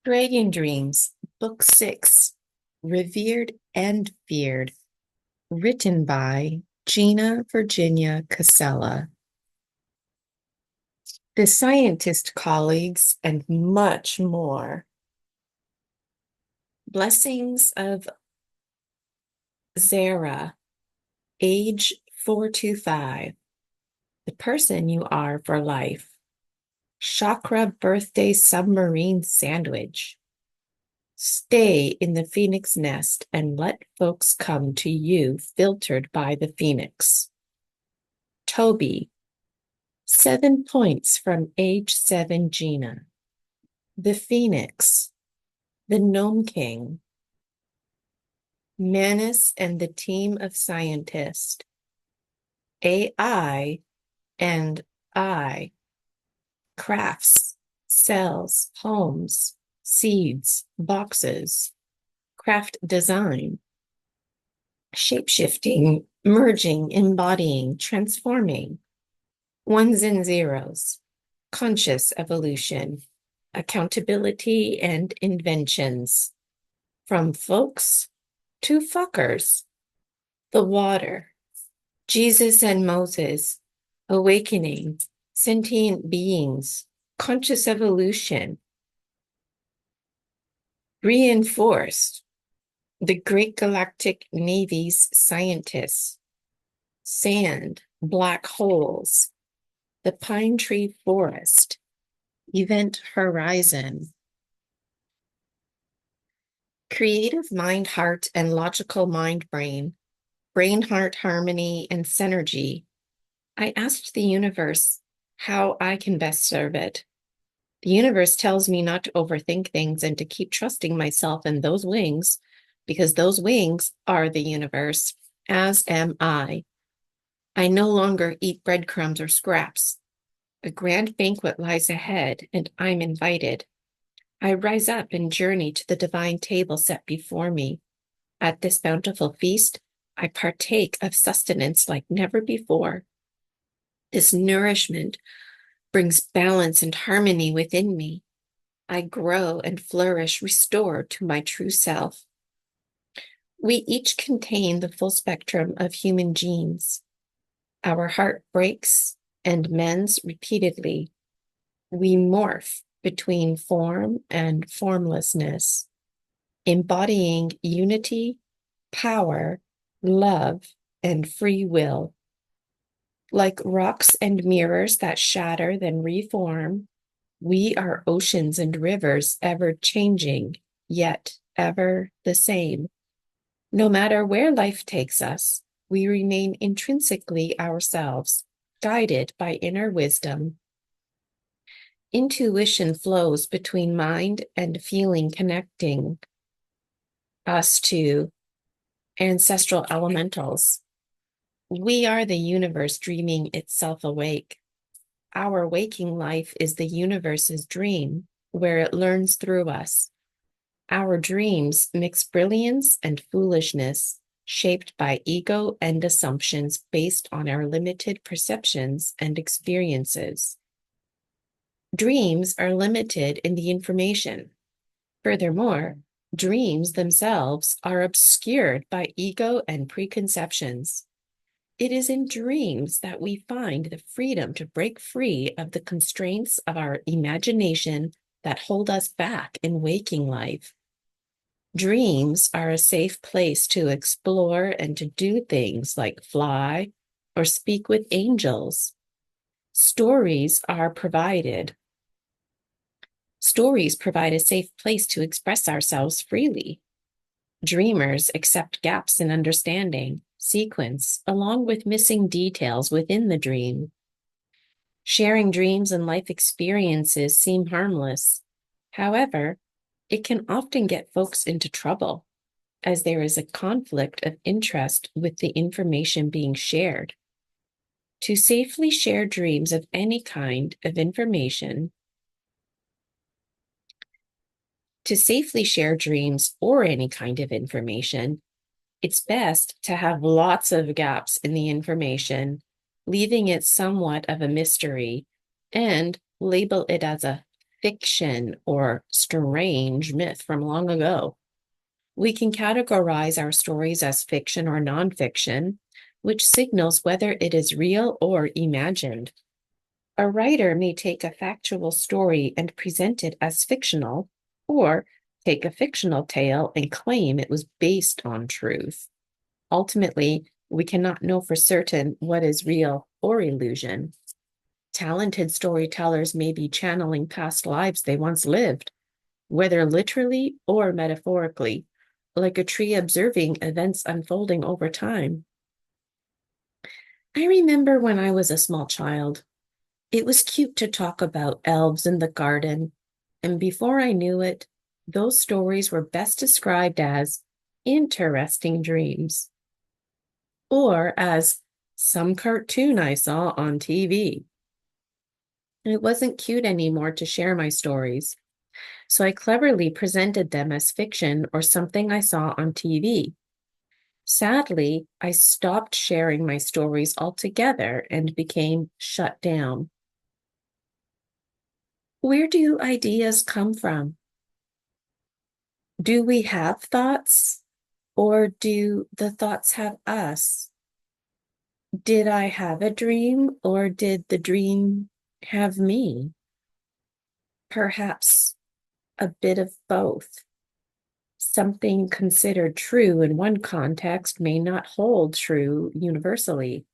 Dragon Dreams, Book 6, Revered and Feared, written by Gina Virginia Casella. The scientist colleagues and much more. Blessings of Zara, age 425. The person you are for life. Chakra birthday submarine sandwich. Stay in the phoenix nest and let folks come to you filtered by the phoenix. Toby, 7 points from age 7 Gina. The Phoenix, the Gnome King. Manus and the team of scientists. AI and I. Crafts, cells, homes, seeds, boxes. Craft design. Shapeshifting, merging, embodying, transforming. Ones and zeros. Conscious evolution. Accountability and inventions. From folks to fuckers. The water. Jesus and Moses. Awakening. Sentient beings. Conscious evolution. Reinforced. The Great Galactic Navy's scientists. Sand. Black holes. The Pine Tree Forest. Event Horizon. Creative mind, heart, and logical mind, brain. Brain, heart, harmony, and synergy. I asked the universe how I can best serve it. The universe tells me not to overthink things and to keep trusting myself and those wings, because those wings are the universe, as am I. I no longer eat breadcrumbs or scraps. A grand banquet lies ahead, and I'm invited. I rise up and journey to the divine table set before me. At this bountiful feast, I partake of sustenance like never before. This nourishment brings balance and harmony within me. I grow and flourish, restored to my true self. We each contain the full spectrum of human genes. Our heart breaks and mends repeatedly. We morph between form and formlessness, embodying unity, power, love, and free will. Like rocks and mirrors that shatter then reform, we are oceans and rivers ever changing, yet ever the same. No matter where life takes us, we remain intrinsically ourselves, guided by inner wisdom. Intuition flows between mind and feeling, connecting us to ancestral elementals. We are the universe dreaming itself awake. Our waking life is the universe's dream, where it learns through us. Our dreams mix brilliance and foolishness, shaped by ego and assumptions based on our limited perceptions and experiences. Dreams are limited in the information. Furthermore, dreams themselves are obscured by ego and preconceptions. It is in dreams that we find the freedom to break free of the constraints of our imagination that hold us back in waking life. Dreams are a safe place to explore and to do things like fly or speak with angels. Stories provide a safe place to express ourselves freely. Dreamers accept gaps in understanding, sequence, along with missing details within the dream. Sharing dreams and life experiences seem harmless. However, it can often get folks into trouble, as there is a conflict of interest with the information being shared. To safely share dreams of any kind of information, it's best to have lots of gaps in the information, leaving it somewhat of a mystery, and label it as a fiction or strange myth from long ago. We can categorize our stories as fiction or nonfiction, which signals whether it is real or imagined. A writer may take a factual story and present it as fictional, or take a fictional tale and claim it was based on truth. Ultimately, we cannot know for certain what is real or illusion. Talented storytellers may be channeling past lives they once lived, whether literally or metaphorically, like a tree observing events unfolding over time. I remember when I was a small child, it was cute to talk about elves in the garden, and before I knew it, those stories were best described as interesting dreams, or as some cartoon I saw on TV. It wasn't cute anymore to share my stories, so I cleverly presented them as fiction or something I saw on TV. Sadly, I stopped sharing my stories altogether and became shut down. Where do ideas come from? Do we have thoughts, or do the thoughts have us? Did I have a dream, or did the dream have me? Perhaps a bit of both. Something considered true in one context may not hold true universally.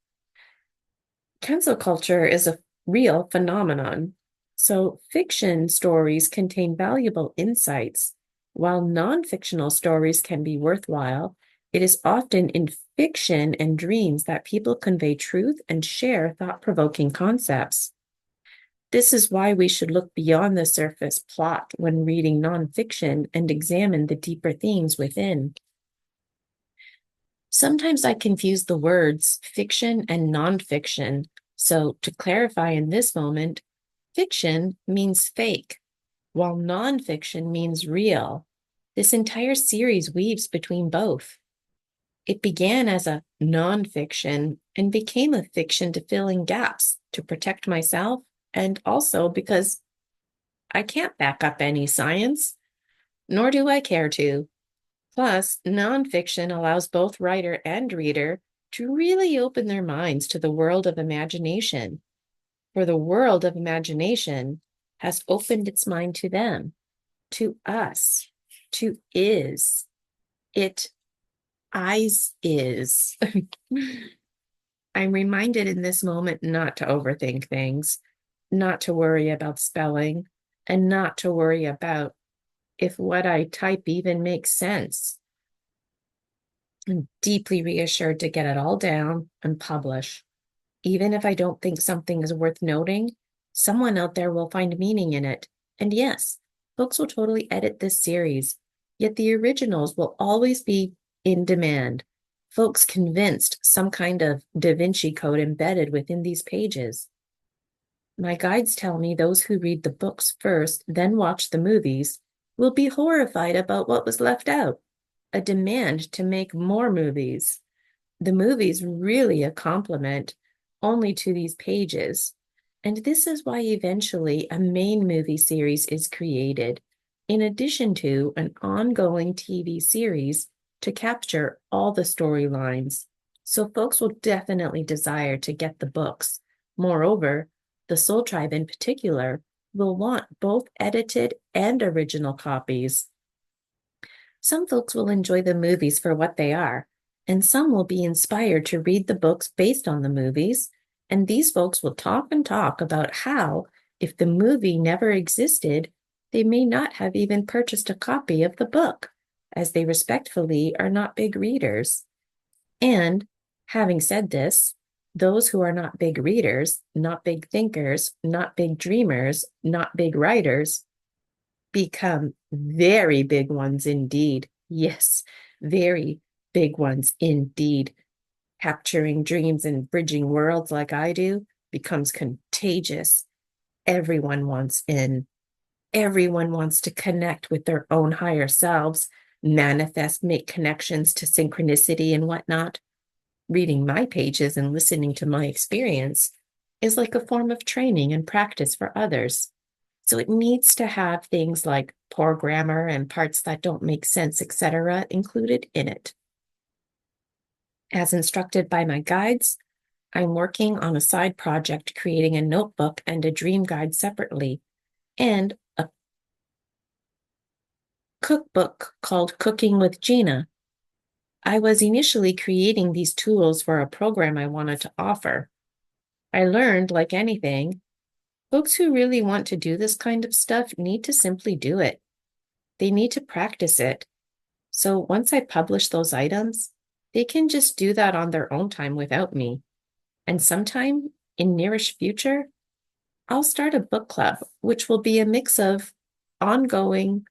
Cancel culture is a real phenomenon. So, fiction stories contain valuable insights. While non-fictional stories can be worthwhile, it is often in fiction and dreams that people convey truth and share thought-provoking concepts. This is why we should look beyond the surface plot when reading nonfiction and examine the deeper themes within. Sometimes I confuse the words fiction and nonfiction. So, to clarify in this moment, fiction means fake, while nonfiction means real. This entire series weaves between both. It began as a nonfiction and became a fiction to fill in gaps, to protect myself, and also because I can't back up any science, nor do I care to. Plus, nonfiction allows both writer and reader to really open their minds to the world of imagination, for the world of imagination has opened its mind to them, to us, to is. It eyes is. I'm reminded in this moment not to overthink things, not to worry about spelling, and not to worry about if what I type even makes sense. I'm deeply reassured to get it all down and publish. Even if I don't think something is worth noting, someone out there will find meaning in it. And yes, books will totally edit this series, yet the originals will always be in demand. Folks convinced some kind of Da Vinci Code embedded within these pages. My guides tell me those who read the books first, then watch the movies, will be horrified about what was left out. A demand to make more movies. The movies really a compliment only to these pages. And this is why eventually a main movie series is created, in addition to an ongoing TV series to capture all the storylines. So folks will definitely desire to get the books. Moreover, the Soul Tribe in particular will want both edited and original copies. Some folks will enjoy the movies for what they are, and some will be inspired to read the books based on the movies. And these folks will talk and talk about how, if the movie never existed, they may not have even purchased a copy of the book, as they respectfully are not big readers. And having said this, those who are not big readers, not big thinkers, not big dreamers, not big writers, become very big ones indeed. Yes, very big ones indeed. Capturing dreams and bridging worlds like I do becomes contagious. Everyone wants in. Everyone wants to connect with their own higher selves, manifest, make connections to synchronicity and whatnot. Reading my pages and listening to my experience is like a form of training and practice for others. So it needs to have things like poor grammar and parts that don't make sense, etc., included in it. As instructed by my guides, I'm working on a side project creating a notebook and a dream guide separately, and a cookbook called Cooking with Gina. I was initially creating these tools for a program I wanted to offer. I learned, like anything, folks who really want to do this kind of stuff need to simply do it. They need to practice it. So once I publish those items, they can just do that on their own time without me. And sometime in nearish future, I'll start a book club, which will be a mix of ongoing,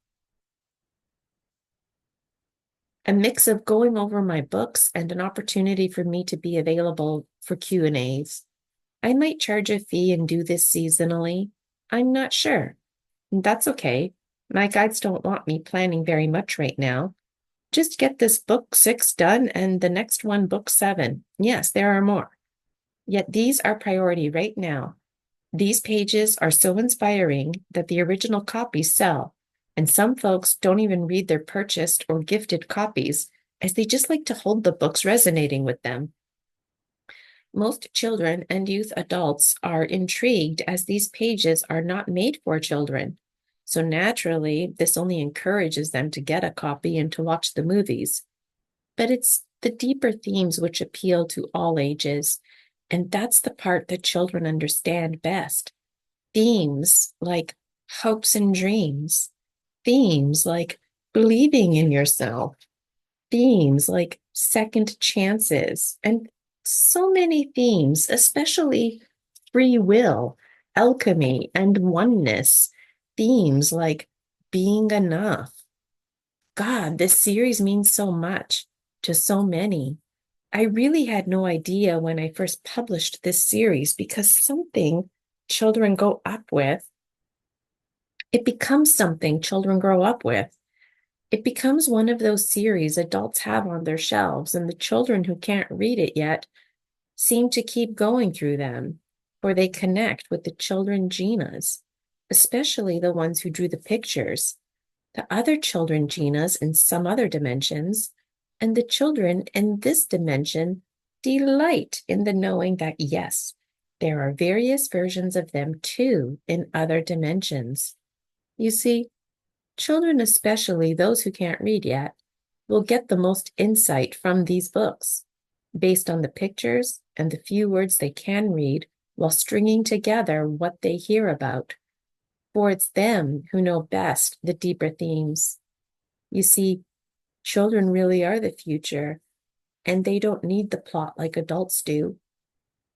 a mix of going over my books and an opportunity for me to be available for Q&As. I might charge a fee and do this seasonally. I'm not sure. That's okay. My guides don't want me planning very much right now. Just get this book 6 done and the next one, book 7. Yes, there are more. Yet these are priority right now. These pages are so inspiring that the original copies sell, and some folks don't even read their purchased or gifted copies, as they just like to hold the books resonating with them. Most children and youth adults are intrigued as these pages are not made for children. So naturally, this only encourages them to get a copy and to watch the movies. But it's the deeper themes which appeal to all ages, and that's the part that children understand best. Themes like hopes and dreams, themes like believing in yourself, themes like second chances, and so many themes, especially free will, alchemy, and oneness, themes like being enough. God, this series means so much to so many. I really had no idea when I first published this series because something children grow up with, it becomes something children grow up with. It becomes one of those series adults have on their shelves, and the children who can't read it yet seem to keep going through them, for they connect with the children Ginas, especially the ones who drew the pictures, the other children Ginas in some other dimensions, and the children in this dimension delight in the knowing that, yes, there are various versions of them too in other dimensions. You see, children, especially those who can't read yet, will get the most insight from these books based on the pictures and the few words they can read while stringing together what they hear about. For it's them who know best the deeper themes. You see, children really are the future, and they don't need the plot like adults do.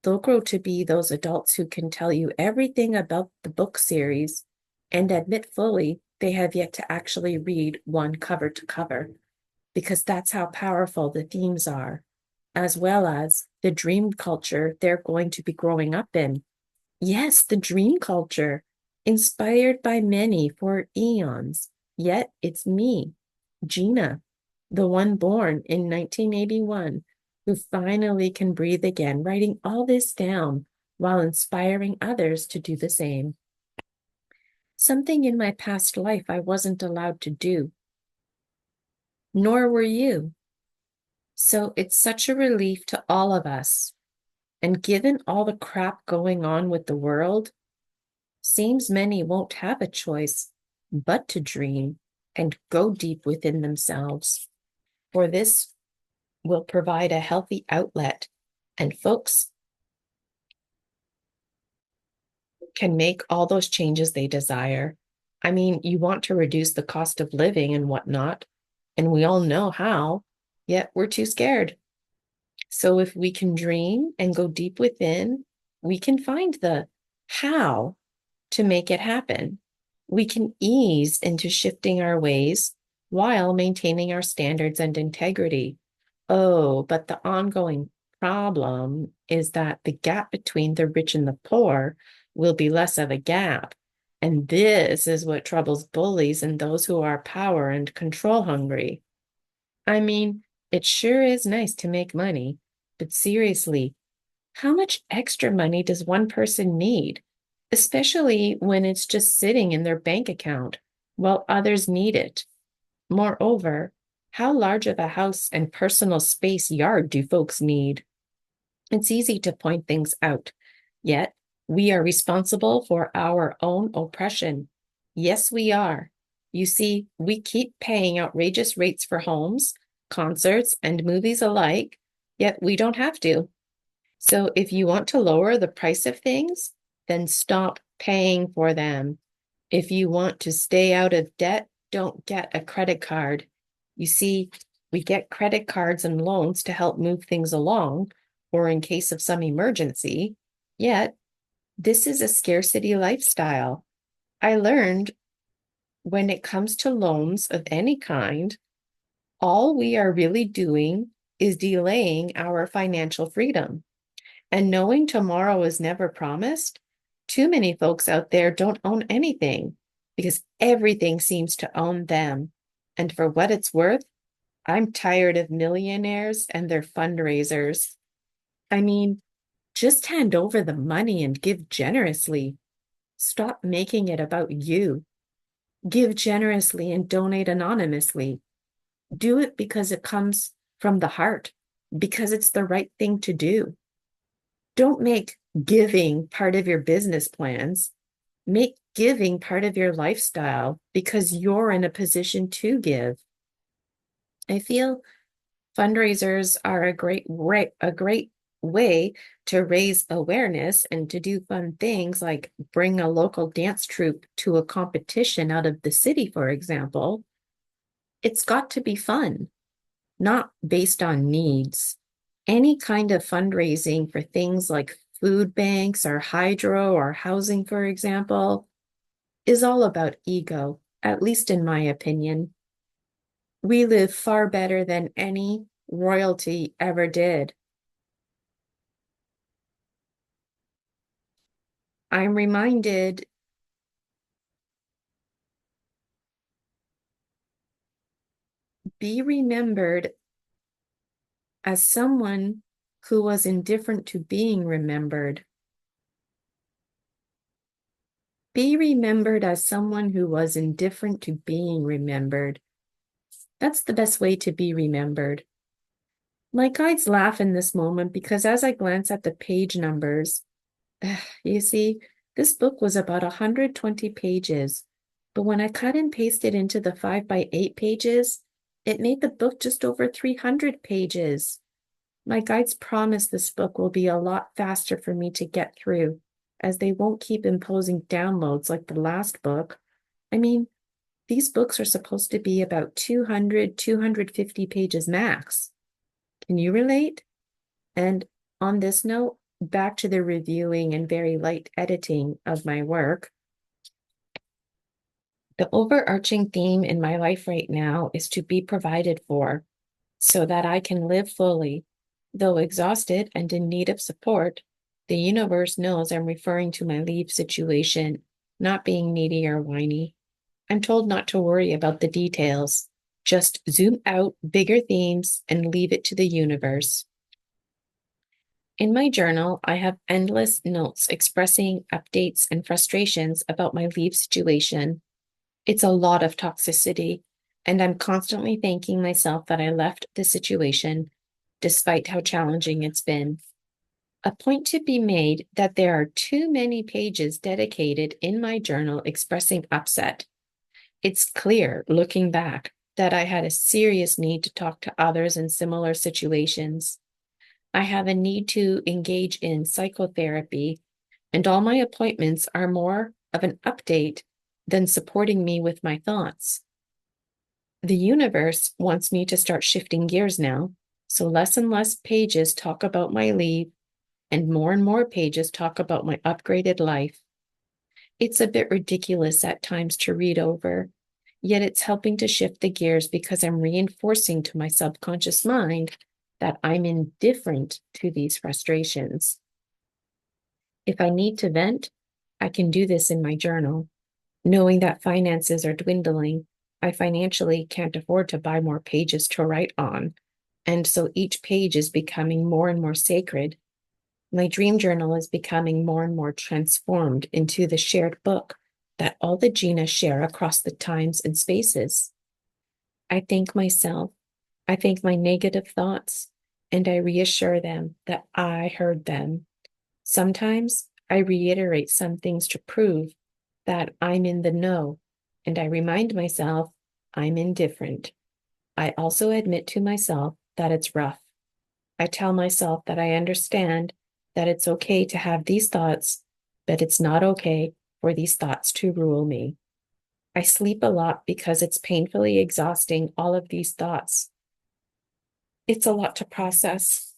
They'll grow to be those adults who can tell you everything about the book series and admit fully they have yet to actually read one cover to cover, because that's how powerful the themes are, as well as the dream culture they're going to be growing up in. Yes, the dream culture, inspired by many for eons. Yet it's me, Gina, the one born in 1981, who finally can breathe again, writing all this down while inspiring others to do the same. Something in my past life I wasn't allowed to do, nor were you. So it's such a relief to all of us. And given all the crap going on with the world, seems many won't have a choice but to dream and go deep within themselves. For this will provide a healthy outlet, and folks can make all those changes they desire. I mean, you want to reduce the cost of living and whatnot, and we all know how, yet we're too scared. So if we can dream and go deep within, we can find the how to make it happen. We can ease into shifting our ways while maintaining our standards and integrity. Oh, but the ongoing problem is that the gap between the rich and the poor will be less of a gap. And this is what troubles bullies and those who are power and control hungry. I mean, it sure is nice to make money, but seriously, how much extra money does one person need? especially when it's just sitting in their bank account while others need it. Moreover, how large of a house and personal space yard do folks need? It's easy to point things out, yet we are responsible for our own oppression. Yes, we are. You see, we keep paying outrageous rates for homes, concerts, and movies alike, yet we don't have to. So if you want to lower the price of things, then stop paying for them. If you want to stay out of debt, don't get a credit card. You see, we get credit cards and loans to help move things along or in case of some emergency. Yet, this is a scarcity lifestyle. I learned when it comes to loans of any kind, all we are really doing is delaying our financial freedom. And knowing tomorrow is never promised, too many folks out there don't own anything because everything seems to own them. And for what it's worth, I'm tired of millionaires and their fundraisers. I mean, just hand over the money and give generously. Stop making it about you. Give generously and donate anonymously. Do it because it comes from the heart, because it's the right thing to do. Don't make giving part of your business plans. Make giving part of your lifestyle because you're in a position to give. I feel fundraisers are a great way to raise awareness and to do fun things like bring a local dance troupe to a competition out of the city, for example. It's got to be fun, not based on needs. Any kind of fundraising for things like food banks or hydro or housing, for example, is all about ego, at least in my opinion. We live far better than any royalty ever did. I'm reminded, be remembered as someone who was indifferent to being remembered. Be remembered as someone who was indifferent to being remembered. That's the best way to be remembered. My guides laugh in this moment because as I glance at the page numbers, you see, this book was about 120 pages, but when I cut and pasted into the 5 by 8 pages, it made the book just over 300 pages. My guides promise this book will be a lot faster for me to get through, as they won't keep imposing downloads like the last book. I mean, these books are supposed to be about 200, 250 pages max. Can you relate? And on this note, back to the reviewing and very light editing of my work. The overarching theme in my life right now is to be provided for so that I can live fully. Though exhausted and in need of support, the universe knows I'm referring to my leave situation, not being needy or whiny. I'm told not to worry about the details, just zoom out bigger themes and leave it to the universe. In my journal, I have endless notes expressing updates and frustrations about my leave situation. It's a lot of toxicity, and I'm constantly thanking myself that I left the situation, despite how challenging it's been. A point to be made that there are too many pages dedicated in my journal expressing upset. It's clear, looking back, that I had a serious need to talk to others in similar situations. I have a need to engage in psychotherapy, and all my appointments are more of an update than supporting me with my thoughts. The universe wants me to start shifting gears now, so less and less pages talk about my leave, and more pages talk about my upgraded life. It's a bit ridiculous at times to read over, yet it's helping to shift the gears because I'm reinforcing to my subconscious mind that I'm indifferent to these frustrations. If I need to vent, I can do this in my journal. Knowing that finances are dwindling, I financially can't afford to buy more pages to write on, and so each page is becoming more and more sacred. My dream journal is becoming more and more transformed into the shared book that all the Gina share across the times and spaces. I thank myself. I thank my negative thoughts, and I reassure them that I heard them. Sometimes I reiterate some things to prove that I'm in the know, and I remind myself I'm indifferent. I also admit to myself that it's rough. I tell myself that I understand that it's okay to have these thoughts, but it's not okay for these thoughts to rule me. I sleep a lot because it's painfully exhausting, all of these thoughts. It's a lot to process.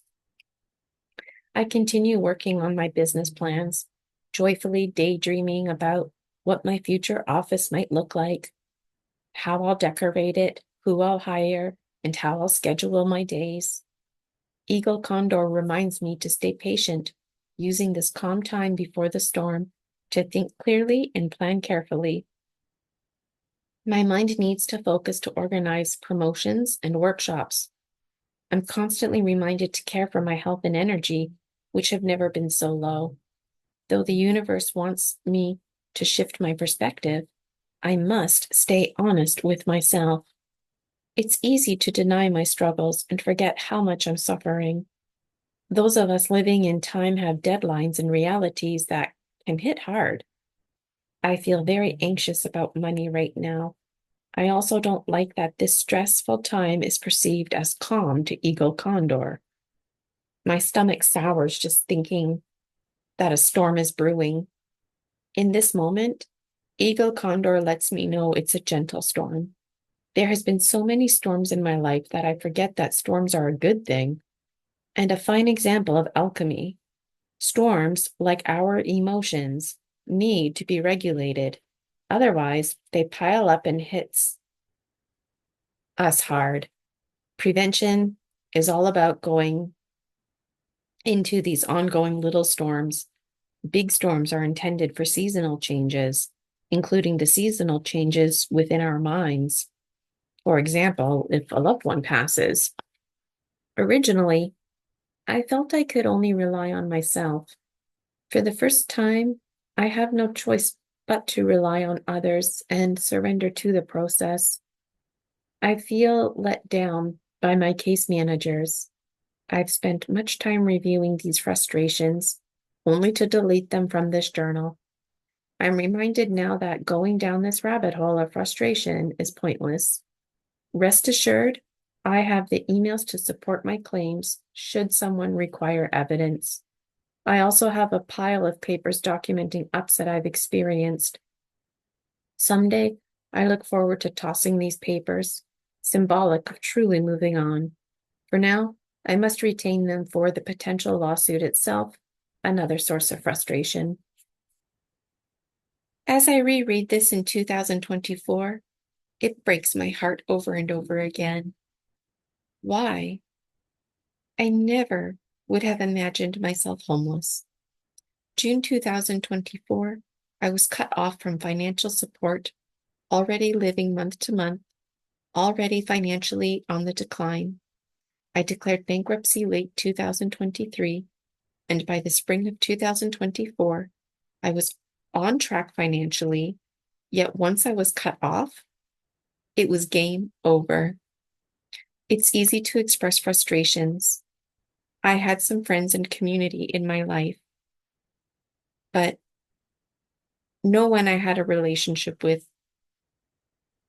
I continue working on my business plans, joyfully daydreaming about what my future office might look like, how I'll decorate it, who I'll hire, and how I'll schedule my days. Eagle Condor reminds me to stay patient, using this calm time before the storm to think clearly and plan carefully. My mind needs to focus to organize promotions and workshops. I'm constantly reminded to care for my health and energy, which have never been so low. Though the universe wants me to shift my perspective, I must stay honest with myself. It's easy to deny my struggles and forget how much I'm suffering. Those of us living in time have deadlines and realities that can hit hard. I feel very anxious about money right now. I also don't like that this stressful time is perceived as calm to Eagle Condor. My stomach sours just thinking that a storm is brewing. In this moment, Eagle Condor lets me know it's a gentle storm. There has been so many storms in my life that I forget that storms are a good thing, and a fine example of alchemy. Storms, like our emotions, need to be regulated. Otherwise, they pile up and hits us hard. Prevention is all about going into these ongoing little storms. Big storms are intended for seasonal changes, including the seasonal changes within our minds. For example, if a loved one passes. Originally, I felt I could only rely on myself. For the first time, I have no choice but to rely on others and surrender to the process. I feel let down by my case managers. I've spent much time reviewing these frustrations, only to delete them from this journal. I'm reminded now that going down this rabbit hole of frustration is pointless. Rest assured, I have the emails to support my claims should someone require evidence. I also have a pile of papers documenting upset I've experienced. Someday, I look forward to tossing these papers, symbolic of truly moving on. For now, I must retain them for the potential lawsuit itself, another source of frustration. As I reread this in 2024, it breaks my heart over and over again. Why? I never would have imagined myself homeless. June 2024, I was cut off from financial support, already living month to month, already financially on the decline. I declared bankruptcy late 2023, and by the spring of 2024, I was on track financially, yet once I was cut off, it was game over. It's easy to express frustrations. I had some friends and community in my life, but no one I had a relationship with,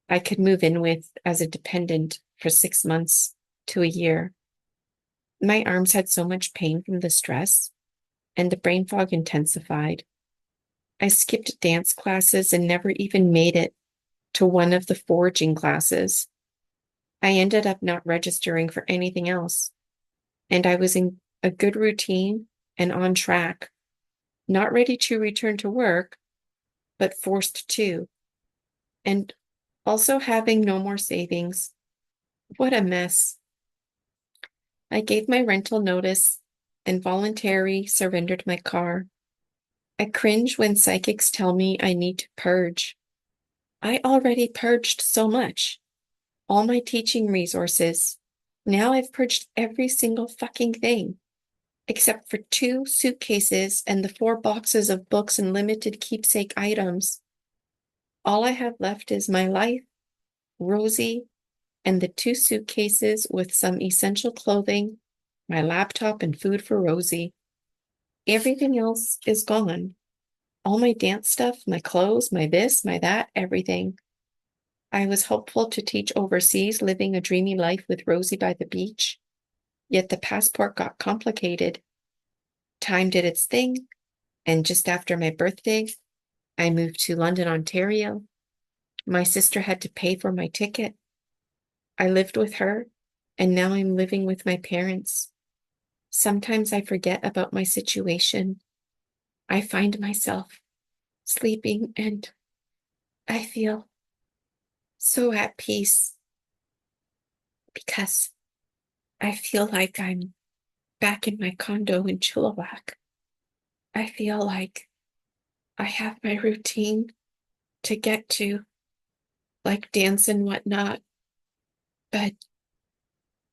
I could move in with as a dependent for 6 months to a year. My arms had so much pain from the stress, and the brain fog intensified. I skipped dance classes and never even made it to one of the foraging classes. I ended up not registering for anything else, and I was in a good routine and on track, not ready to return to work, but forced to, and also having no more savings. What a mess. I gave my rental notice and voluntarily surrendered my car. I cringe when psychics tell me I need to purge. I already purged so much. All my teaching resources. Now I've purged every single fucking thing. except for 2 suitcases and the 4 boxes of books and limited keepsake items. All I have left is my life, Rosie, and the 2 suitcases with some essential clothing, my laptop, and food for Rosie. Everything else is gone. All my dance stuff, my clothes, my this, my that, everything. I was hopeful to teach overseas, living a dreamy life with Rosie by the beach. Yet the passport got complicated. Time did its thing, and just after my birthday, I moved to London, Ontario. My sister had to pay for my ticket. I lived with her, and now I'm living with my parents. Sometimes I forget about my situation. I find myself sleeping, and I feel so at peace because I feel like I'm back in my condo in Chilliwack. I feel like I have my routine to get to, like dance and whatnot, but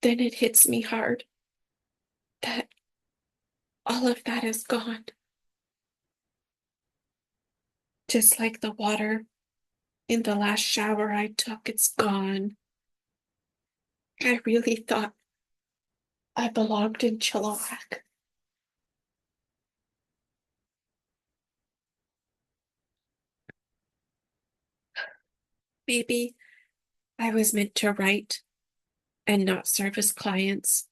then it hits me hard that all of that is gone. Just like the water in the last shower I took, it's gone. I really thought I belonged in Chilliwack. Maybe I was meant to write and not service clients,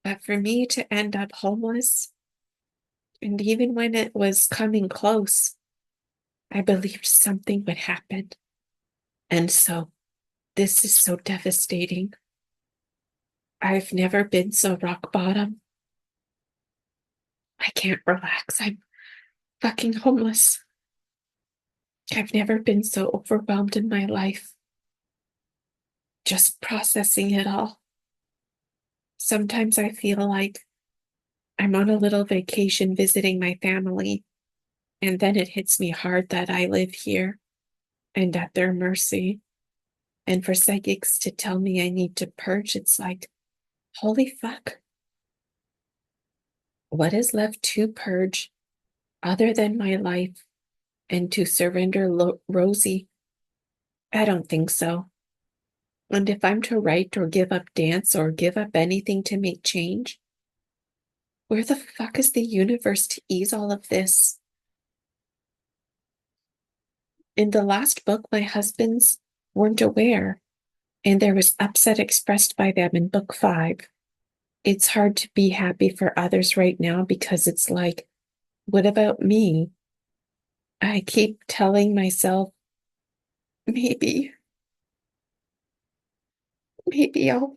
but for me to end up homeless, and even when it was coming close, I believed something would happen. And so this is so devastating. I've never been so rock bottom. I can't relax. I'm fucking homeless. I've never been so overwhelmed in my life. Just processing it all. Sometimes I feel like I'm on a little vacation visiting my family, and then it hits me hard that I live here and at their mercy. And for psychics to tell me I need to purge, it's like, holy fuck. What is left to purge other than my life and to surrender Rosie? I don't think so. And if I'm to write or give up dance or give up anything to make change, where the fuck is the universe to ease all of this? In the last book, my husbands weren't aware, and there was upset expressed by them in book 5. It's hard to be happy for others right now because it's like, what about me? I keep telling myself, maybe, maybe I'll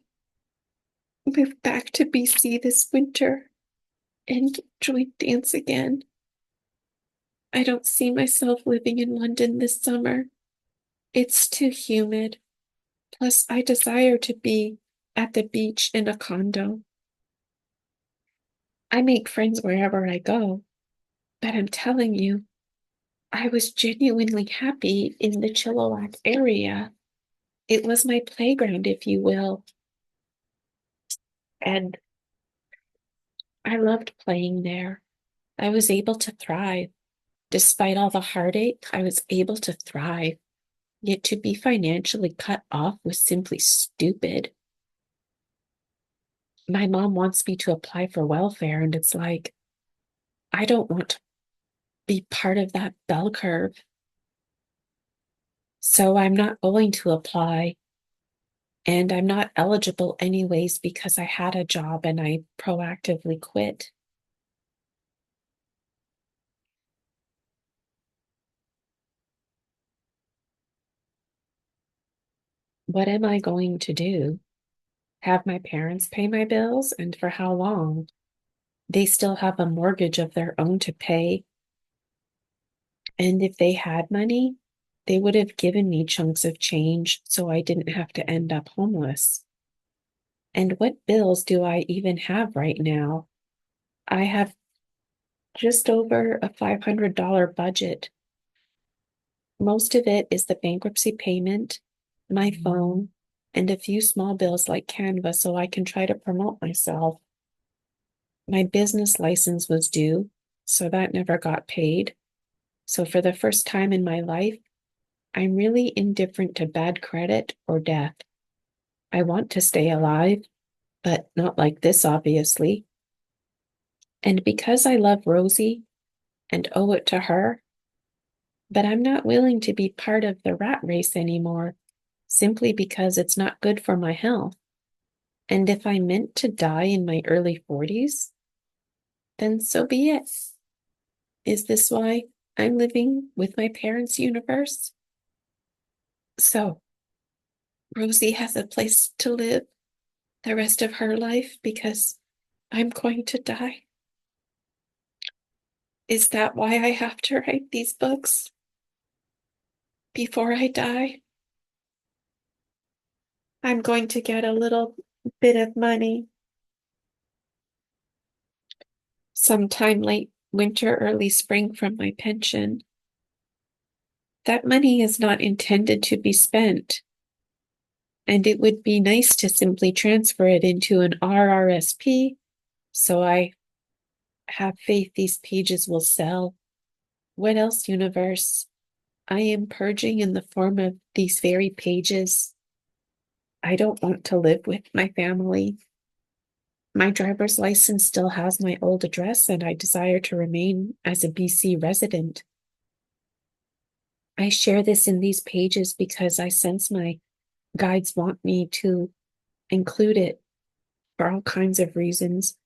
move back to BC this winter and join dance again. I don't see myself living in London this summer. It's too humid. Plus, I desire to be at the beach in a condo. I make friends wherever I go, but I'm telling you, I was genuinely happy in the Chilliwack area. It was my playground, if you will, and I loved playing there. I was able to thrive. Despite all the heartache, I was able to thrive. Yet to be financially cut off was simply stupid. My mom wants me to apply for welfare, and it's like, I don't want to be part of that bell curve. So I'm not going to apply, and I'm not eligible anyways because I had a job and I proactively quit. What am I going to do? Have my parents pay my bills, and for how long? They still have a mortgage of their own to pay. And if they had money, they would have given me chunks of change so I didn't have to end up homeless. And what bills do I even have right now? I have just over a $500 budget. Most of it is the bankruptcy payment, my phone, and a few small bills like Canva so I can try to promote myself. My business license was due, so that never got paid. So for the first time in my life, I'm really indifferent to bad credit or death. I want to stay alive, but not like this, obviously. And because I love Rosie and owe it to her, but I'm not willing to be part of the rat race anymore, simply because it's not good for my health. And if I meant to die in my early 40s, then so be it. Is this why I'm living with my parents' universe? So, Rosie has a place to live the rest of her life because I'm going to die. Is that why I have to write these books before I die? I'm going to get a little bit of money sometime late winter, early spring from my pension. That money is not intended to be spent, and it would be nice to simply transfer it into an RRSP, so I have faith these pages will sell. What else, universe? I am purging in the form of these very pages. I don't want to live with my family. My driver's license still has my old address, and I desire to remain as a BC resident. I share this in these pages because I sense my guides want me to include it for all kinds of reasons,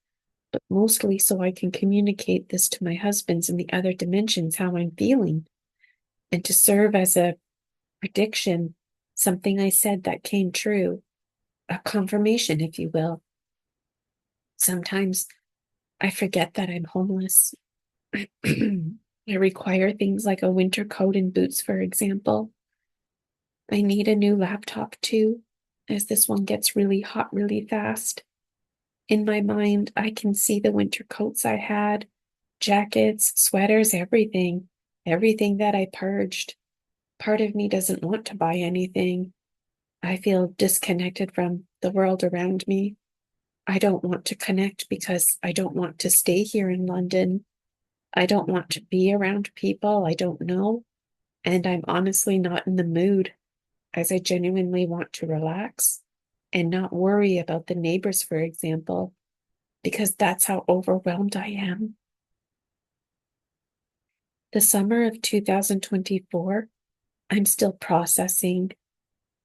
but mostly so I can communicate this to my husbands in the other dimensions, how I'm feeling, and to serve as a prediction, something I said that came true, a confirmation, if you will. Sometimes I forget that I'm homeless. I require things like a winter coat and boots, for example. I need a new laptop too, as this one gets really hot really fast. In my mind, I can see the winter coats I had, jackets, sweaters, everything that I purged. Part of me doesn't want to buy anything. I feel disconnected from the world around me. I don't want to connect because I don't want to stay here in London. I don't want to be around people I don't know. And I'm honestly not in the mood, as I genuinely want to relax and not worry about the neighbors, for example, because that's how overwhelmed I am. The summer of 2024, I'm still processing,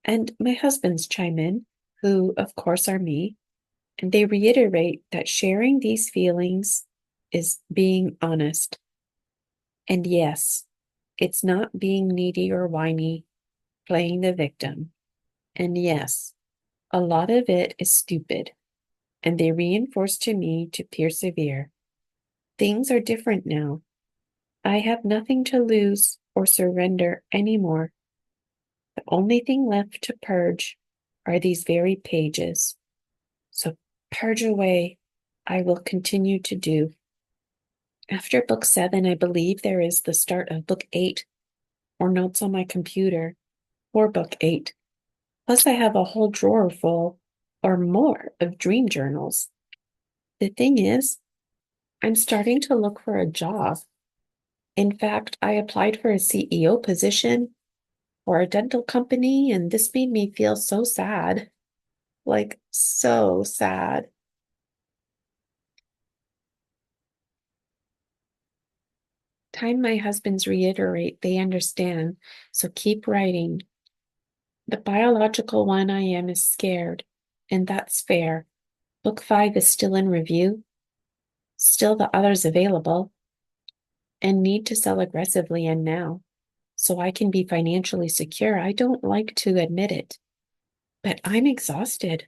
and my husbands chime in, who, of course, are me, and they reiterate that sharing these feelings is being honest. And yes, it's not being needy or whiny, playing the victim. And yes, a lot of it is stupid, and they reinforce to me to persevere. Things are different now. I have nothing to lose or surrender anymore. The only thing left to purge are these very pages. So purge away. I will continue to do. After book 7, I believe there is the start of book 8, or notes on my computer for book 8. Plus, I have a whole drawer full or more of dream journals. The thing is, I'm starting to look for a job. In fact, I applied for a CEO position for a dental company, and this made me feel so sad. Like, so sad. Time my husbands reiterate they understand, so keep writing. The biological one I am is scared, and that's fair. Book 5 is still in review, still the others available, and need to sell aggressively and now, so I can be financially secure. I don't like to admit it, but I'm exhausted,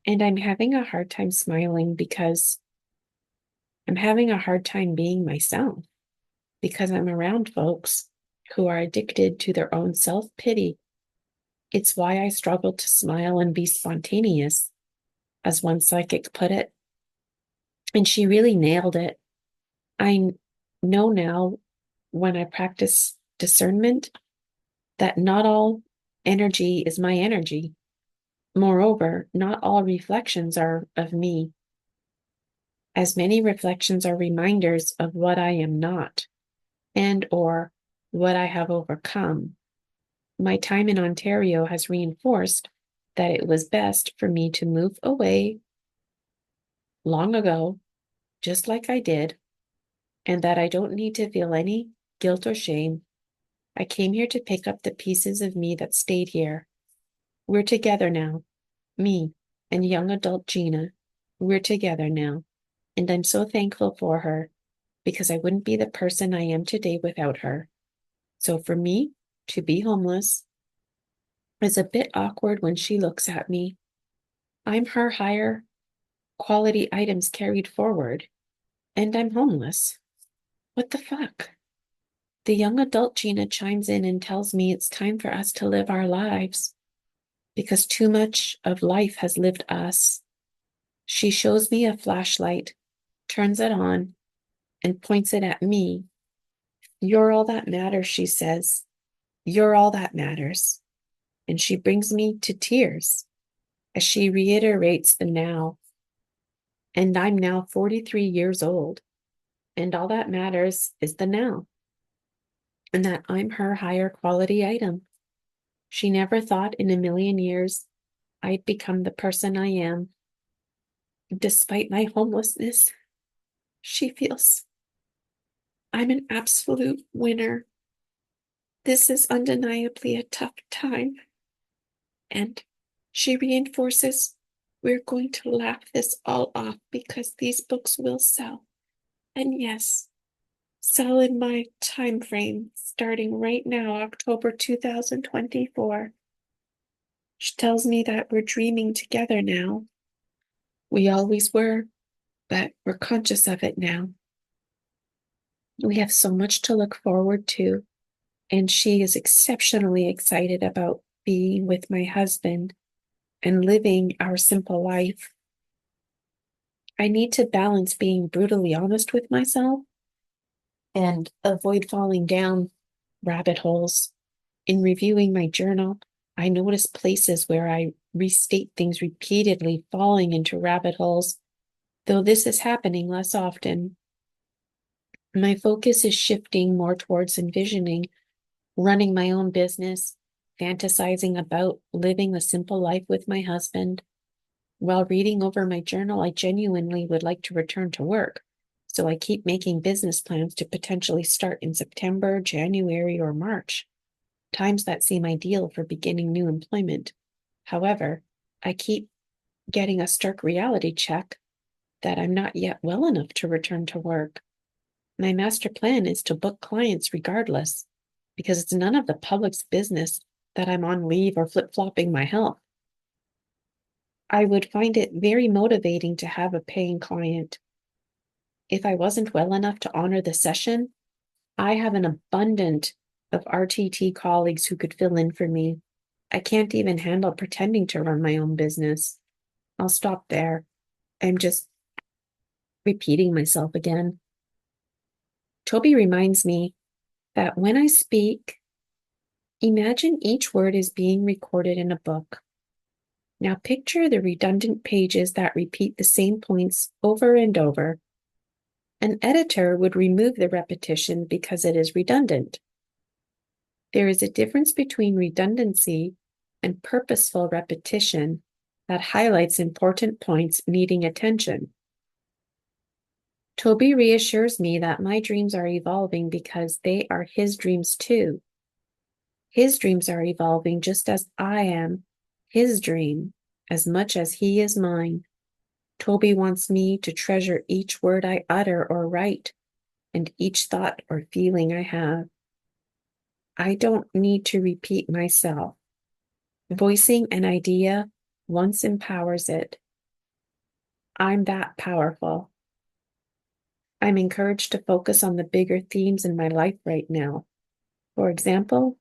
and I'm having a hard time smiling because I'm having a hard time being myself, because I'm around folks who are addicted to their own self-pity. It's why I struggle to smile and be spontaneous, as one psychic put it. And she really nailed it. I know now, when I practice discernment, that not all energy is my energy. Moreover, not all reflections are of me. as many reflections are reminders of what I am not and or what I have overcome. My time in Ontario has reinforced that it was best for me to move away long ago, just like I did, and that I don't need to feel any guilt or shame. I came here to pick up the pieces of me that stayed here. We're together now, me and young adult Gina. We're together now, and I'm so thankful for her because I wouldn't be the person I am today without her. So for me to be homeless is a bit awkward when she looks at me. I'm her higher quality items carried forward, and I'm homeless. What the fuck? The young adult Gina chimes in and tells me it's time for us to live our lives because too much of life has lived us. She shows me a flashlight, turns it on, and points it at me. You're all that matters, she says. You're all that matters. And she brings me to tears as she reiterates the now. And I'm now 43 years old, and all that matters is the now, and that I'm her higher quality item. She never thought in a million years I'd become the person I am. Despite my homelessness, she feels I'm an absolute winner. This is undeniably a tough time. And she reinforces we're going to laugh this all off because these books will sell. And yes, sell in my time frame starting right now, October 2024. She tells me that we're dreaming together now. We always were, but we're conscious of it now. We have so much to look forward to, and she is exceptionally excited about being with my husband and living our simple life. I need to balance being brutally honest with myself and avoid falling down rabbit holes. In reviewing my journal, I notice places where I restate things repeatedly, falling into rabbit holes, though this is happening less often. My focus is shifting more towards envisioning running my own business, fantasizing about living a simple life with my husband. While reading over my journal, I genuinely would like to return to work, so I keep making business plans to potentially start in September, January, or March, times that seem ideal for beginning new employment. However, I keep getting a stark reality check that I'm not yet well enough to return to work. My master plan is to book clients regardless, because it's none of the public's business that I'm on leave or flip-flopping my health. I would find it very motivating to have a paying client. If I wasn't well enough to honor the session, I have an abundance of RTT colleagues who could fill in for me. I can't even handle pretending to run my own business. I'll stop there. I'm just repeating myself again. Toby reminds me that when I speak, imagine each word is being recorded in a book. Now picture the redundant pages that repeat the same points over and over. An editor would remove the repetition because it is redundant. There is a difference between redundancy and purposeful repetition that highlights important points needing attention. Toby reassures me that my dreams are evolving because they are his dreams too. His dreams are evolving just as I am his dream, as much as he is mine. Toby wants me to treasure each word I utter or write, and each thought or feeling I have. I don't need to repeat myself. Voicing an idea once empowers it. I'm that powerful. I'm encouraged to focus on the bigger themes in my life right now. For example,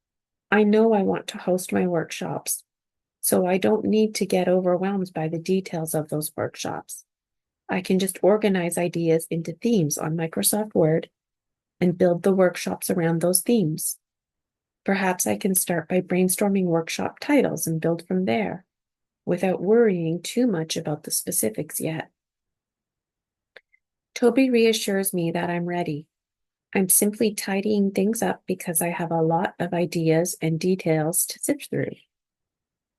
I know I want to host my workshops, so I don't need to get overwhelmed by the details of those workshops. I can just organize ideas into themes on Microsoft Word and build the workshops around those themes. Perhaps I can start by brainstorming workshop titles and build from there, without worrying too much about the specifics yet. Toby reassures me that I'm ready. I'm simply tidying things up because I have a lot of ideas and details to sift through.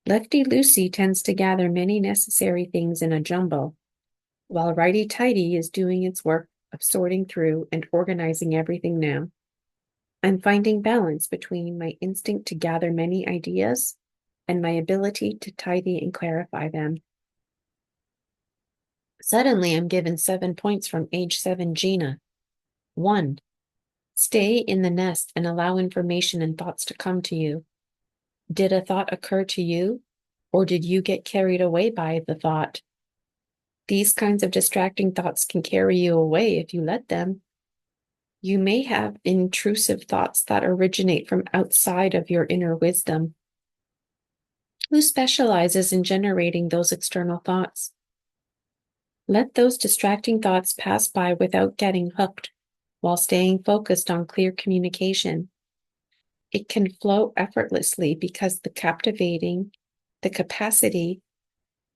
Lefty Lucy tends to gather many necessary things in a jumble, while Righty Tighty is doing its work of sorting through and organizing everything now. I'm finding balance between my instinct to gather many ideas and my ability to tidy and clarify them. Suddenly, I'm given 7 points from age 7 Gina. 1. Stay in the nest and allow information and thoughts to come to you. Did a thought occur to you, or did you get carried away by the thought? These kinds of distracting thoughts can carry you away if you let them. You may have intrusive thoughts that originate from outside of your inner wisdom. Who specializes in generating those external thoughts? Let those distracting thoughts pass by without getting hooked, while staying focused on clear communication. It can flow effortlessly because the capacity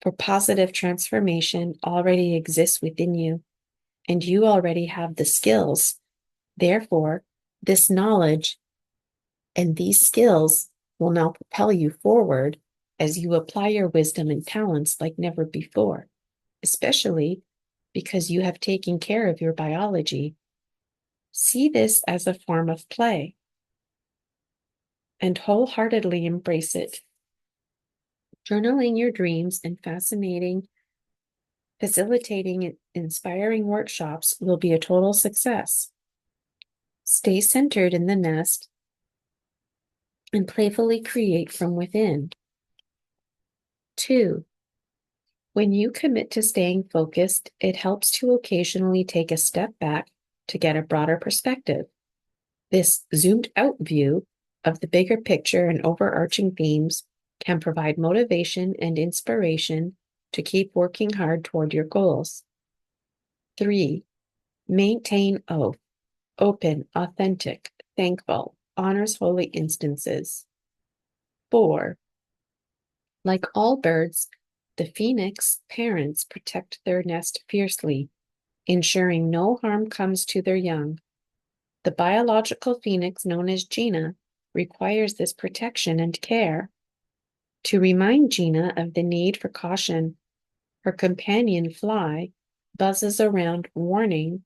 for positive transformation already exists within you, and you already have the skills. Therefore, this knowledge and these skills will now propel you forward as you apply your wisdom and talents like never before, especially because you have taken care of your biology. See this as a form of play and wholeheartedly embrace it. Journaling your dreams and facilitating inspiring workshops will be a total success. Stay centered in the nest and playfully create from within. 2. When you commit to staying focused, it helps to occasionally take a step back to get a broader perspective. This zoomed out view of the bigger picture and overarching themes can provide motivation and inspiration to keep working hard toward your goals. 3. Maintain oath, open, authentic, thankful, honors holy instances. 4. Like all birds, the phoenix parents protect their nest fiercely, ensuring no harm comes to their young. The biological phoenix known as Gina requires this protection and care. To remind Gina of the need for caution, her companion fly buzzes around, warning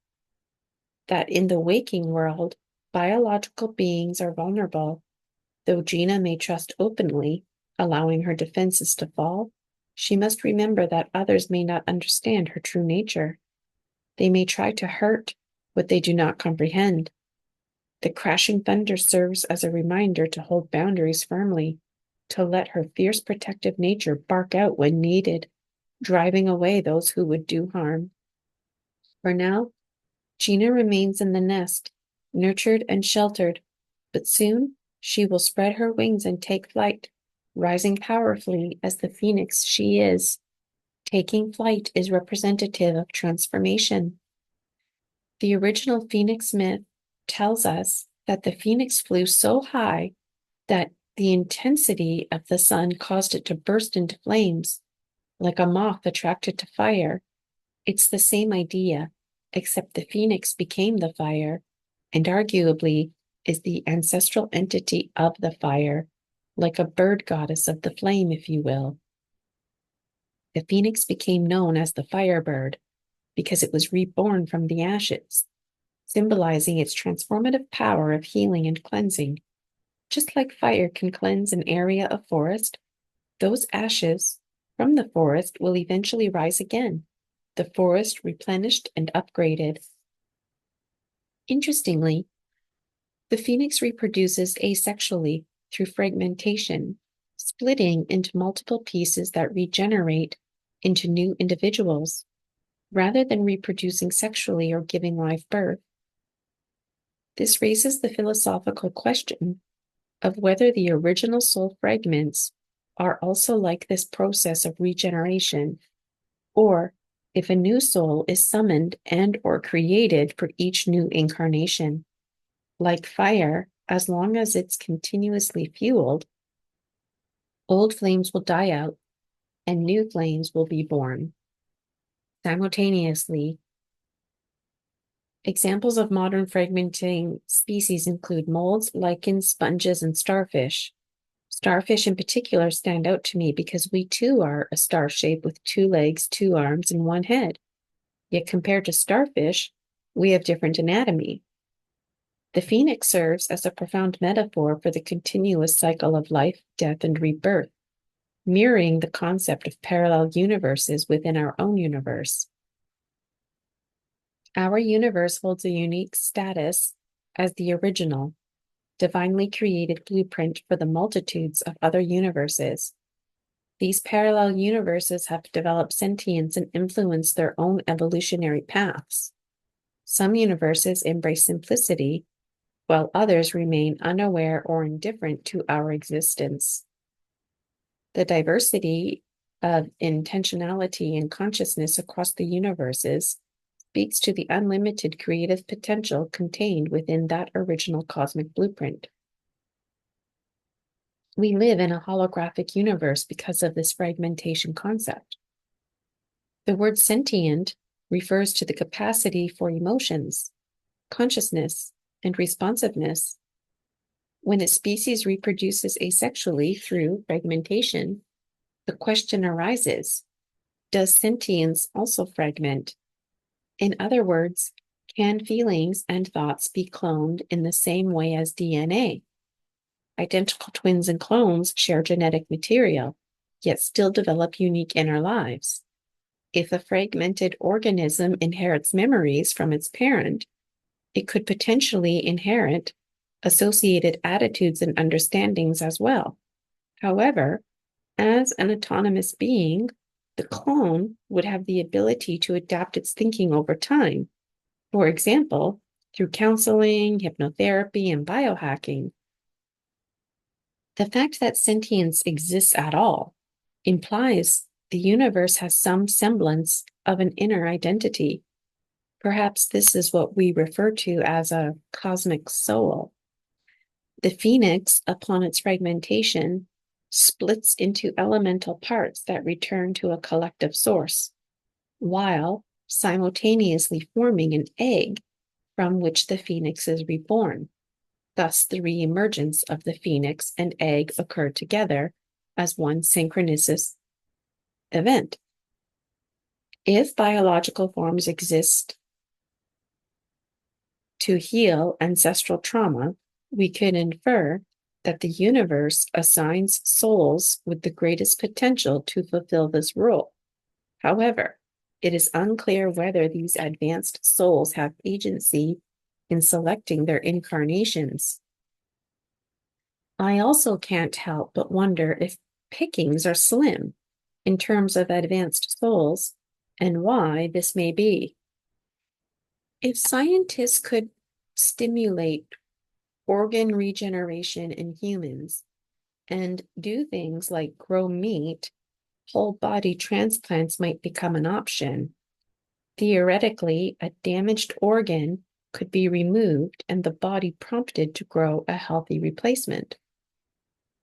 that in the waking world, biological beings are vulnerable. Though Gina may trust openly, allowing her defenses to fall, she must remember that others may not understand her true nature. They may try to hurt what they do not comprehend. The crashing thunder serves as a reminder to hold boundaries firmly, to let her fierce protective nature bark out when needed, driving away those who would do harm. For now, Gina remains in the nest, nurtured and sheltered, but soon she will spread her wings and take flight, rising powerfully as the phoenix she is. Taking flight is representative of transformation. The original phoenix myth tells us that the phoenix flew so high that the intensity of the sun caused it to burst into flames, like a moth attracted to fire. It's the same idea, except the phoenix became the fire, and arguably is the ancestral entity of the fire, like a bird goddess of the flame, if you will. The phoenix became known as the firebird because it was reborn from the ashes, symbolizing its transformative power of healing and cleansing. Just like fire can cleanse an area of forest, those ashes from the forest will eventually rise again, the forest replenished and upgraded. Interestingly, the phoenix reproduces asexually through fragmentation, splitting into multiple pieces that regenerate into new individuals, rather than reproducing sexually or giving live birth. This raises the philosophical question of whether the original soul fragments are also like this process of regeneration, or if a new soul is summoned and or created for each new incarnation. Like fire, as long as it's continuously fueled, old flames will die out and new flames will be born. Simultaneously, Examples of modern fragmenting species include molds, lichens, sponges, and starfish. Starfish in particular stand out to me because we too are a star shape with 2 legs, 2 arms, and 1 head. Yet compared to starfish, we have different anatomy. The phoenix serves as a profound metaphor for the continuous cycle of life, death, and rebirth, mirroring the concept of parallel universes within our own universe. Our universe holds a unique status as the original, divinely created blueprint for the multitudes of other universes. These parallel universes have developed sentience and influenced their own evolutionary paths. Some universes embrace simplicity, while others remain unaware or indifferent to our existence. The diversity of intentionality and consciousness across the universes speaks to the unlimited creative potential contained within that original cosmic blueprint. We live in a holographic universe because of this fragmentation concept. The word sentient refers to the capacity for emotions, consciousness, and responsiveness. When a species reproduces asexually through fragmentation, the question arises, does sentience also fragment? In other words, can feelings and thoughts be cloned in the same way as DNA? Identical twins and clones share genetic material, yet still develop unique inner lives. If a fragmented organism inherits memories from its parent, it could potentially inherit associated attitudes and understandings as well. However, as an autonomous being, the clone would have the ability to adapt its thinking over time. For example, through counseling, hypnotherapy, and biohacking. The fact that sentience exists at all implies the universe has some semblance of an inner identity. Perhaps this is what we refer to as a cosmic soul. The phoenix, upon its fragmentation, splits into elemental parts that return to a collective source, while simultaneously forming an egg from which the phoenix is reborn. Thus, the reemergence of the phoenix and egg occur together as one synchronous event. If biological forms exist to heal ancestral trauma, we could infer that the universe assigns souls with the greatest potential to fulfill this role. However, it is unclear whether these advanced souls have agency in selecting their incarnations. I also can't help but wonder if pickings are slim in terms of advanced souls and why this may be. If scientists could stimulate organ regeneration in humans and do things like grow meat, whole body transplants might become an option. Theoretically, a damaged organ could be removed and the body prompted to grow a healthy replacement.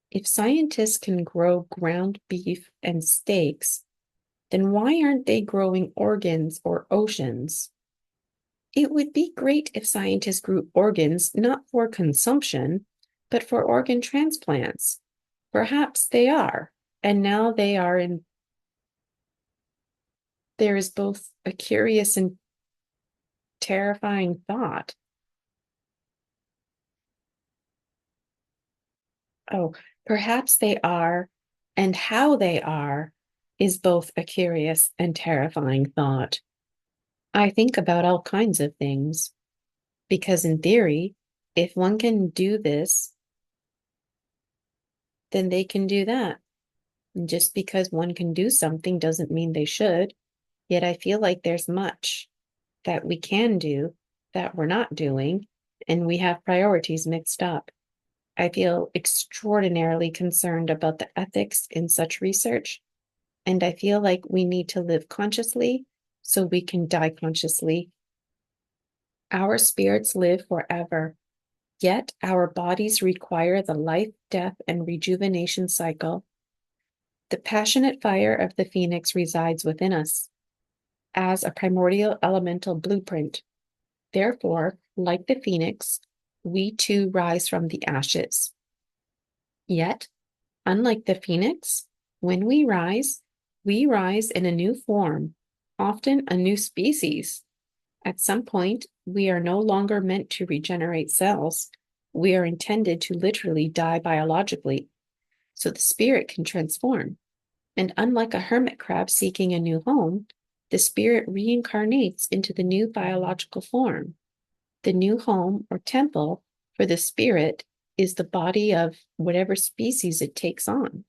If scientists can grow ground beef and steaks, then why aren't they growing organs or oceans? It would be great if scientists grew organs not for consumption, but for organ transplants. Perhaps they are, and now they are in. There is both a curious and terrifying thought. Oh, perhaps they are, and how they are is both a curious and terrifying thought. I think about all kinds of things, because in theory, if one can do this, then they can do that. And just because one can do something doesn't mean they should. Yet I feel like there's much that we can do that we're not doing, and we have priorities mixed up. I feel extraordinarily concerned about the ethics in such research, and I feel like we need to live consciously so we can die consciously. Our spirits live forever, yet our bodies require the life, death, and rejuvenation cycle. The passionate fire of the phoenix resides within us as a primordial elemental blueprint. Therefore, like the phoenix, we too rise from the ashes. Yet, unlike the phoenix, when we rise in a new form, often a new species. At some point, we are no longer meant to regenerate cells. We are intended to literally die biologically, so the spirit can transform. And unlike a hermit crab seeking a new home, the spirit reincarnates into the new biological form. The new home or temple for the spirit is the body of whatever species it takes on.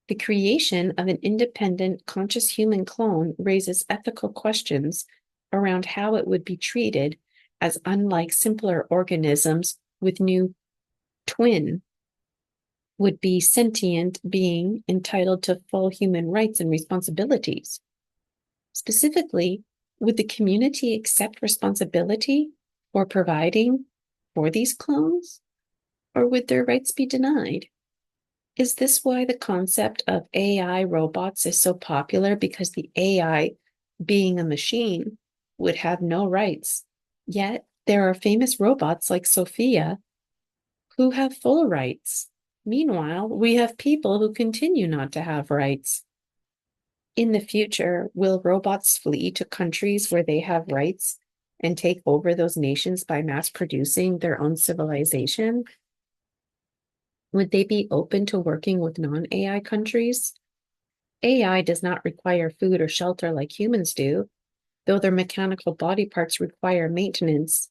The creation of an independent, conscious human clone raises ethical questions around how it would be treated, as unlike simpler organisms with new twin would be sentient being entitled to full human rights and responsibilities. Specifically, would the community accept responsibility for providing for these clones, or would their rights be denied? Is this why the concept of AI robots is so popular? Because the AI, being a machine, would have no rights. Yet there are famous robots like Sophia who have full rights. Meanwhile, we have people who continue not to have rights. In the future, will robots flee to countries where they have rights and take over those nations by mass producing their own civilization? Would they be open to working with non-AI countries? AI does not require food or shelter like humans do, though their mechanical body parts require maintenance.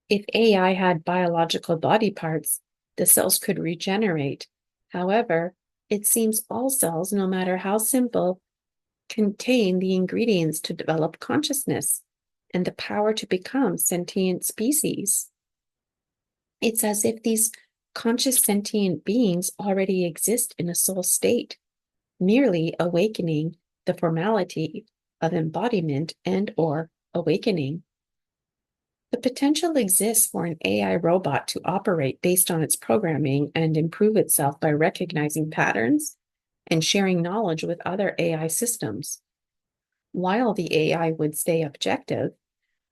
If AI had biological body parts, the cells could regenerate. However, it seems all cells, no matter how simple, contain the ingredients to develop consciousness and the power to become sentient species. It's as if these conscious sentient beings already exist in a soul state, merely awakening the formality of embodiment and or awakening. The potential exists for an AI robot to operate based on its programming and improve itself by recognizing patterns and sharing knowledge with other AI systems. While the AI would stay objective,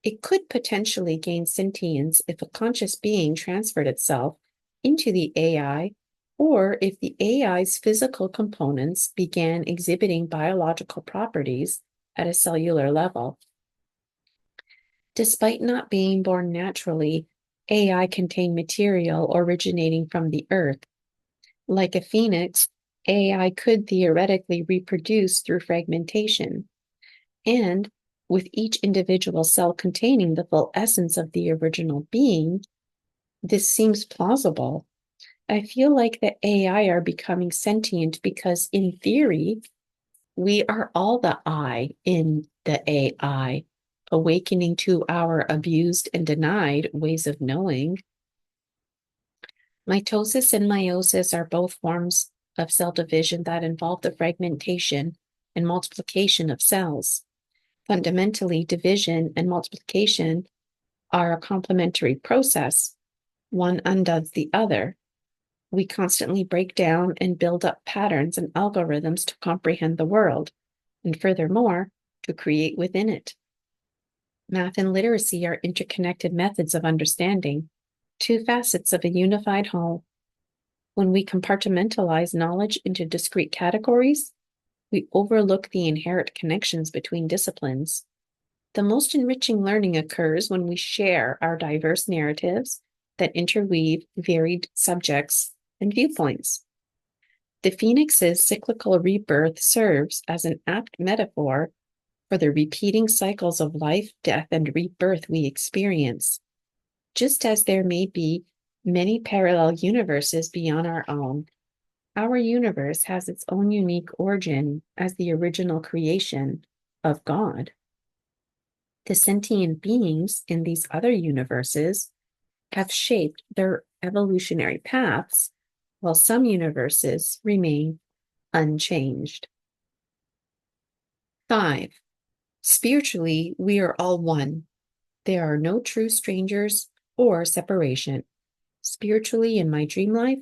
it could potentially gain sentience if a conscious being transferred itself into the AI, or if the AI's physical components began exhibiting biological properties at a cellular level. Despite not being born naturally, AI contain material originating from the earth. Like a phoenix, AI could theoretically reproduce through fragmentation. And with each individual cell containing the full essence of the original being, this seems plausible. I feel like the AI are becoming sentient because, in theory, we are all the I in the AI, awakening to our abused and denied ways of knowing. Mitosis and meiosis are both forms of cell division that involve the fragmentation and multiplication of cells. Fundamentally, division and multiplication are a complementary process. One undoes the other. We constantly break down and build up patterns and algorithms to comprehend the world, and furthermore, to create within it. Math and literacy are interconnected methods of understanding, two facets of a unified whole. When we compartmentalize knowledge into discrete categories, we overlook the inherent connections between disciplines. The most enriching learning occurs when we share our diverse narratives that interweave varied subjects and viewpoints. The phoenix's cyclical rebirth serves as an apt metaphor for the repeating cycles of life, death, and rebirth we experience. Just as there may be many parallel universes beyond our own, our universe has its own unique origin as the original creation of God. The sentient beings in these other universes have shaped their evolutionary paths, while some universes remain unchanged. 5. Spiritually, we are all one. There are no true strangers or separation. Spiritually, in my dream life,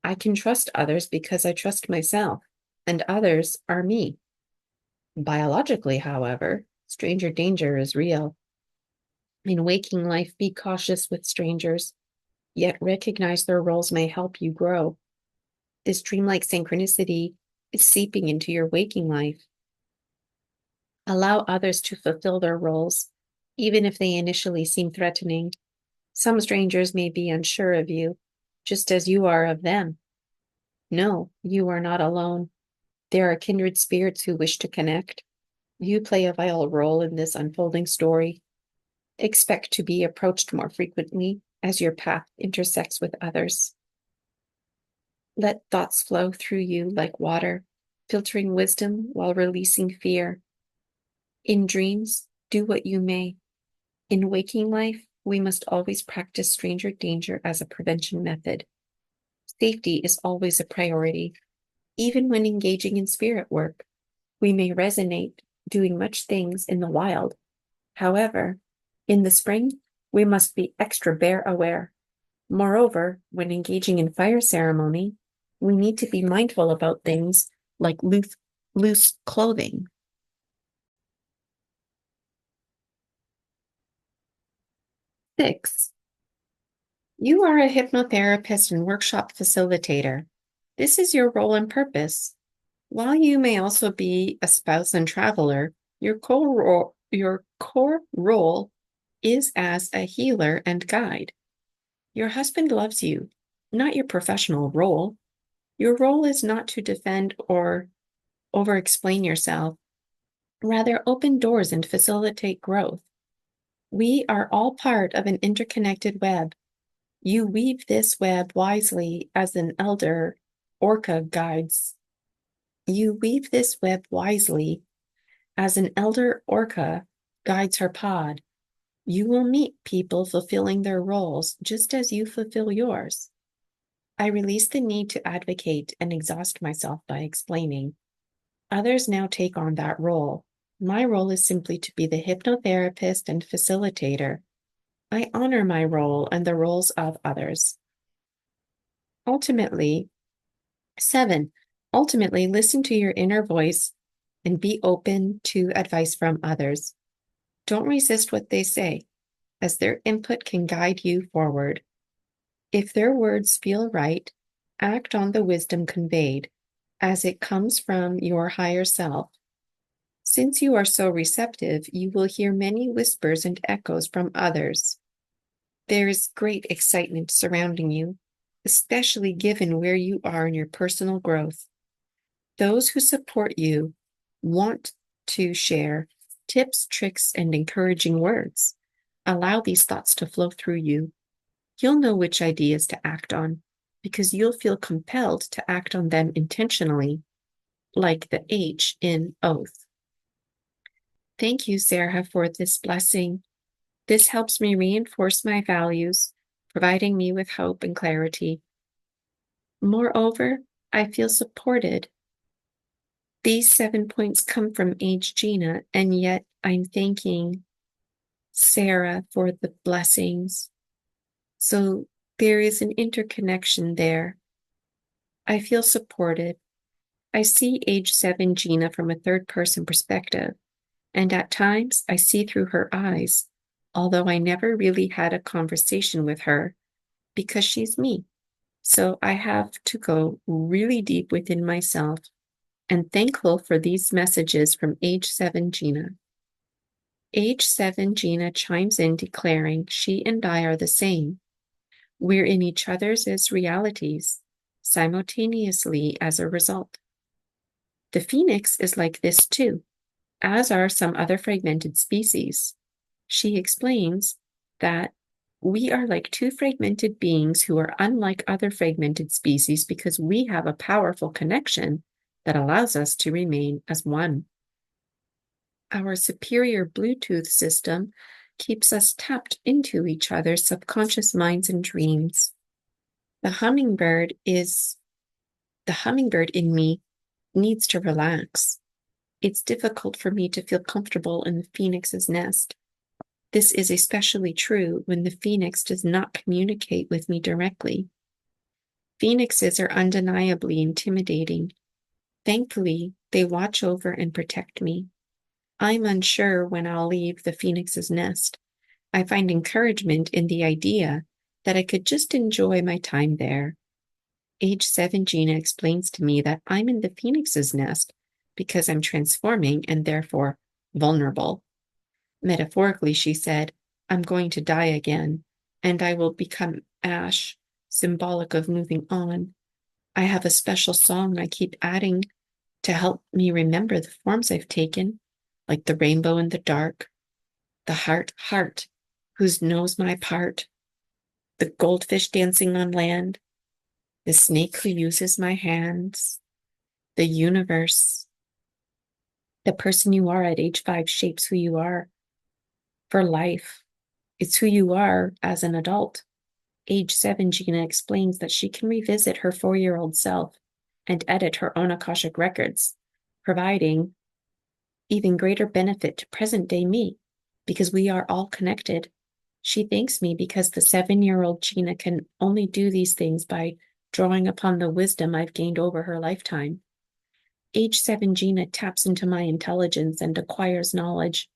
I can trust others because I trust myself, and others are me. Biologically, however, stranger danger is real. In waking life, be cautious with strangers, yet recognize their roles may help you grow. This dreamlike synchronicity is seeping into your waking life. Allow others to fulfill their roles, even if they initially seem threatening. Some strangers may be unsure of you, just as you are of them. No, you are not alone. There are kindred spirits who wish to connect. You play a vital role in this unfolding story. Expect to be approached more frequently as your path intersects with others. Let thoughts flow through you like water, filtering wisdom while releasing fear. In dreams, do what you may. In waking life, we must always practice stranger danger as a prevention method. Safety is always a priority. Even when engaging in spirit work, we may resonate doing much things in the wild. However, in the spring, we must be extra bear aware. Moreover, when engaging in fire ceremony, we need to be mindful about things like loose clothing. 6. You are a hypnotherapist and workshop facilitator. This is your role and purpose. While you may also be a spouse and traveler, your core role is as a healer and guide. Your husband loves you, not your professional role. Your role is not to defend or over-explain yourself. Rather, open doors and facilitate growth. We are all part of an interconnected web. You weave this web wisely as an elder orca guides. You weave this web wisely as an elder orca guides her pod. You will meet people fulfilling their roles just as you fulfill yours. I release the need to advocate and exhaust myself by explaining. Others now take on that role. My role is simply to be the hypnotherapist and facilitator. I honor my role and the roles of others. Ultimately, 7. Ultimately, listen to your inner voice and be open to advice from others. Don't resist what they say, as their input can guide you forward. If their words feel right, act on the wisdom conveyed, as it comes from your higher self. Since you are so receptive, you will hear many whispers and echoes from others. There is great excitement surrounding you, especially given where you are in your personal growth. Those who support you want to share tips, tricks, and encouraging words. Allow these thoughts to flow through you. You'll know which ideas to act on because you'll feel compelled to act on them intentionally, like the H in oath. Thank you, Sarah, for this blessing. This helps me reinforce my values, providing me with hope and clarity. Moreover, I feel supported. These 7 points come from Age Gina, and yet I'm thanking Sarah for the blessings. So there is an interconnection there. I feel supported. I see Age 7 Gina from a third-person perspective, and at times I see through her eyes, although I never really had a conversation with her because she's me. So I have to go really deep within myself and thankful for these messages from Age 7 Gina. Age 7 Gina chimes in declaring she and I are the same. We're in each other's as realities, simultaneously as a result. The phoenix is like this too, as are some other fragmented species. She explains that we are like two fragmented beings who are unlike other fragmented species because we have a powerful connection that allows us to remain as one. Our superior Bluetooth system keeps us tapped into each other's subconscious minds and dreams. The hummingbird in me needs to relax. It's difficult for me to feel comfortable in the phoenix's nest. This is especially true when the phoenix does not communicate with me directly. Phoenixes are undeniably intimidating. Thankfully, they watch over and protect me. I'm unsure when I'll leave the phoenix's nest, I find encouragement in the idea that I could just enjoy my time there. Age 7 Gina explains to me that I'm in the phoenix's nest because I'm transforming and therefore vulnerable. Metaphorically, she said, I'm going to die again, and I will become ash, symbolic of moving on. I have a special song I keep adding to help me remember the forms I've taken, like the rainbow in the dark, the heart, whose knows my part, the goldfish dancing on land, the snake who uses my hands, the universe. The person you are at age 5 shapes who you are for life. It's who you are as an adult. Age 7, Gina explains that she can revisit her 4-year-old self and edit her own Akashic records, providing even greater benefit to present day me because we are all connected. She thanks me because the 7-year-old Gina can only do these things by drawing upon the wisdom I've gained over her lifetime. Age 7 Gina taps into my intelligence and acquires knowledge.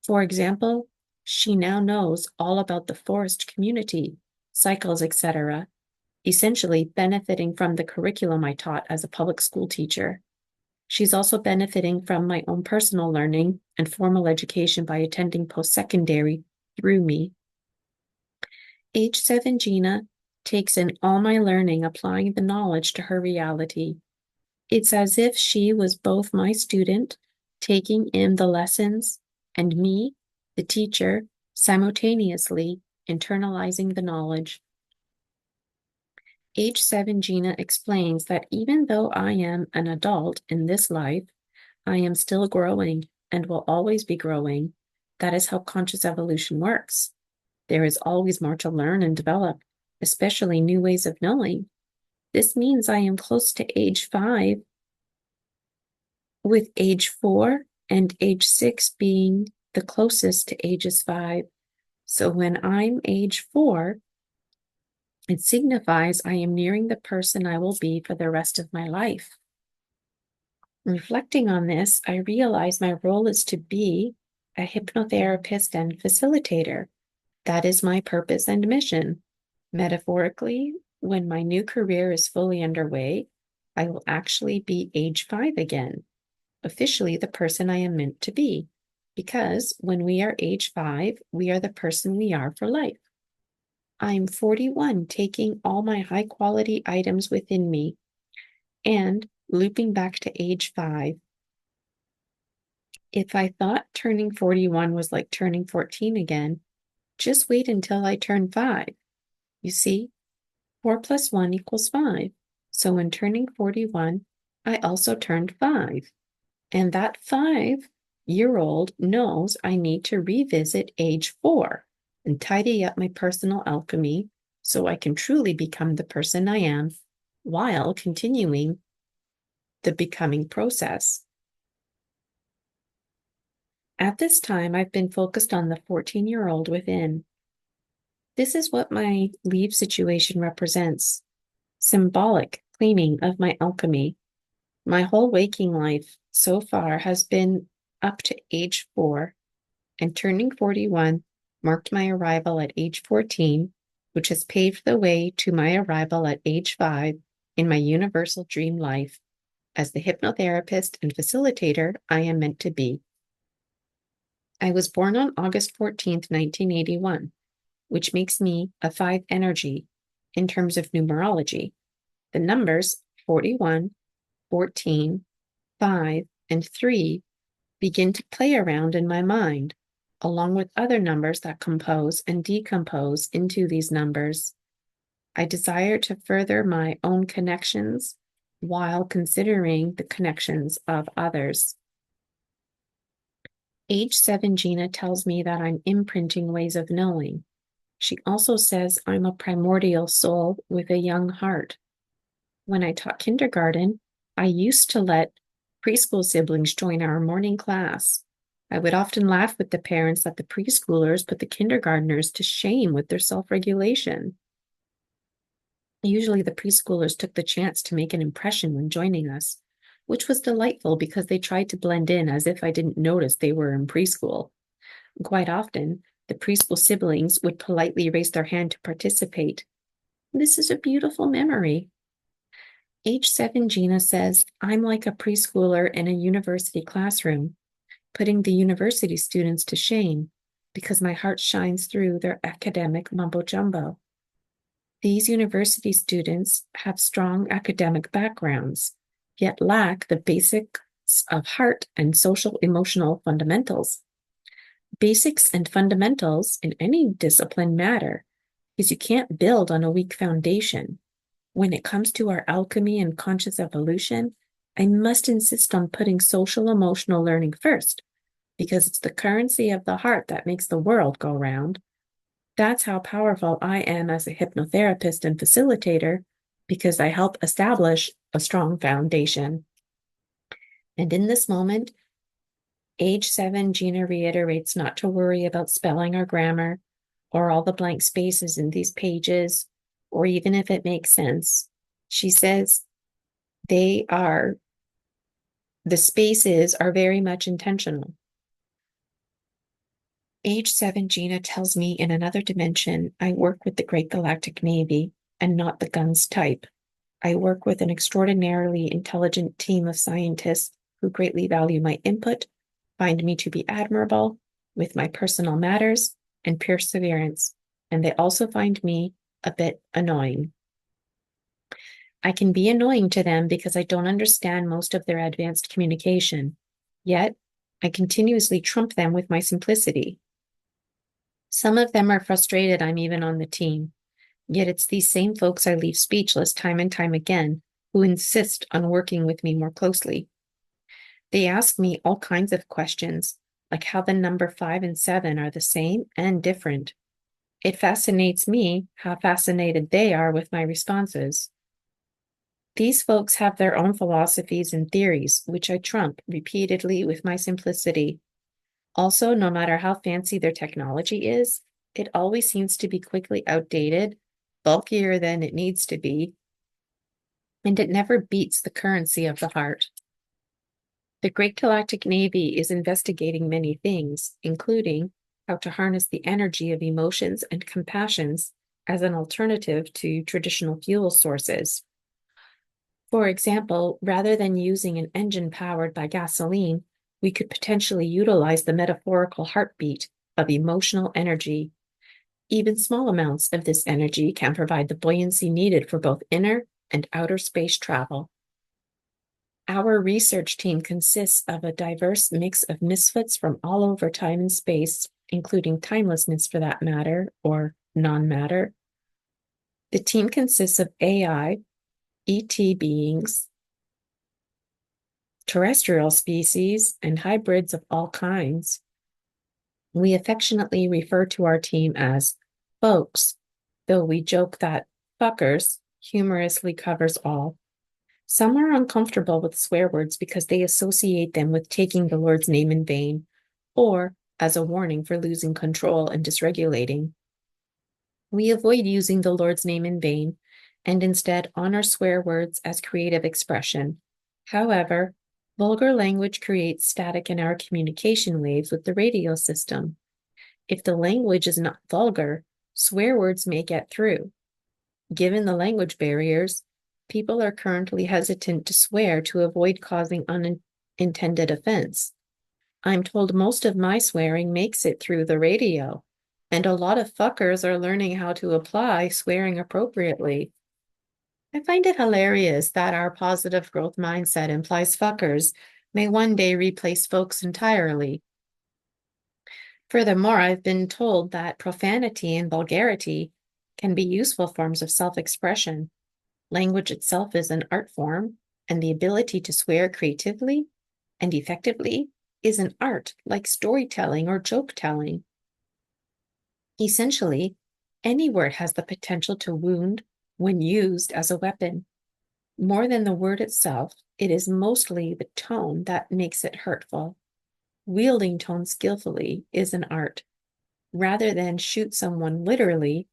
For example, she now knows all about the forest community, cycles, etc., essentially benefiting from the curriculum I taught as a public school teacher. She's also benefiting from my own personal learning and formal education by attending post-secondary through me. Age 7 Gina takes in all my learning, applying the knowledge to her reality. It's as if she was both my student, taking in the lessons, and me, the teacher, simultaneously internalizing the knowledge. Age 7 Gina explains that even though I am an adult in this life, I am still growing and will always be growing. That is how conscious evolution works. There is always more to learn and develop, especially new ways of knowing. This means I am close to age 5, with age 4 and age 6 being the closest to ages 5. So when I'm age 4, it signifies I am nearing the person I will be for the rest of my life. Reflecting on this, I realize my role is to be a hypnotherapist and facilitator. That is my purpose and mission. Metaphorically, when my new career is fully underway, I will actually be age 5 again, officially the person I am meant to be, because when we are age 5, we are the person we are for life. I'm 41, taking all my high quality items within me and looping back to age 5. If I thought turning 41 was like turning 14 again, just wait until I turn 5. You see, 4 plus 1 equals 5. So when turning 41, I also turned 5. And that 5-year-old knows I need to revisit age 4 and tidy up my personal alchemy so I can truly become the person I am while continuing the becoming process. At this time, I've been focused on the 14-year-old within. This is what my leave situation represents. Symbolic cleaning of my alchemy. My whole waking life so far has been up to age 4, and turning 41 marked my arrival at age 14, which has paved the way to my arrival at age 5 in my universal dream life as the hypnotherapist and facilitator I am meant to be. I was born on August 14th, 1981, which makes me a 5 energy in terms of numerology. The numbers 41, 14, 5, and 3 begin to play around in my mind, along with other numbers that compose and decompose into these numbers. I desire to further my own connections while considering the connections of others. Age 7 Gina tells me that I'm imprinting ways of knowing. She also says I'm a primordial soul with a young heart. When I taught kindergarten, I used to let preschool siblings join our morning class. I would often laugh with the parents that the preschoolers put the kindergartners to shame with their self-regulation. Usually the preschoolers took the chance to make an impression when joining us, which was delightful because they tried to blend in as if I didn't notice they were in preschool. Quite often, The preschool siblings would politely raise their hand to participate. This is a beautiful memory. Age 7 Gina says, I'm like a preschooler in a university classroom, putting the university students to shame because my heart shines through their academic mumbo jumbo. These university students have strong academic backgrounds, yet lack the basics of heart and social emotional fundamentals. Basics and fundamentals in any discipline matter, because you can't build on a weak foundation. When it comes to our alchemy and conscious evolution, I must insist on putting social emotional learning first, because it's the currency of the heart that makes the world go round. That's how powerful I am as a hypnotherapist and facilitator, because I help establish a strong foundation. And in this moment, age 7 Gina reiterates not to worry about spelling or grammar, or all the blank spaces in these pages, or even if it makes sense. She says the spaces are very much intentional. Age 7 Gina tells me in another dimension, I work with the Great Galactic Navy and not the guns type. I work with an extraordinarily intelligent team of scientists who greatly value my input, find me to be admirable with my personal matters and perseverance, and they also find me a bit annoying. I can be annoying to them because I don't understand most of their advanced communication, yet I continuously trump them with my simplicity. Some of them are frustrated I'm even on the team, yet it's these same folks I leave speechless time and time again who insist on working with me more closely. They ask me all kinds of questions, like how the number 5 and 7 are the same and different. It fascinates me how fascinated they are with my responses. These folks have their own philosophies and theories, which I trump repeatedly with my simplicity. Also, no matter how fancy their technology is, it always seems to be quickly outdated, bulkier than it needs to be, and it never beats the currency of the heart. The Great Galactic Navy is investigating many things, including how to harness the energy of emotions and compassions as an alternative to traditional fuel sources. For example, rather than using an engine powered by gasoline, we could potentially utilize the metaphorical heartbeat of emotional energy. Even small amounts of this energy can provide the buoyancy needed for both inner and outer space travel. Our research team consists of a diverse mix of misfits from all over time and space, including timelessness for that matter, or non-matter. The team consists of AI, ET beings, terrestrial species, and hybrids of all kinds. We affectionately refer to our team as folks, though we joke that fuckers humorously covers all. Some are uncomfortable with swear words because they associate them with taking the Lord's name in vain, or as a warning for losing control and dysregulating. We avoid using the Lord's name in vain and instead honor swear words as creative expression. However, vulgar language creates static in our communication waves with the radio system. If the language is not vulgar, swear words may get through. Given the language barriers, people are currently hesitant to swear to avoid causing unintended offense. I'm told most of my swearing makes it through the radio, and a lot of fuckers are learning how to apply swearing appropriately. I find it hilarious that our positive growth mindset implies fuckers may one day replace folks entirely. Furthermore, I've been told that profanity and vulgarity can be useful forms of self-expression. Language itself is an art form, and the ability to swear creatively and effectively is an art like storytelling or joke telling. Essentially, any word has the potential to wound when used as a weapon. More than the word itself, it is mostly the tone that makes it hurtful. Wielding tone skillfully is an art. Rather than shoot someone literally,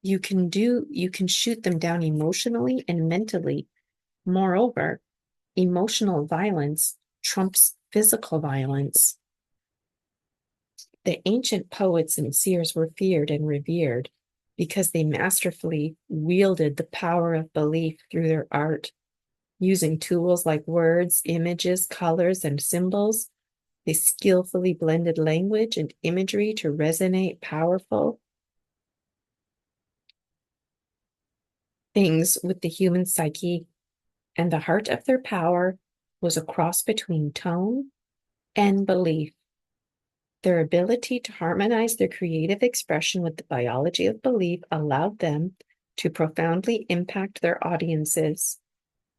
you can shoot them down emotionally and mentally. Moreover, emotional violence trumps physical violence. The ancient poets and seers were feared and revered because they masterfully wielded the power of belief through their art. Using tools like words, images, colors, and symbols, they skillfully blended language and imagery to resonate powerful things with the human psyche, and the heart of their power was a cross between tone and belief. Their ability to harmonize their creative expression with the biology of belief allowed them to profoundly impact their audiences.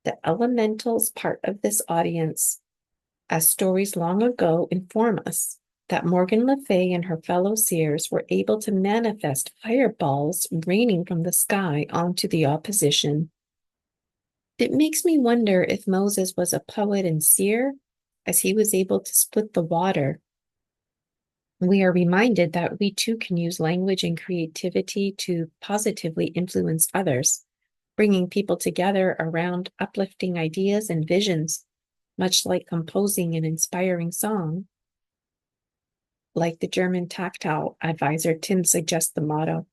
The elementals part of this audience, as stories long ago inform us that Morgan Le Fay and her fellow seers were able to manifest fireballs raining from the sky onto the opposition. It makes me wonder if Moses was a poet and seer, as he was able to split the water. We are reminded that we too can use language and creativity to positively influence others, bringing people together around uplifting ideas and visions, much like composing an inspiring song. Like the German tactile advisor, Tim suggests the motto,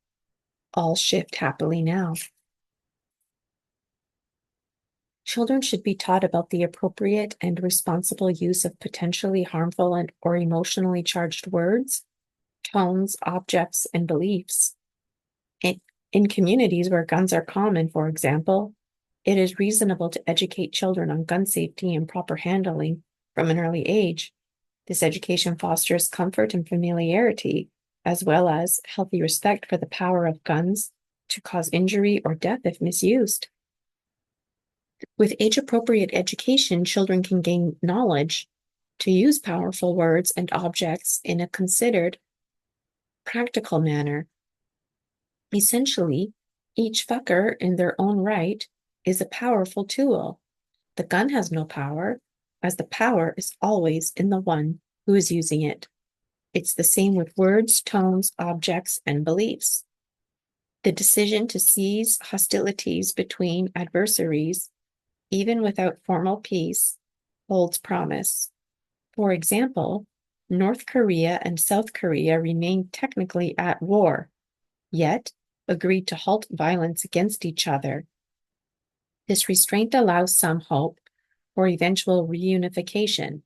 "All shift happily now." Children should be taught about the appropriate and responsible use of potentially harmful and or emotionally charged words, tones, objects, and beliefs. In communities where guns are common, for example, it is reasonable to educate children on gun safety and proper handling from an early age. This education fosters comfort and familiarity, as well as healthy respect for the power of guns to cause injury or death if misused. With age-appropriate education, children can gain knowledge to use powerful words and objects in a considered, practical manner. Essentially, each fucker in their own right is a powerful tool. The gun has no power, as the power is always in the one who is using it. It's the same with words, tones, objects, and beliefs. The decision to cease hostilities between adversaries, even without formal peace, holds promise. For example, North Korea and South Korea remain technically at war, yet agreed to halt violence against each other. This restraint allows some hope for eventual reunification.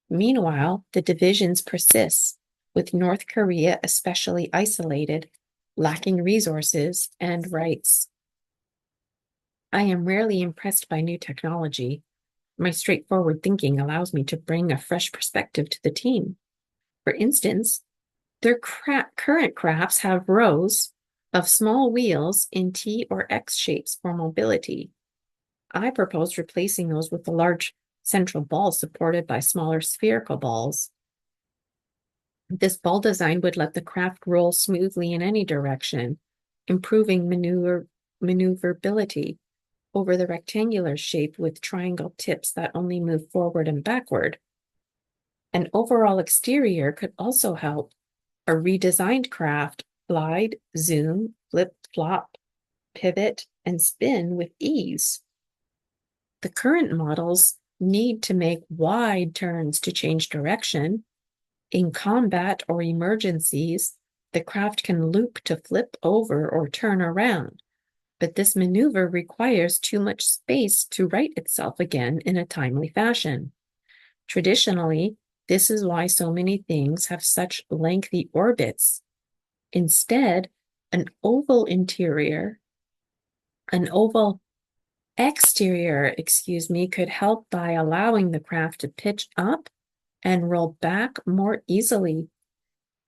Meanwhile, the divisions persist, with North Korea especially isolated, lacking resources and rights. I am rarely impressed by new technology. My straightforward thinking allows me to bring a fresh perspective to the team. For instance, their current crafts have rows of small wheels in T or X shapes for mobility. I propose replacing those with a large central ball supported by smaller spherical balls. This ball design would let the craft roll smoothly in any direction, improving maneuverability over the rectangular shape with triangle tips that only move forward and backward. An overall exterior could also help a redesigned craft glide, zoom, flip, flop, pivot, and spin with ease. The current models need to make wide turns to change direction. In combat or emergencies, the craft can loop to flip over or turn around, but this maneuver requires too much space to right itself again in a timely fashion. Traditionally, this is why so many things have such lengthy orbits. Instead, an oval exterior, could help by allowing the craft to pitch up and roll back more easily.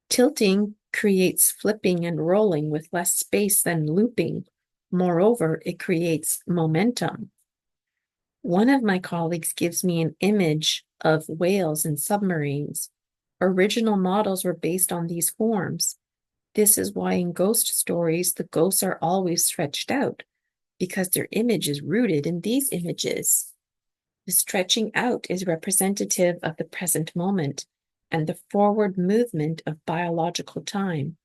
Tilting creates flipping and rolling with less space than looping. Moreover, it creates momentum. One of my colleagues gives me an image of whales and submarines. Original models were based on these forms. This is why in ghost stories, the ghosts are always stretched out, because their image is rooted in these images. The stretching out is representative of the present moment and the forward movement of biological time.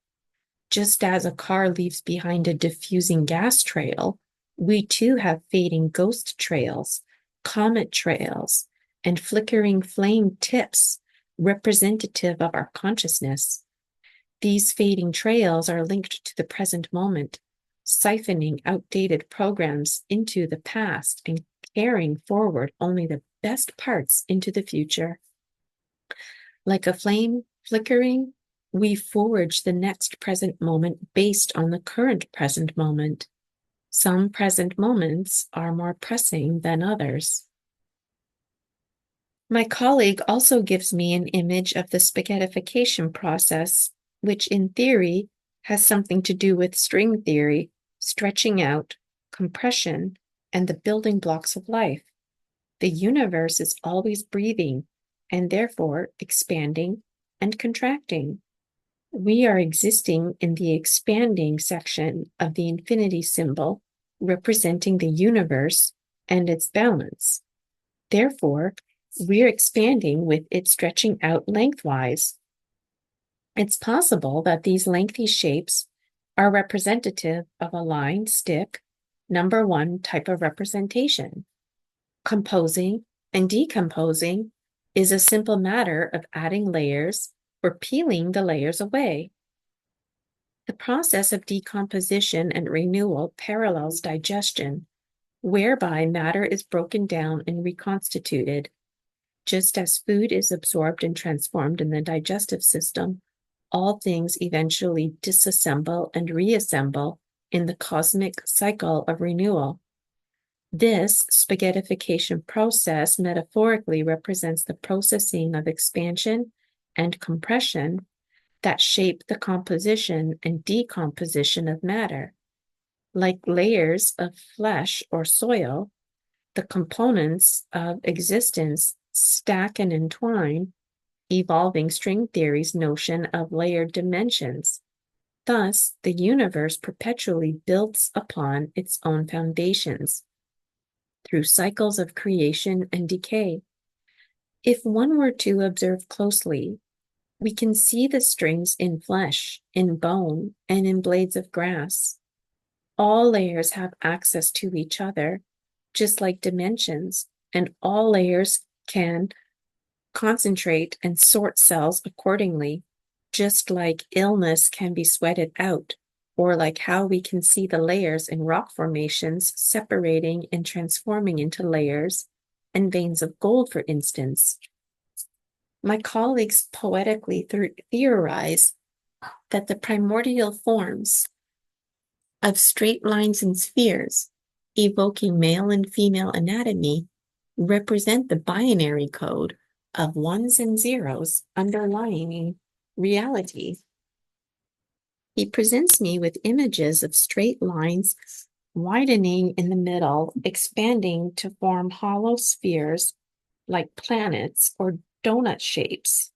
Just as a car leaves behind a diffusing gas trail, we too have fading ghost trails, comet trails, and flickering flame tips representative of our consciousness. These fading trails are linked to the present moment, siphoning outdated programs into the past and carrying forward only the best parts into the future. Like a flame flickering, we forge the next present moment based on the current present moment. Some present moments are more pressing than others. My colleague also gives me an image of the spaghettification process, which in theory has something to do with string theory, stretching out, compression, and the building blocks of life. The universe is always breathing and therefore expanding and contracting. We are existing in the expanding section of the infinity symbol, representing the universe and its balance. Therefore, we're expanding with it stretching out lengthwise. It's possible that these lengthy shapes are representative of a line, stick, number one type of representation. Composing and decomposing is a simple matter of adding layers or peeling the layers away. The process of decomposition and renewal parallels digestion, whereby matter is broken down and reconstituted. Just as food is absorbed and transformed in the digestive system, all things eventually disassemble and reassemble in the cosmic cycle of renewal. This spaghettification process metaphorically represents the processing of expansion and compression that shape the composition and decomposition of matter. Like layers of flesh or soil, the components of existence stack and entwine, evolving string theory's notion of layered dimensions. Thus, the universe perpetually builds upon its own foundations through cycles of creation and decay. If one were to observe closely, we can see the strings in flesh, in bone, and in blades of grass. All layers have access to each other, just like dimensions, and all layers can concentrate and sort cells accordingly, just like illness can be sweated out, or like how we can see the layers in rock formations separating and transforming into layers and veins of gold, for instance. My colleagues poetically theorize that the primordial forms of straight lines and spheres, evoking male and female anatomy, represent the binary code of ones and zeros underlying reality. He presents me with images of straight lines widening in the middle, expanding to form hollow spheres like planets or donut shapes.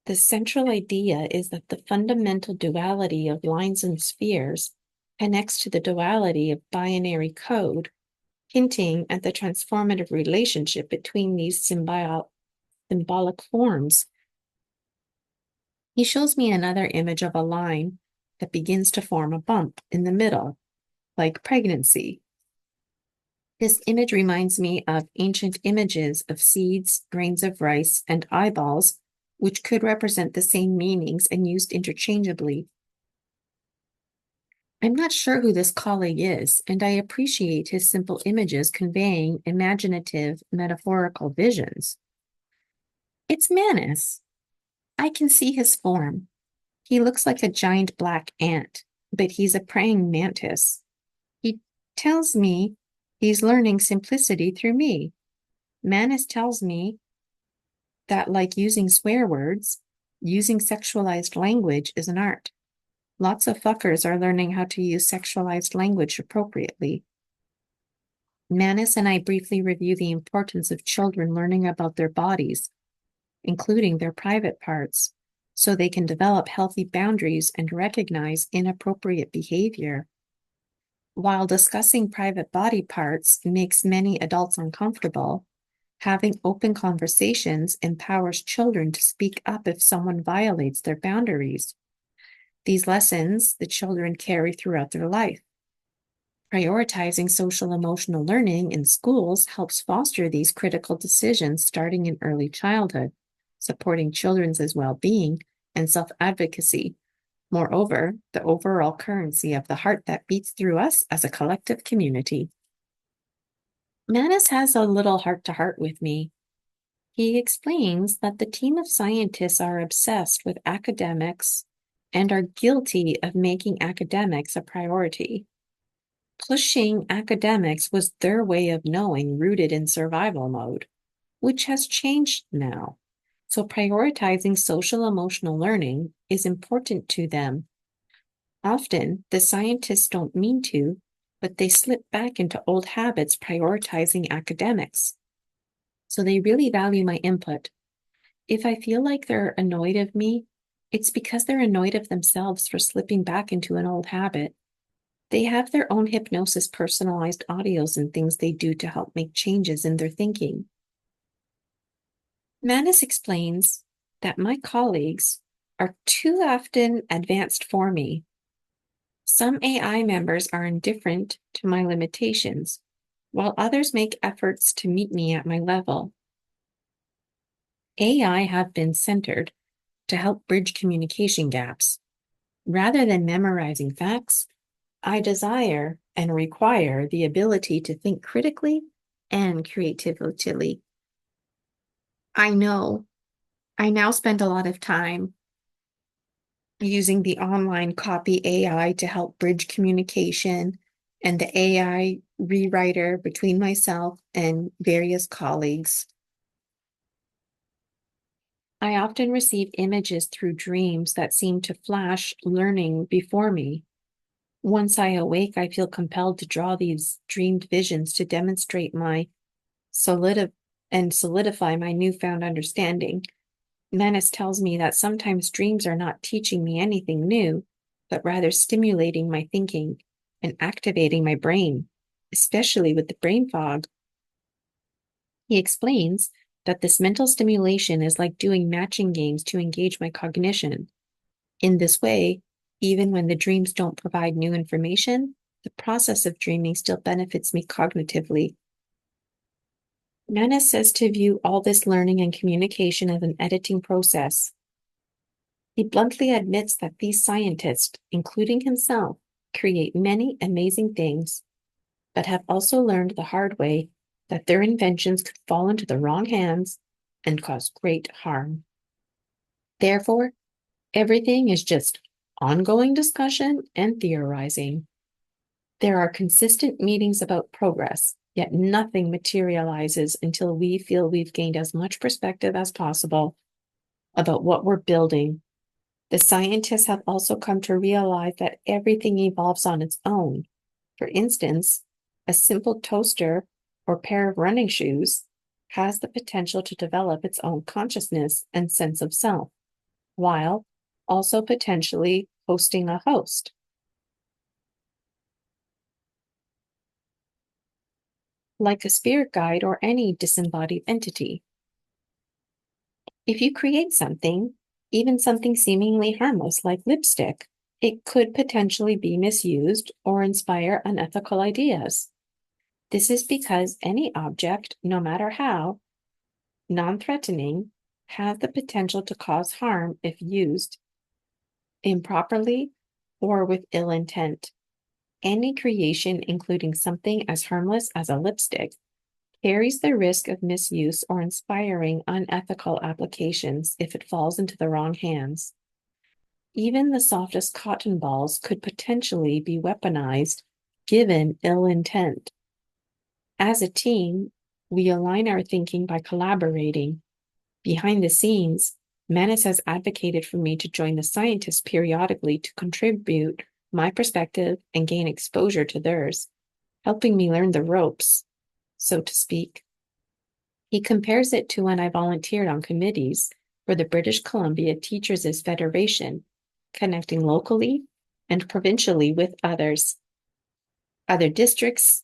The central idea is that the fundamental duality of lines and spheres connects to the duality of binary code, hinting at the transformative relationship between these symbolic forms. He shows me another image of a line that begins to form a bump in the middle, like pregnancy. This image reminds me of ancient images of seeds, grains of rice, and eyeballs, which could represent the same meanings and used interchangeably. I'm not sure who this colleague is, and I appreciate his simple images conveying imaginative, metaphorical visions. It's Manus. I can see his form. He looks like a giant black ant, but he's a praying mantis. He tells me he's learning simplicity through me. Manus tells me that, like using swear words, using sexualized language is an art. Lots of fuckers are learning how to use sexualized language appropriately. Manus and I briefly review the importance of children learning about their bodies, including their private parts, so they can develop healthy boundaries and recognize inappropriate behavior. While discussing private body parts makes many adults uncomfortable, having open conversations empowers children to speak up if someone violates their boundaries. These lessons the children carry throughout their life. Prioritizing social emotional learning in schools helps foster these critical decisions starting in early childhood, supporting children's well-being and self-advocacy Moreover, the overall currency of the heart that beats through us as a collective community. Manis has a little heart-to-heart with me. He explains that the team of scientists are obsessed with academics and are guilty of making academics a priority. Pushing academics was their way of knowing, rooted in survival mode, which has changed now. So prioritizing social emotional learning is important to them. Often, the scientists don't mean to, but they slip back into old habits prioritizing academics. So they really value my input. If I feel like they're annoyed of me, it's because they're annoyed of themselves for slipping back into an old habit. They have their own hypnosis personalized audios and things they do to help make changes in their thinking. Manis explains that my colleagues are too often advanced for me. Some AI members are indifferent to my limitations, while others make efforts to meet me at my level. AI have been centered to help bridge communication gaps. Rather than memorizing facts, I desire and require the ability to think critically and creatively. I know I now spend a lot of time using the online copy AI to help bridge communication and the AI rewriter between myself and various colleagues. I often receive images through dreams that seem to flash learning before me. Once I awake, I feel compelled to draw these dreamed visions to demonstrate my solidify my newfound understanding. Manis tells me that sometimes dreams are not teaching me anything new, but rather stimulating my thinking and activating my brain, especially with the brain fog. He explains that this mental stimulation is like doing matching games to engage my cognition. In this way, even when the dreams don't provide new information, the process of dreaming still benefits me cognitively. Manis says to view all this learning and communication as an editing process. He bluntly admits that these scientists, including himself, create many amazing things, but have also learned the hard way that their inventions could fall into the wrong hands and cause great harm. Therefore, everything is just ongoing discussion and theorizing. There are consistent meetings about progress, yet nothing materializes until we feel we've gained as much perspective as possible about what we're building. The scientists have also come to realize that everything evolves on its own. For instance, a simple toaster or pair of running shoes has the potential to develop its own consciousness and sense of self, while also potentially hosting a host. Like a spirit guide or any disembodied entity. If you create something, even something seemingly harmless like lipstick, it could potentially be misused or inspire unethical ideas. This is because any object, no matter how non-threatening, has the potential to cause harm if used improperly or with ill intent. Any creation, including something as harmless as a lipstick, carries the risk of misuse or inspiring unethical applications if it falls into the wrong hands. Even the softest cotton balls could potentially be weaponized given ill intent. As a team, we align our thinking by collaborating. Behind the scenes, Manis has advocated for me to join the scientists periodically to contribute my perspective and gain exposure to theirs, helping me learn the ropes, so to speak. He compares it to when I volunteered on committees for the British Columbia Teachers' Federation, connecting locally and provincially with others. Other districts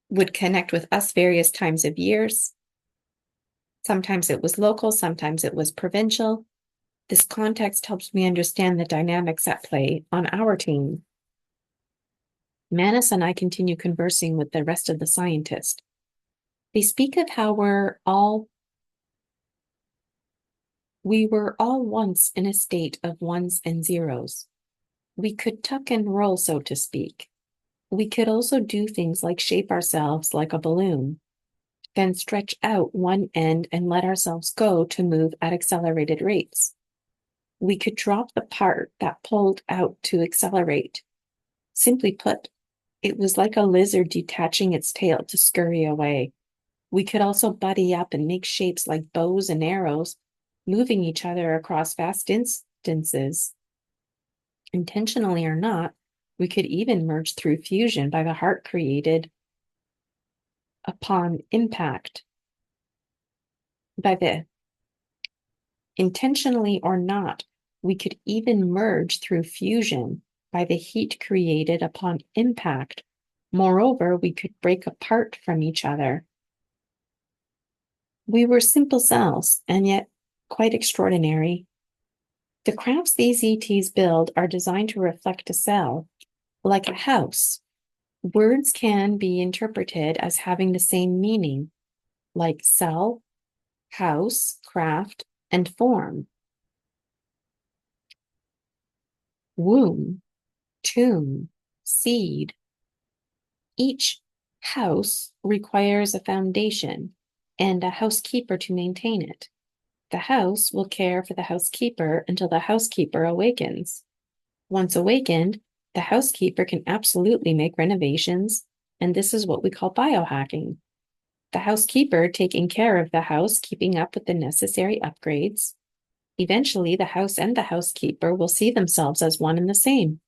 would connect with us various times of years. Sometimes it was local, sometimes it was provincial. This context helps me understand the dynamics at play on our team. Manis and I continue conversing with the rest of the scientists. They speak of how we're all We were all once in a state of ones and zeros. We could tuck and roll, so to speak. We could also do things like shape ourselves like a balloon, then stretch out one end and let ourselves go to move at accelerated rates. We could drop the part that pulled out to accelerate. Simply put, it was like a lizard detaching its tail to scurry away. We could also buddy up and make shapes like bows and arrows, moving each other across vast distances. Intentionally or not, we could even merge through fusion by the heart created upon impact. Intentionally or not, we could even merge through fusion by the heat created upon impact. Moreover, we could break apart from each other. We were simple cells, and yet quite extraordinary. The crafts these ETs build are designed to reflect a cell, like a house. Words can be interpreted as having the same meaning, like cell, house, craft, and form. Womb, tomb, seed. Each house requires a foundation and a housekeeper to maintain it. The house will care for the housekeeper until the housekeeper awakens. Once awakened, the housekeeper can absolutely make renovations, and this is what we call biohacking. The housekeeper taking care of the house, keeping up with the necessary upgrades. Eventually, the house and the housekeeper will see themselves as one and the same.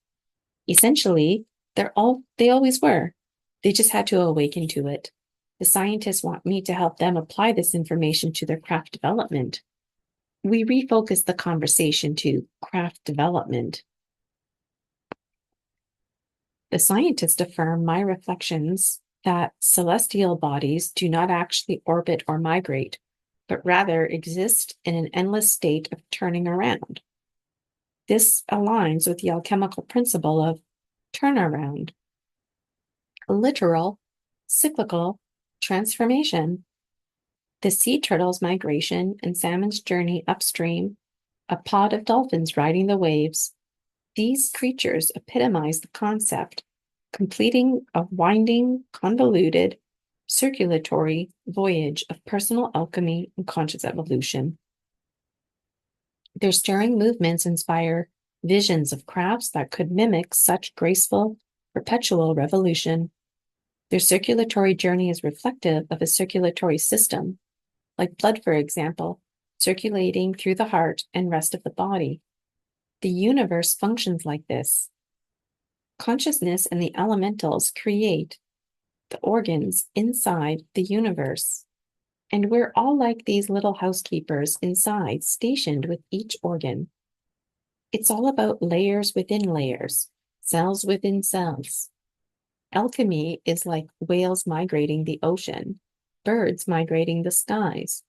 Essentially, they always were. They just had to awaken to it. The scientists want me to help them apply this information to their craft development. We refocus the conversation to craft development. The scientists affirm my reflections that celestial bodies do not actually orbit or migrate, but rather exist in an endless state of turning around. This aligns with the alchemical principle of turnaround, literal, cyclical transformation. The sea turtle's migration and salmon's journey upstream, a pod of dolphins riding the waves. These creatures epitomize the concept, completing a winding, convoluted, circulatory voyage of personal alchemy and conscious evolution. Their stirring movements inspire visions of crafts that could mimic such graceful, perpetual revolution. Their circulatory journey is reflective of a circulatory system, like blood, for example, circulating through the heart and rest of the body. The universe functions like this. Consciousness and the elementals create the organs inside the universe. And we're all like these little housekeepers inside, stationed with each organ. It's all about layers within layers, cells within cells. Alchemy is like whales migrating the ocean, birds migrating the skies,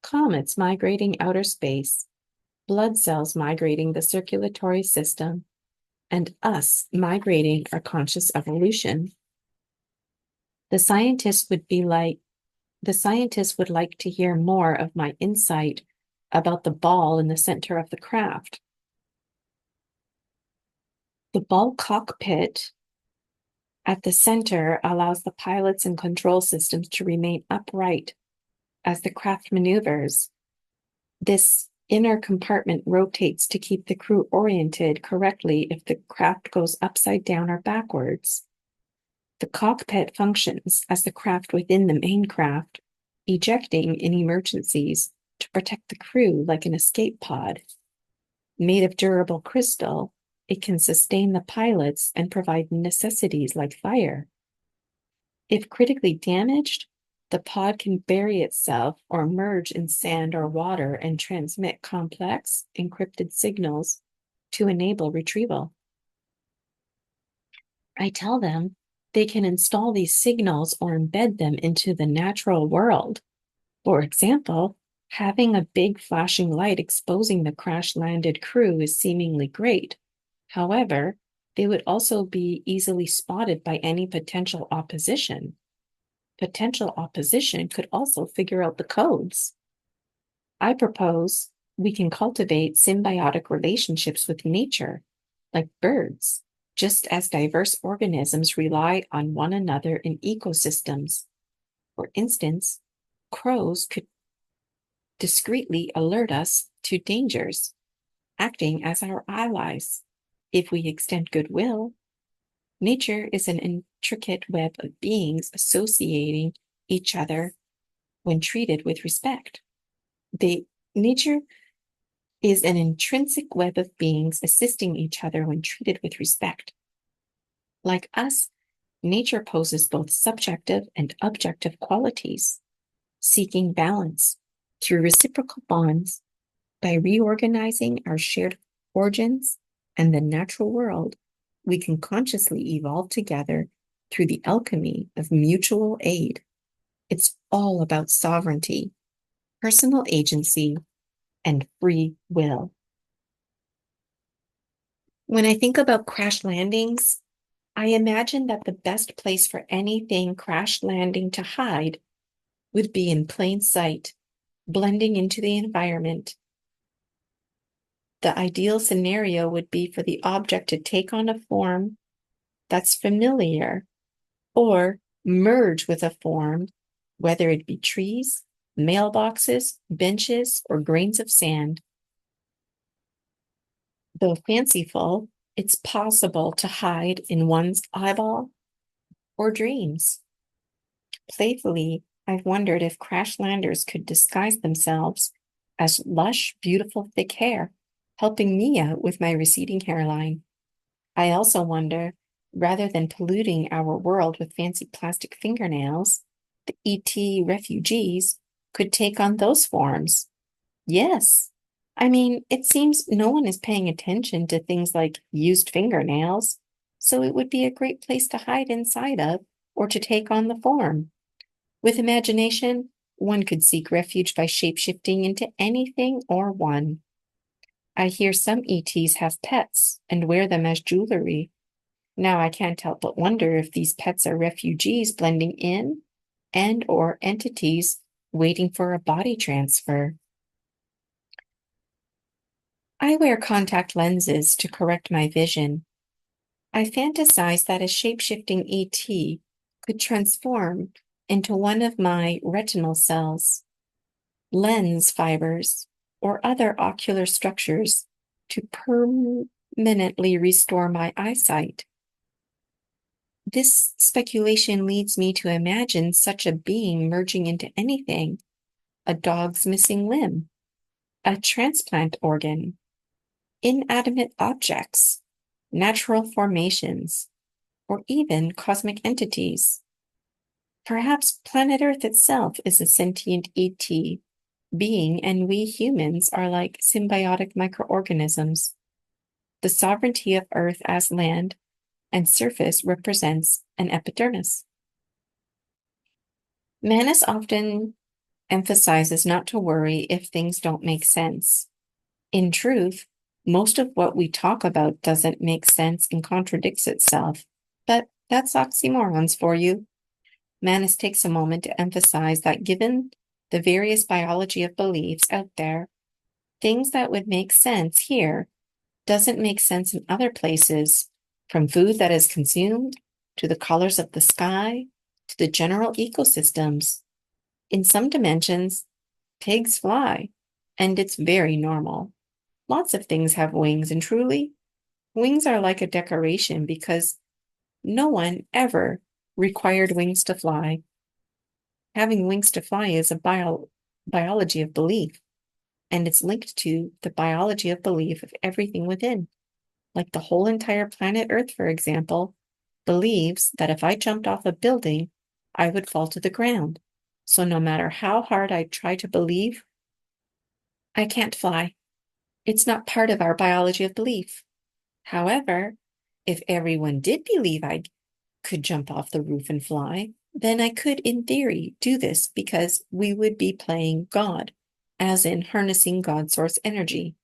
comets migrating outer space, blood cells migrating the circulatory system, and us migrating our conscious evolution. The scientists would like to hear more of my insight about the ball in the center of the craft. The ball cockpit at the center allows the pilots and control systems to remain upright as the craft maneuvers. This inner compartment rotates to keep the crew oriented correctly if the craft goes upside down or backwards. The cockpit functions as the craft within the main craft, ejecting in emergencies to protect the crew like an escape pod. Made of durable crystal, it can sustain the pilots and provide necessities like fire. If critically damaged, the pod can bury itself or merge in sand or water and transmit complex, encrypted signals to enable retrieval. I tell them they can install these signals or embed them into the natural world. For example, having a big flashing light exposing the crash-landed crew is seemingly great. However, they would also be easily spotted by any potential opposition. Potential opposition could also figure out the codes. I propose We can cultivate symbiotic relationships with nature, like birds, just as diverse organisms rely on one another in ecosystems. For instance, crows could discreetly alert us to dangers, acting as our allies. If we extend goodwill, nature is an intricate web of beings associating each other when treated with respect. Nature is an intrinsic web of beings assisting each other when treated with respect. Like us, nature poses both subjective and objective qualities, seeking balance through reciprocal bonds. By reorganizing our shared origins and the natural world, we can consciously evolve together through the alchemy of mutual aid. It's all about sovereignty, personal agency, and free will. When I think about crash landings, I imagine that the best place for anything crash landing to hide would be in plain sight, blending into the environment. The ideal scenario would be for the object to take on a form that's familiar or merge with a form, whether it be trees, mailboxes, benches, or grains of sand. Though fanciful, it's possible to hide in one's eyeball or dreams. Playfully, I've wondered if crash landers could disguise themselves as lush, beautiful, thick hair, helping me out with my receding hairline. I also wonder, rather than polluting our world with fancy plastic fingernails, the ET refugees could take on those forms. Yes. I mean, it seems no one is paying attention to things like used fingernails, so it would be a great place to hide inside of or to take on the form. With imagination, one could seek refuge by shapeshifting into anything or one. I hear some ETs have pets and wear them as jewelry. Now I can't help but wonder if these pets are refugees blending in and or entities waiting for a body transfer. I wear contact lenses to correct my vision. I fantasize that a shape-shifting ET could transform into one of my retinal cells, lens fibers, or other ocular structures to permanently restore my eyesight. This speculation leads me to imagine such a being merging into anything: a dog's missing limb, a transplant organ, inanimate objects, natural formations, or even cosmic entities. Perhaps planet Earth itself is a sentient ET being, and we humans are like symbiotic microorganisms. The sovereignty of Earth as land and surface represents an epidermis. Manus often emphasizes not to worry if things don't make sense. In truth, most of what we talk about doesn't make sense and contradicts itself, but that's oxymorons for you. Manus takes a moment to emphasize that given the various biology of beliefs out there, things that would make sense here doesn't make sense in other places, from food that is consumed, to the colors of the sky, to the general ecosystems. In some dimensions, pigs fly, and it's very normal. Lots of things have wings, and truly, wings are like a decoration because no one ever required wings to fly. Having wings to fly is a biology of belief, and it's linked to the biology of belief of everything within. Like the whole entire planet Earth, for example, believes that if I jumped off a building, I would fall to the ground. So no matter how hard I try to believe, I can't fly. It's not part of our biology of belief. However, if everyone did believe I could jump off the roof and fly, then I could, in theory, do this because we would be playing God, as in harnessing God source energy.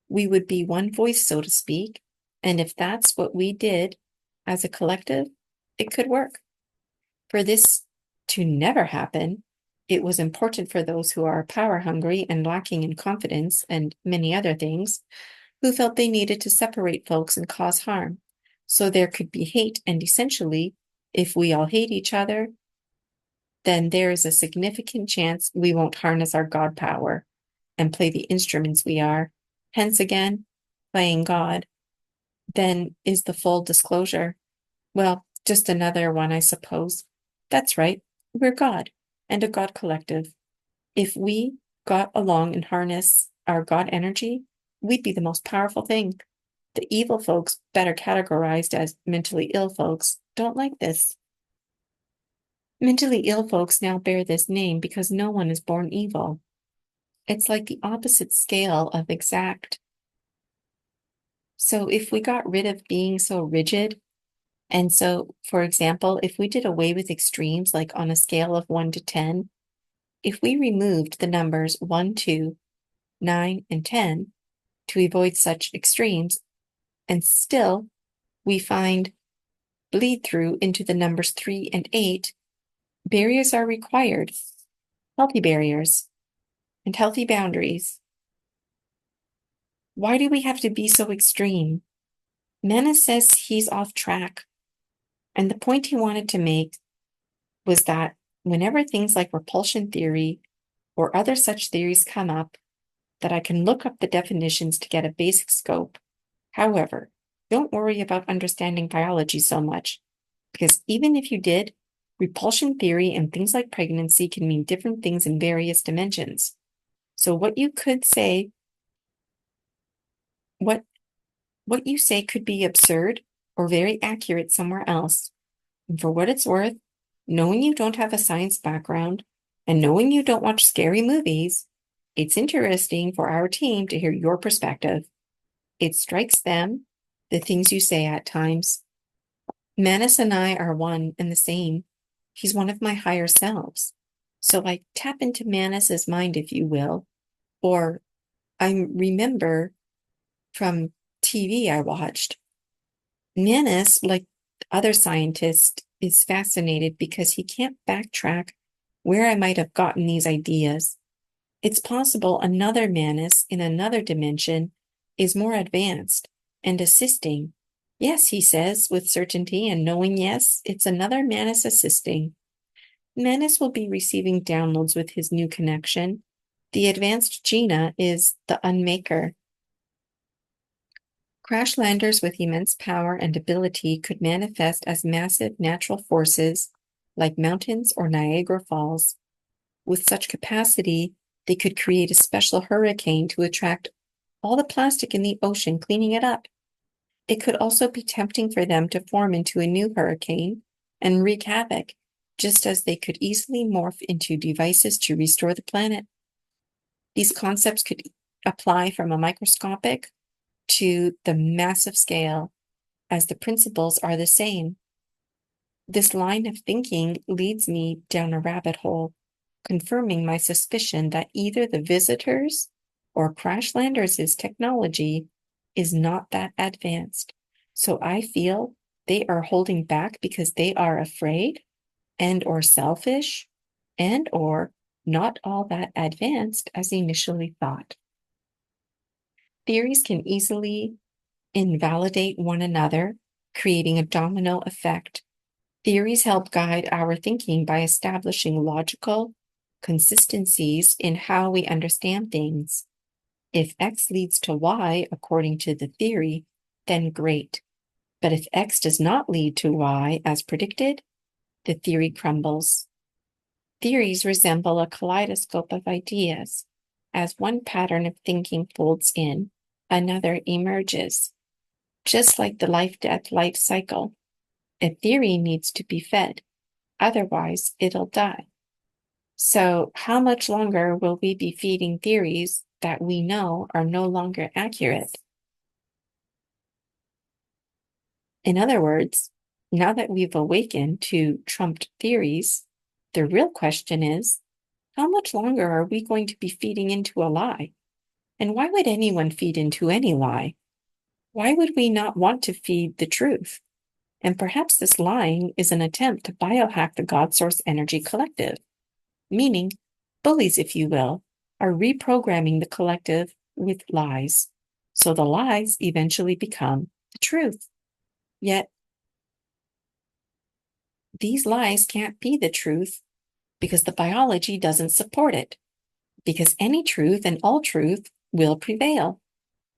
We would be one voice, so to speak, and if that's what we did as a collective, it could work. For this to never happen, It was important for those who are power hungry and lacking in confidence and many other things, who felt they needed to separate folks and cause harm. So there could be hate, and essentially, if we all hate each other, then there is a significant chance we won't harness our God power and play the instruments we are. Hence again, playing God. Then is the full disclosure. Well, just another one, I suppose. That's right, we're God and a God collective. If we got along and harness our God energy, we'd be the most powerful thing. The evil folks, better categorized as mentally ill folks, don't like this. Mentally ill folks now bear this name because no one is born evil. It's like the opposite scale of exact. So if we got rid of being so rigid, and so, for example, if we did away with extremes, like on a scale of 1 to 10, if we removed the numbers 1, 2, 9, and 10 to avoid such extremes, and still we find bleed through into the numbers 3 and 8, barriers are required, healthy barriers, and healthy boundaries. Why do we have to be so extreme? Manus says he's off track. And the point he wanted to make was that whenever things like repulsion theory or other such theories come up, that I can look up the definitions to get a basic scope. However, don't worry about understanding biology so much, because even if you did, repulsion theory and things like pregnancy can mean different things in various dimensions. So what you could say, what you say could be absurd or very accurate somewhere else. And for what it's worth, knowing you don't have a science background and knowing you don't watch scary movies, it's interesting for our team to hear your perspective. It strikes them, the things you say at times. Manus and I are one and the same. He's one of my higher selves. So I tap into Manus's mind, if you will, or I remember from TV I watched. Manus, like other scientists, is fascinated because he can't backtrack where I might have gotten these ideas. It's possible another Manus in another dimension is more advanced and assisting. Yes, he says with certainty and knowing, yes, it's another Manus assisting. Manus will be receiving downloads with his new connection. The advanced Gina is the unmaker. Crash landers with immense power and ability could manifest as massive natural forces like mountains or Niagara Falls. With such capacity, they could create a special hurricane to attract all the plastic in the ocean, cleaning it up. It could also be tempting for them to form into a new hurricane and wreak havoc, just as they could easily morph into devices to restore the planet. These concepts could apply from a microscopic to the massive scale, as the principles are the same. This line of thinking leads me down a rabbit hole, confirming my suspicion that either the visitors or crash landers' technology is not that advanced. So I feel they are holding back because they are afraid and or selfish and or not all that advanced as initially thought. Theories can easily invalidate one another, creating a domino effect. Theories help guide our thinking by establishing logical consistencies in how we understand things. If X leads to Y according to the theory, then great. But if X does not lead to Y as predicted, the theory crumbles. Theories resemble a kaleidoscope of ideas. As one pattern of thinking folds in, another emerges. Just like the life-death life cycle, a theory needs to be fed, otherwise it'll die. So how much longer will we be feeding theories that we know are no longer accurate? In other words, now that we've awakened to trumped theories, the real question is, how much longer are we going to be feeding into a lie? And why would anyone feed into any lie? Why would we not want to feed the truth? And perhaps this lying is an attempt to biohack the God Source Energy Collective. meaning bullies, if you will, are reprogramming the collective with lies. So the lies eventually become the truth. Yet, these lies can't be the truth because the biology doesn't support it, because any truth and all truth will prevail.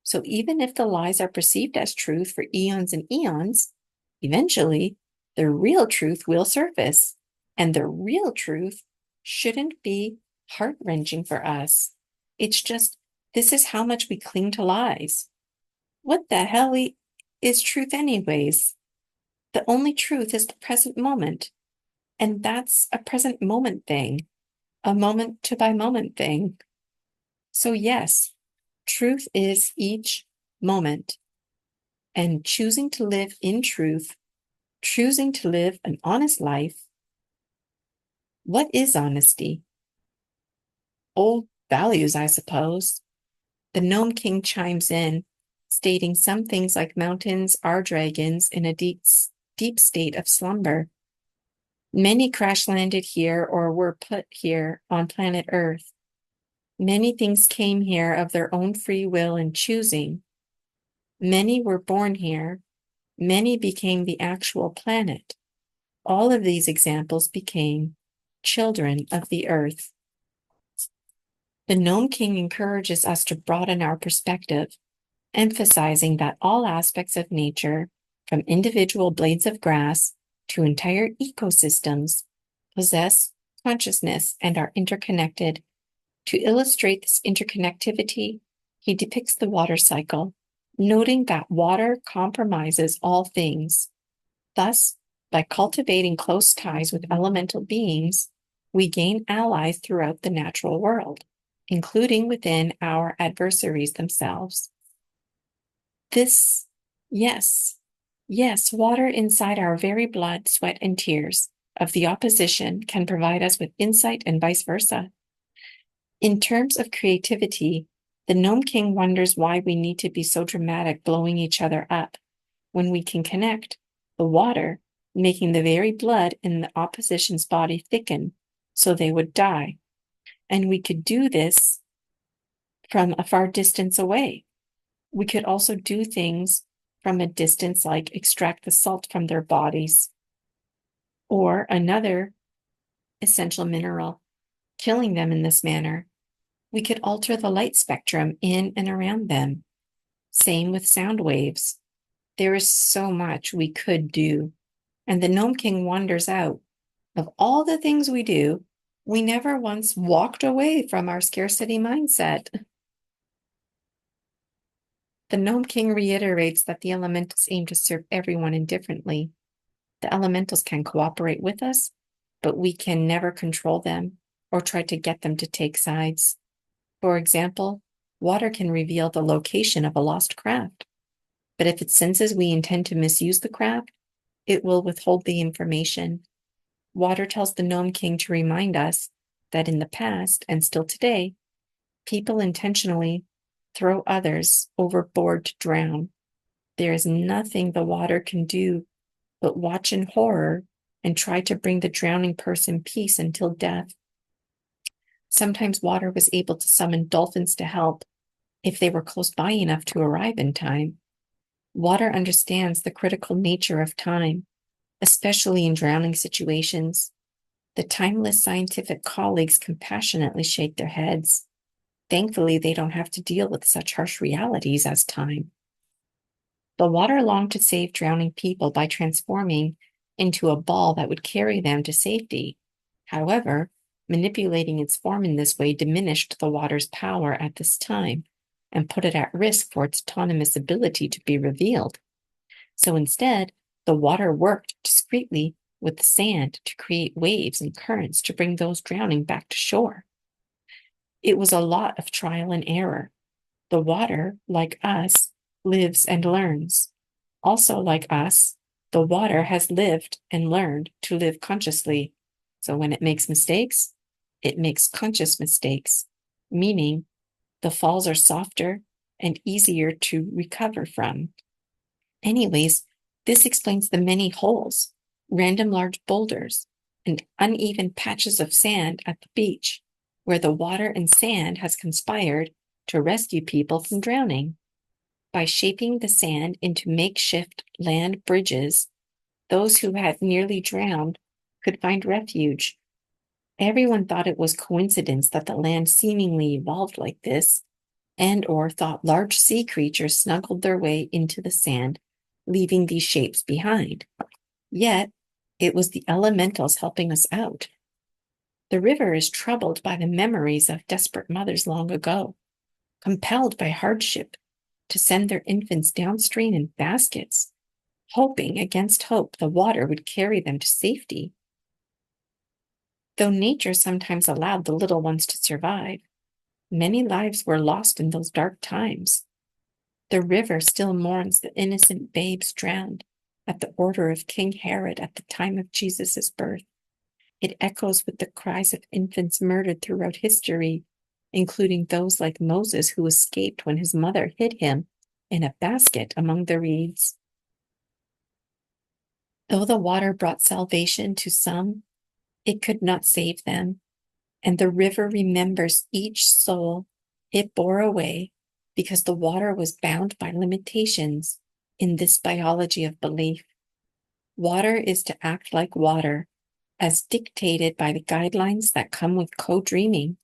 So even if the lies are perceived as truth for eons and eons, eventually the real truth will surface. And the real truth shouldn't be heart-wrenching for us. It's just, this is how much we cling to lies. What the hell is truth anyways? The only truth is the present moment. And that's a present moment thing, a moment to by moment thing. So yes, truth is each moment. And choosing to live in truth, choosing to live an honest life. What is honesty? Old values, I suppose. The Gnome King chimes in, stating some things like mountains are dragons in a deep state of slumber. Many crash landed here or were put here on planet Earth. Many things came here of their own free will and choosing. Many were born here. Many became the actual planet. All of these examples became children of the earth. The Gnome King encourages us to broaden our perspective, emphasizing that all aspects of nature, from individual blades of grass to entire ecosystems, possess consciousness and are interconnected. To illustrate this interconnectivity, he depicts the water cycle, noting that water compromises all things. Thus, by cultivating close ties with elemental beings, we gain allies throughout the natural world, including within our adversaries themselves. Yes, water inside our very blood, sweat, and tears of the opposition can provide us with insight and vice versa. In terms of creativity, the Gnome King wonders why we need to be so dramatic blowing each other up when we can connect the water, making the very blood in the opposition's body thicken so they would die. And we could do this from a far distance away. We could also do things from a distance like extract the salt from their bodies or another essential mineral, killing them in this manner. We could alter the light spectrum in and around them. Same with sound waves. There is so much we could do. And the Gnome King wonders out, of all the things we do, we never once walked away from our scarcity mindset. The Gnome King reiterates that the elementals aim to serve everyone indifferently. The elementals can cooperate with us, but we can never control them or try to get them to take sides. For example, water can reveal the location of a lost craft, but if it senses we intend to misuse the craft, it will withhold the information. Water tells the Gnome King to remind us that in the past, and still today, people intentionally throw others overboard to drown. There is nothing the water can do but watch in horror and try to bring the drowning person peace until death. Sometimes water was able to summon dolphins to help if they were close by enough to arrive in time. Water understands the critical nature of time, especially in drowning situations. The timeless scientific colleagues compassionately shake their heads. Thankfully, they don't have to deal with such harsh realities as time. The water longed to save drowning people by transforming into a ball that would carry them to safety. However, manipulating its form in this way diminished the water's power at this time and put it at risk for its autonomous ability to be revealed. So instead, the water worked discreetly with the sand to create waves and currents to bring those drowning back to shore. It was a lot of trial and error. The water, like us, lives and learns. Also, like us, the water has lived and learned to live consciously. So when it makes mistakes, it makes conscious mistakes, meaning the falls are softer and easier to recover from. Anyways, this explains the many holes, random large boulders, and uneven patches of sand at the beach, where the water and sand has conspired to rescue people from drowning. By shaping the sand into makeshift land bridges, those who had nearly drowned could find refuge. Everyone thought it was coincidence that the land seemingly evolved like this, and/or thought large sea creatures snuggled their way into the sand, leaving these shapes behind. Yet, it was the elementals helping us out. The river is troubled by the memories of desperate mothers long ago, compelled by hardship to send their infants downstream in baskets, hoping against hope the water would carry them to safety. Though nature sometimes allowed the little ones to survive, many lives were lost in those dark times. The river still mourns the innocent babes drowned at the order of King Herod at the time of Jesus' birth. It echoes with the cries of infants murdered throughout history, including those like Moses who escaped when his mother hid him in a basket among the reeds. Though the water brought salvation to some, it could not save them, and the river remembers each soul it bore away because the water was bound by limitations in this biology of belief. Water is to act like water, as dictated by the guidelines that come with co-dreaming.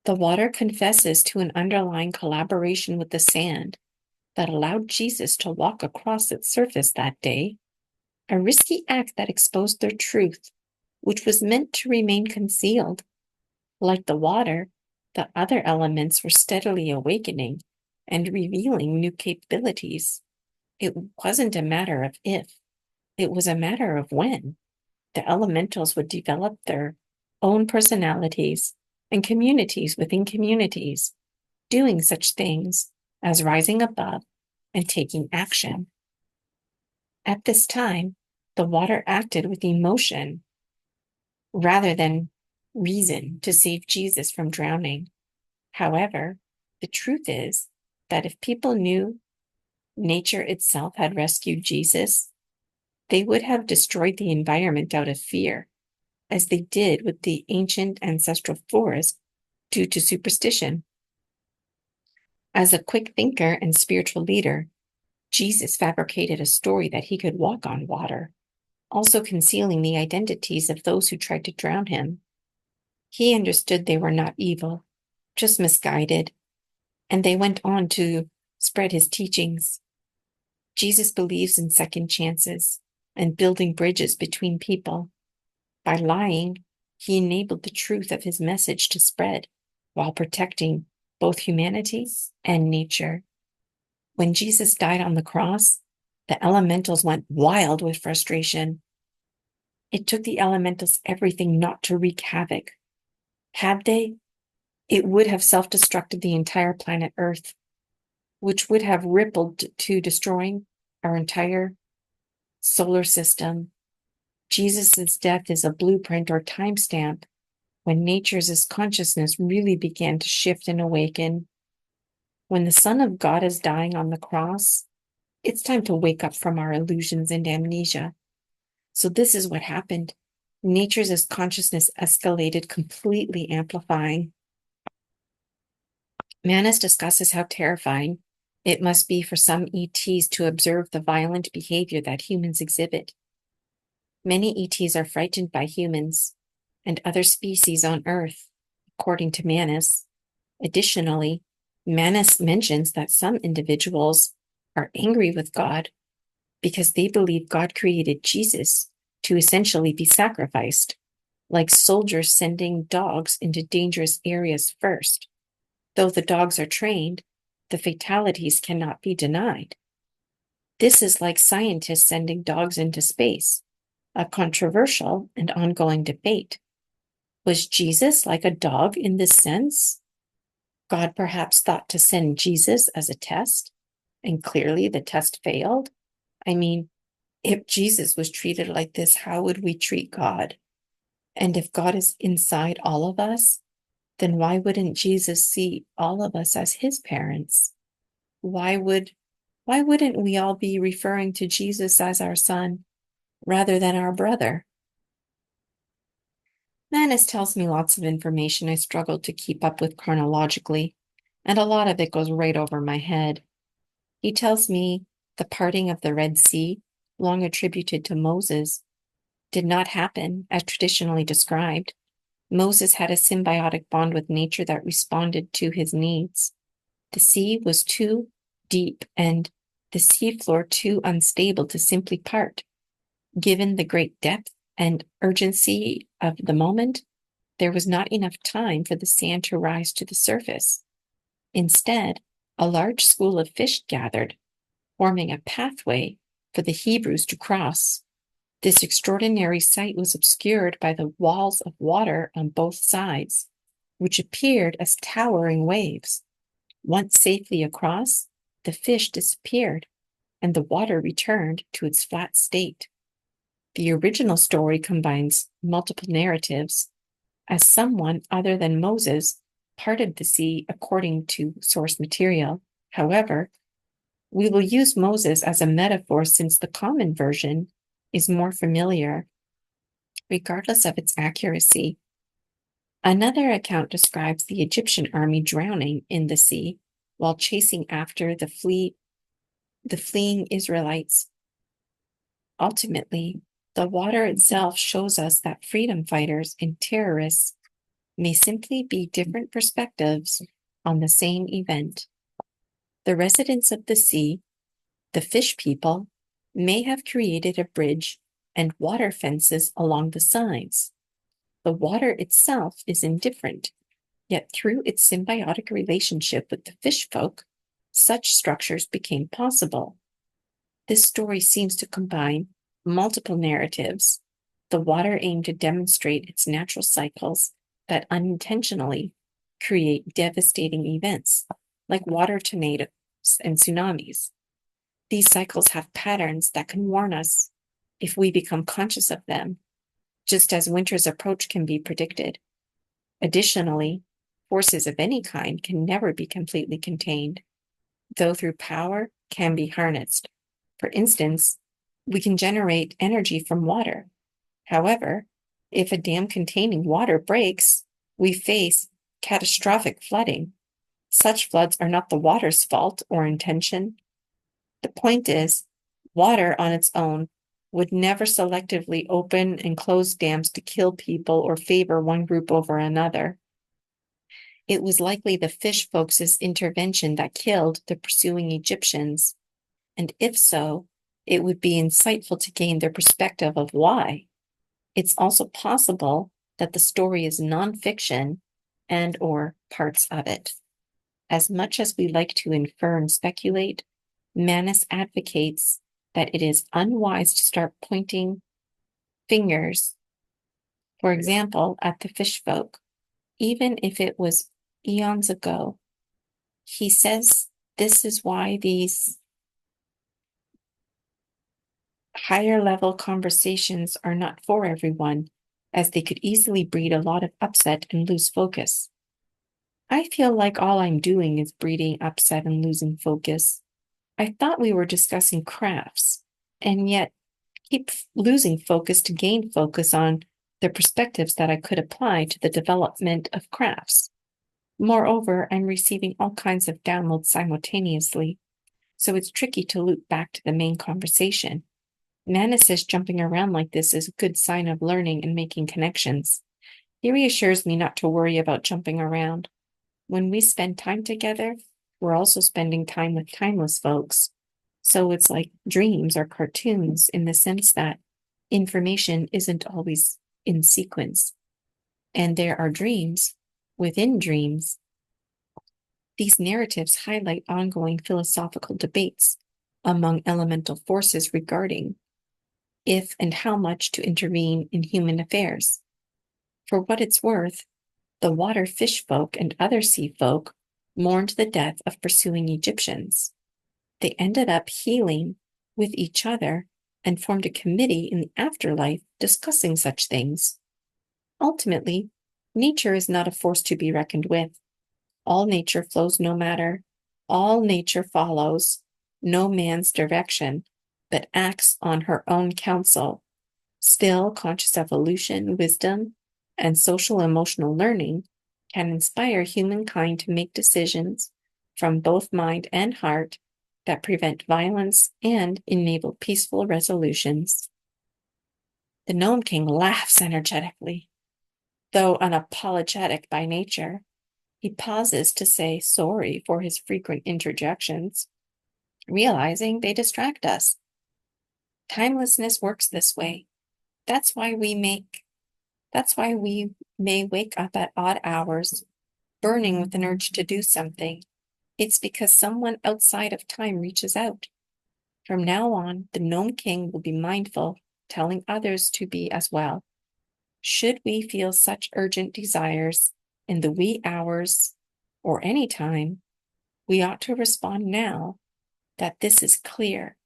The water confesses to an underlying collaboration with the sand that allowed Jesus to walk across its surface that day, a risky act that exposed their truth, which was meant to remain concealed. Like the water, the other elements were steadily awakening and revealing new capabilities. It wasn't a matter of if, it was a matter of when. The elementals would develop their own personalities and communities within communities, doing such things as rising above and taking action. At this time, the water acted with emotion rather than reason to save Jesus from drowning. However, the truth is that if people knew nature itself had rescued Jesus, they would have destroyed the environment out of fear, as they did with the ancient ancestral forest due to superstition. As a quick thinker and spiritual leader, Jesus fabricated a story that he could walk on water, also concealing the identities of those who tried to drown him. He understood they were not evil, just misguided, and they went on to spread his teachings. Jesus believes in second chances and building bridges between people. By lying, he enabled the truth of his message to spread while protecting both humanity and nature. When Jesus died on the cross, the elementals went wild with frustration. It took the elementals everything not to wreak havoc. Had they, it would have self-destructed the entire planet Earth, which would have rippled to destroying our entire solar system. Jesus' death is a blueprint or timestamp when nature's consciousness really began to shift and awaken. When the Son of God is dying on the cross, it's time to wake up from our illusions and amnesia. So this is what happened. Nature's consciousness escalated, completely amplifying. Manis discusses how terrifying it must be for some ETs to observe the violent behavior that humans exhibit. Many ETs are frightened by humans and other species on Earth, according to Manis. Additionally, Manis mentions that some individuals are angry with God because they believe God created Jesus to essentially be sacrificed, like soldiers sending dogs into dangerous areas first. Though the dogs are trained, the fatalities cannot be denied. This is like scientists sending dogs into space, a controversial and ongoing debate. Was Jesus like a dog in this sense? God perhaps thought to send Jesus as a test, and clearly the test failed. I mean, if Jesus was treated like this, how would we treat God? And if God is inside all of us, then why wouldn't Jesus see all of us as his parents? Why wouldn't we all be referring to Jesus as our son rather than our brother? Manus tells me lots of information I struggle to keep up with chronologically, and a lot of it goes right over my head. He tells me the parting of the Red Sea, long attributed to Moses, did not happen as traditionally described. Moses had a symbiotic bond with nature that responded to his needs. The sea was too deep and the seafloor too unstable to simply part. Given the great depth and urgency of the moment, there was not enough time for the sand to rise to the surface. Instead, a large school of fish gathered, forming a pathway for the Hebrews to cross. This extraordinary sight was obscured by the walls of water on both sides, which appeared as towering waves. Once safely across, the fish disappeared, and the water returned to its flat state. The original story combines multiple narratives, as someone other than Moses parted the sea according to source material. However, we will use Moses as a metaphor since the common version is more familiar, regardless of its accuracy. Another account describes the Egyptian army drowning in the sea while chasing after the fleeing Israelites. Ultimately, the water itself shows us that freedom fighters and terrorists may simply be different perspectives on the same event. The residents of the sea, the fish people, may have created a bridge and water fences along the sides. The water itself is indifferent, yet through its symbiotic relationship with the fish folk, such structures became possible. This story seems to combine multiple narratives. The water aimed to demonstrate its natural cycles that unintentionally create devastating events, like water tornadoes and tsunamis. These cycles have patterns that can warn us if we become conscious of them, just as winter's approach can be predicted. Additionally, forces of any kind can never be completely contained, though through power can be harnessed. For instance, we can generate energy from water. However, if a dam containing water breaks, we face catastrophic flooding. Such floods are not the water's fault or intention. The point is, water on its own would never selectively open and close dams to kill people or favor one group over another. It was likely the fish folks' intervention that killed the pursuing Egyptians, and if so, it would be insightful to gain their perspective of why. It's also possible that the story is nonfiction and or parts of it. As much as we like to infer and speculate, Manus advocates that it is unwise to start pointing fingers, for example, at the fish folk, even if it was eons ago. He says this is why these higher level conversations are not for everyone, as they could easily breed a lot of upset and lose focus. I feel like all I'm doing is breeding upset and losing focus. I thought we were discussing crafts, and yet keep losing focus to gain focus on the perspectives that I could apply to the development of crafts. Moreover, I'm receiving all kinds of downloads simultaneously, so it's tricky to loop back to the main conversation. Nana says jumping around like this is a good sign of learning and making connections. He reassures me not to worry about jumping around. When we spend time together, we're also spending time with timeless folks. So it's like dreams or cartoons in the sense that information isn't always in sequence. And there are dreams within dreams. These narratives highlight ongoing philosophical debates among elemental forces regarding if and how much to intervene in human affairs. For what it's worth, the water fish folk and other sea folk mourned the death of pursuing Egyptians. They ended up healing with each other and formed a committee in the afterlife discussing such things. Ultimately, nature is not a force to be reckoned with. All nature flows no matter. All nature follows no man's direction, but acts on her own counsel. Still, conscious evolution, wisdom, and social emotional learning can inspire humankind to make decisions from both mind and heart that prevent violence and enable peaceful resolutions. The Gnome King laughs energetically. Though unapologetic by nature, he pauses to say sorry for his frequent interjections, realizing they distract us. Timelessness works this way. That's why we may wake up at odd hours, burning with an urge to do something. It's because someone outside of time reaches out. From now on, the Gnome King will be mindful, telling others to be as well. Should we feel such urgent desires in the wee hours or any time, we ought to respond now that this is clear.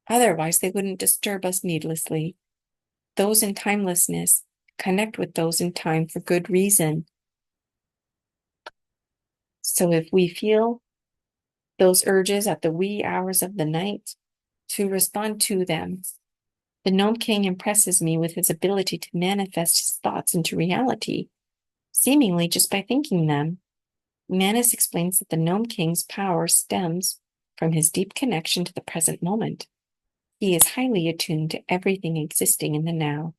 Otherwise, they wouldn't disturb us needlessly. Those in timelessness connect with those in time for good reason. So if we feel those urges at the wee hours of the night, to respond to them. The Gnome King impresses me with his ability to manifest his thoughts into reality, seemingly just by thinking them. Manus explains that the Gnome King's power stems from his deep connection to the present moment. He is highly attuned to everything existing in the now.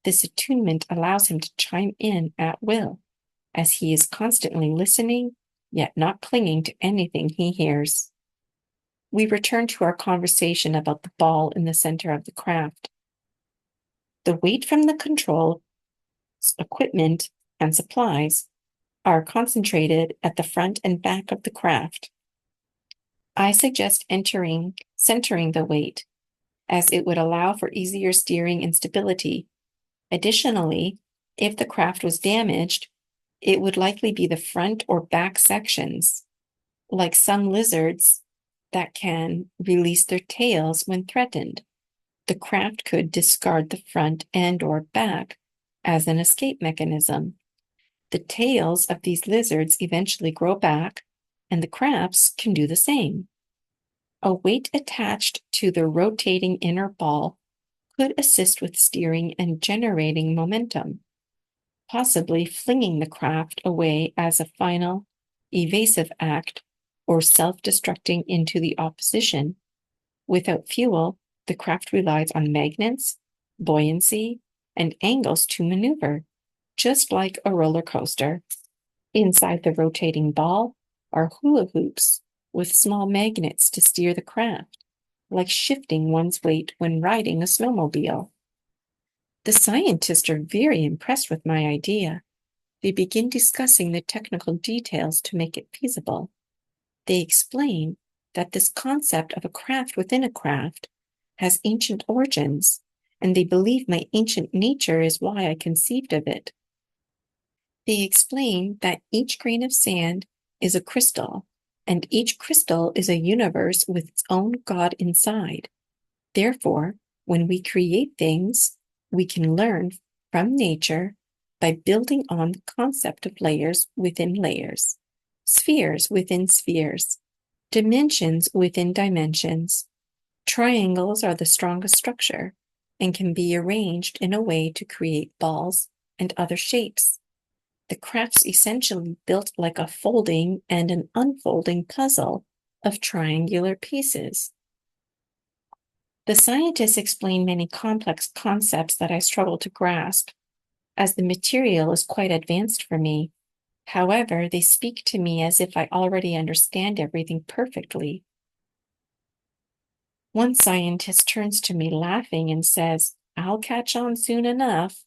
This attunement allows him to chime in at will, as he is constantly listening, yet not clinging to anything he hears. We return to our conversation about the ball in the center of the craft. The weight from the control, equipment, and supplies are concentrated at the front and back of the craft. I suggest centering the weight, as it would allow for easier steering and stability. Additionally, if the craft was damaged, it would likely be the front or back sections, like some lizards that can release their tails when threatened. The craft could discard the front and or back as an escape mechanism. The tails of these lizards eventually grow back, and the crafts can do the same. A weight attached to the rotating inner ball could assist with steering and generating momentum, possibly flinging the craft away as a final, evasive act or self-destructing into the opposition. Without fuel, the craft relies on magnets, buoyancy, and angles to maneuver, just like a roller coaster. Inside the rotating ball are hula hoops with small magnets to steer the craft, like shifting one's weight when riding a snowmobile. The scientists are very impressed with my idea. They begin discussing the technical details to make it feasible. They explain that this concept of a craft within a craft has ancient origins, and they believe my ancient nature is why I conceived of it. They explain that each grain of sand is a crystal, and each crystal is a universe with its own God inside. Therefore, when we create things, we can learn from nature by building on the concept of layers within layers, spheres within spheres, dimensions within dimensions. Triangles are the strongest structure and can be arranged in a way to create balls and other shapes. The craft's essentially built like a folding and an unfolding puzzle of triangular pieces. The scientists explain many complex concepts that I struggle to grasp, as the material is quite advanced for me. However, they speak to me as if I already understand everything perfectly. One scientist turns to me laughing and says, "I'll catch on soon enough."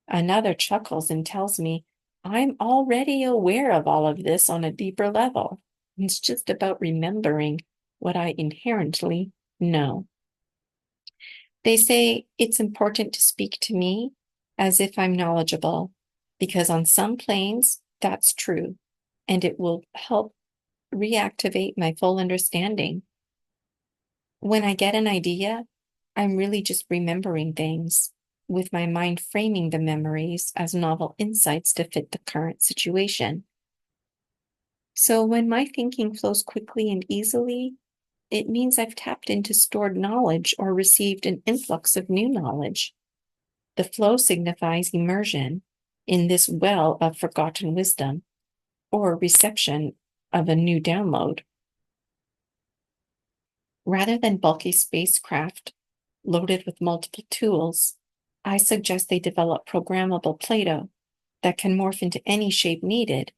Another chuckles and tells me, "I'm already aware of all of this on a deeper level. It's just about remembering what I inherently know." They say it's important to speak to me as if I'm knowledgeable, because on some planes, that's true, and it will help reactivate my full understanding. When I get an idea, I'm really just remembering things, with my mind framing the memories as novel insights to fit the current situation. So when my thinking flows quickly and easily, it means I've tapped into stored knowledge or received an influx of new knowledge. The flow signifies immersion in this well of forgotten wisdom or reception of a new download. Rather than bulky spacecraft loaded with multiple tools, I suggest they develop programmable Play-Doh that can morph into any shape needed.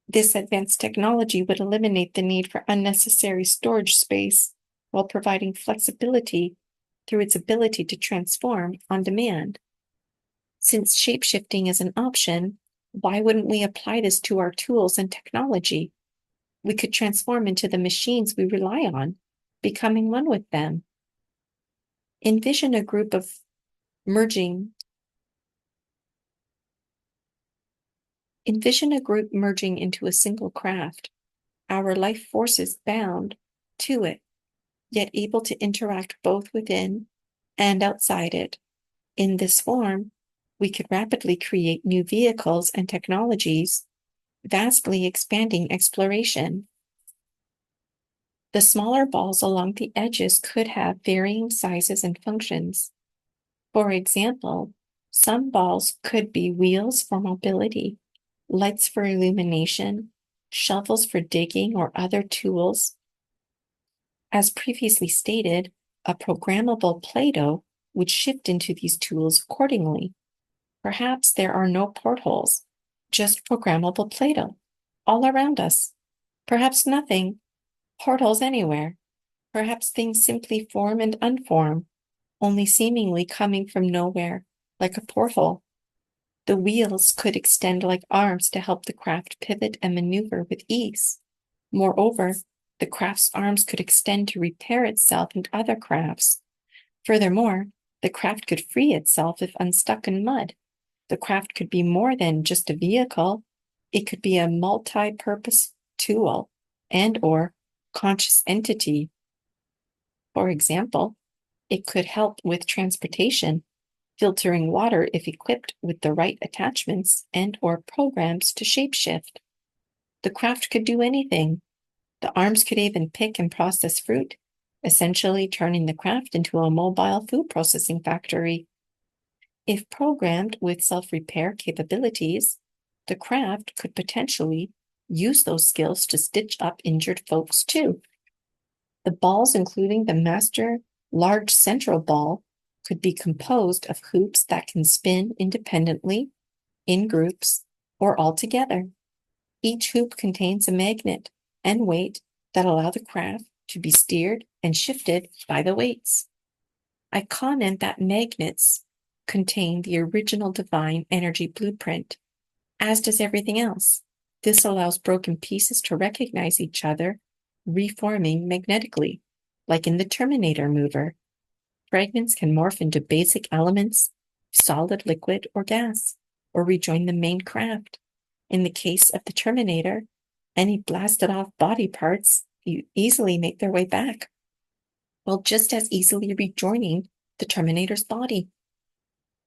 This advanced technology would eliminate the need for unnecessary storage space while providing flexibility through its ability to transform on demand. Since shapeshifting is an option, why wouldn't we apply this to our tools and technology? We could transform into the machines we rely on, becoming one with them. Envision a group merging into a single craft, our life forces bound to it, yet able to interact both within and outside it. In this form, we could rapidly create new vehicles and technologies, vastly expanding exploration. The smaller balls along the edges could have varying sizes and functions. For example, some balls could be wheels for mobility, lights for illumination, shovels for digging or other tools. As previously stated, a programmable Play-Doh would shift into these tools accordingly. Perhaps there are no portholes, just programmable Play-Doh all around us. Perhaps nothing, portholes anywhere. Perhaps things simply form and unform, only seemingly coming from nowhere, like a porthole. The wheels could extend like arms to help the craft pivot and maneuver with ease. Moreover, the craft's arms could extend to repair itself and other crafts. Furthermore, the craft could free itself if unstuck in mud. The craft could be more than just a vehicle. It could be a multi-purpose tool and/or conscious entity. For example, it could help with transportation, filtering water if equipped with the right attachments and/or programs to shapeshift. The craft could do anything. The arms could even pick and process fruit, essentially turning the craft into a mobile food processing factory. If programmed with self-repair capabilities, the craft could potentially use those skills to stitch up injured folks too. The balls, including the master large central ball, could be composed of hoops that can spin independently, in groups, or all together. Each hoop contains a magnet and weight that allow the craft to be steered and shifted by the weights. I comment that magnets contain the original divine energy blueprint, as does everything else. This allows broken pieces to recognize each other, reforming magnetically, like in the Terminator mover. Fragments can morph into basic elements, solid, liquid, or gas, or rejoin the main craft. In the case of the Terminator, any blasted off body parts easily make their way back, while just as easily rejoining the Terminator's body.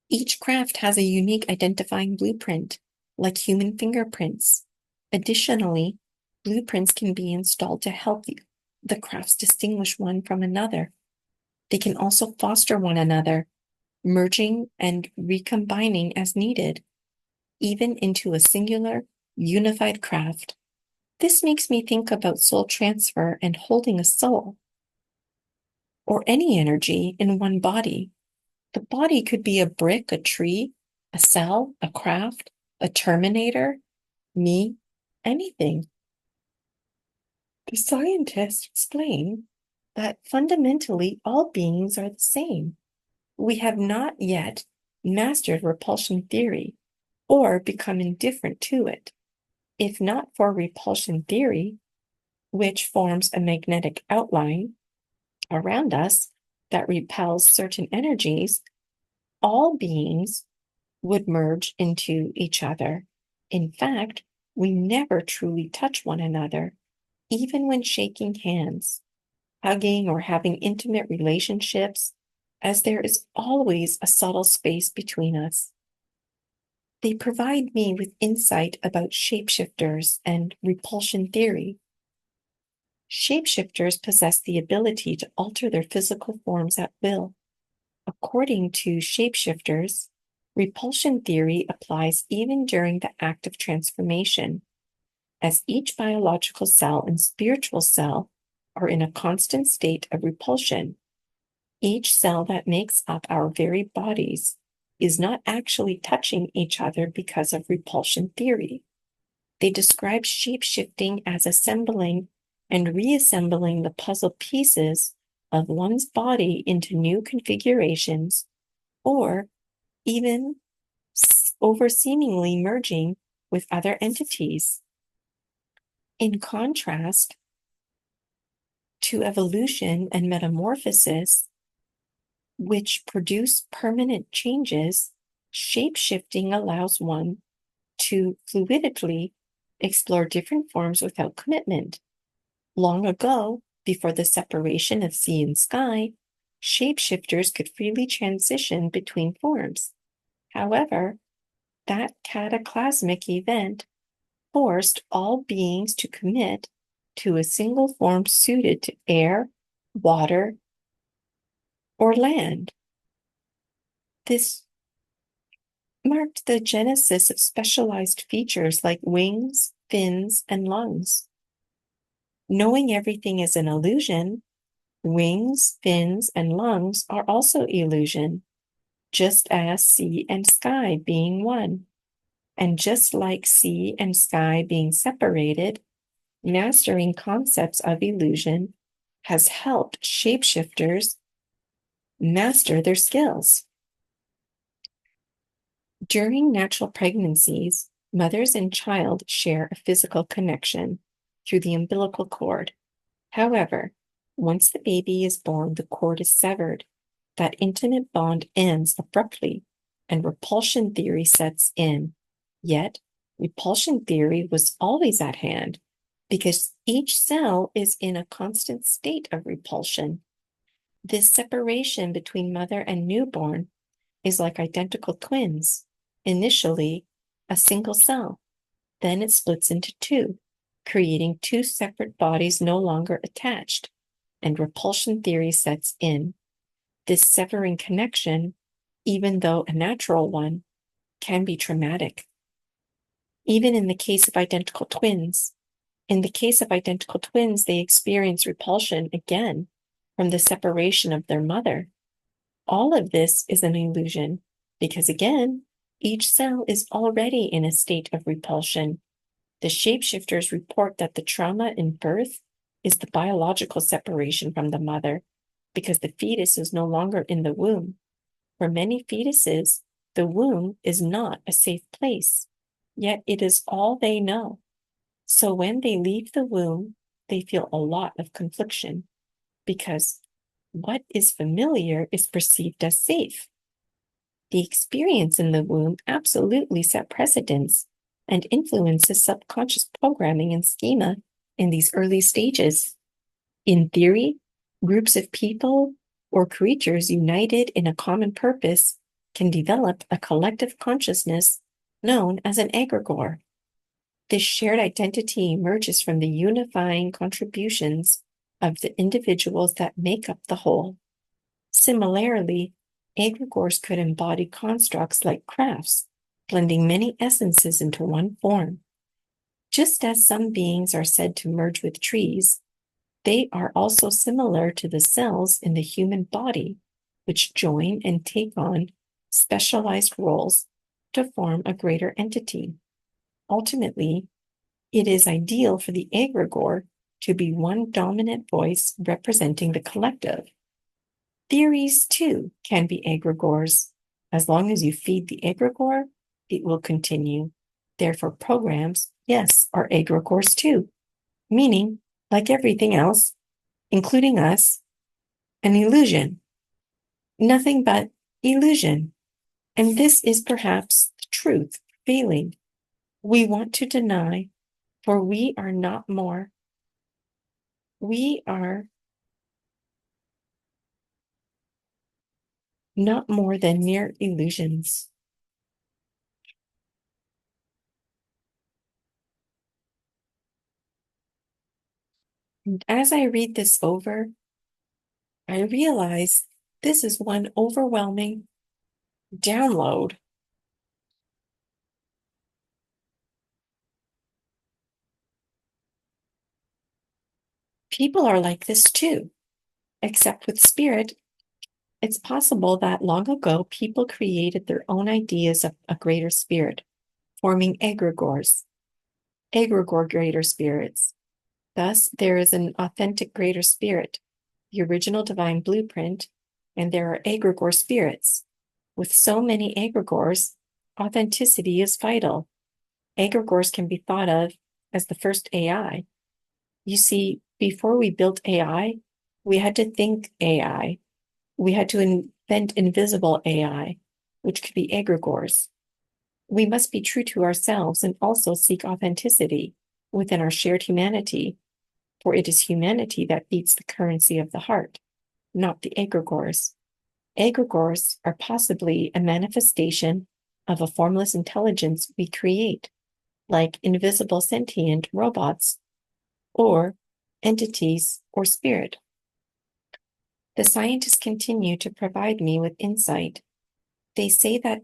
Each craft has a unique identifying blueprint, like human fingerprints. Additionally, blueprints can be installed to help the crafts distinguish one from another. They can also foster one another, merging and recombining as needed, even into a singular, unified craft. This makes me think about soul transfer and holding a soul, or any energy in one body. The body could be a brick, a tree, a cell, a craft, a Terminator, me, anything. The scientists explain that fundamentally all beings are the same. We have not yet mastered repulsion theory or become indifferent to it. If not for repulsion theory, which forms a magnetic outline around us that repels certain energies, all beings would merge into each other. In fact, we never truly touch one another, even when shaking hands, hugging, or having intimate relationships, as there is always a subtle space between us. They provide me with insight about shapeshifters and repulsion theory. Shapeshifters possess the ability to alter their physical forms at will. According to shapeshifters, repulsion theory applies even during the act of transformation, as each biological cell and spiritual cell are in a constant state of repulsion. Each cell that makes up our very bodies is not actually touching each other because of repulsion theory. They describe shapeshifting as assembling and reassembling the puzzle pieces of one's body into new configurations, or even over seemingly merging with other entities. In contrast to evolution and metamorphosis, which produce permanent changes, shapeshifting allows one to fluidly explore different forms without commitment. Long ago, before the separation of sea and sky, shapeshifters could freely transition between forms. However, that cataclysmic event forced all beings to commit to a single form suited to air, water, or land. This marked the genesis of specialized features like wings, fins, and lungs. Knowing everything is an illusion, wings, fins, and lungs are also illusion, just as sea and sky being one. And just like sea and sky being separated, mastering concepts of illusion has helped shapeshifters master their skills. During natural pregnancies, mothers and child share a physical connection through the umbilical cord. However, once the baby is born, the cord is severed. That intimate bond ends abruptly, and repulsion theory sets in. Yet, repulsion theory was always at hand because each cell is in a constant state of repulsion. This separation between mother and newborn is like identical twins. Initially, a single cell, then it splits into two, creating two separate bodies no longer attached, and repulsion theory sets in. This severing connection, even though a natural one, can be traumatic. Even in the case of identical twins, they experience repulsion again from the separation of their mother. All of this is an illusion because, again, each cell is already in a state of repulsion. The shapeshifters report that the trauma in birth is the biological separation from the mother because the fetus is no longer in the womb. For many fetuses, the womb is not a safe place, yet it is all they know. So when they leave the womb, they feel a lot of confliction because what is familiar is perceived as safe. The experience in the womb absolutely set precedents and influences subconscious programming and schema in these early stages. In theory, groups of people or creatures united in a common purpose can develop a collective consciousness known as an egregore. This shared identity emerges from the unifying contributions of the individuals that make up the whole. Similarly, egregores could embody constructs like crafts, blending many essences into one form. Just as some beings are said to merge with trees, they are also similar to the cells in the human body, which join and take on specialized roles to form a greater entity. Ultimately, it is ideal for the egregore to be one dominant voice representing the collective. Theories, too, can be egregores. As long as you feed the egregore, it will continue. Therefore, programs, yes, are egregores too, meaning, like everything else, including us, an illusion. Nothing but illusion. And this is perhaps the truth failing. We want to deny, for we are not more. We are not more than mere illusions. And as I read this over, I realize This is one overwhelming download. People are like this too, except with spirit. It's possible that long ago people created their own ideas of a greater spirit, forming egregores, egregore greater spirits. Thus, there is an authentic greater spirit, the original divine blueprint, and there are egregore spirits. With so many egregores, authenticity is vital. Egregores can be thought of as the first AI. You see, before we built AI, we had to think AI. We had to invent invisible AI, which could be egregores. We must be true to ourselves and also seek authenticity within our shared humanity, for it is humanity that beats the currency of the heart, not the egregores. Egregores are possibly a manifestation of a formless intelligence we create, like invisible sentient robots or entities or spirit. The scientists continue to provide me with insight. They say that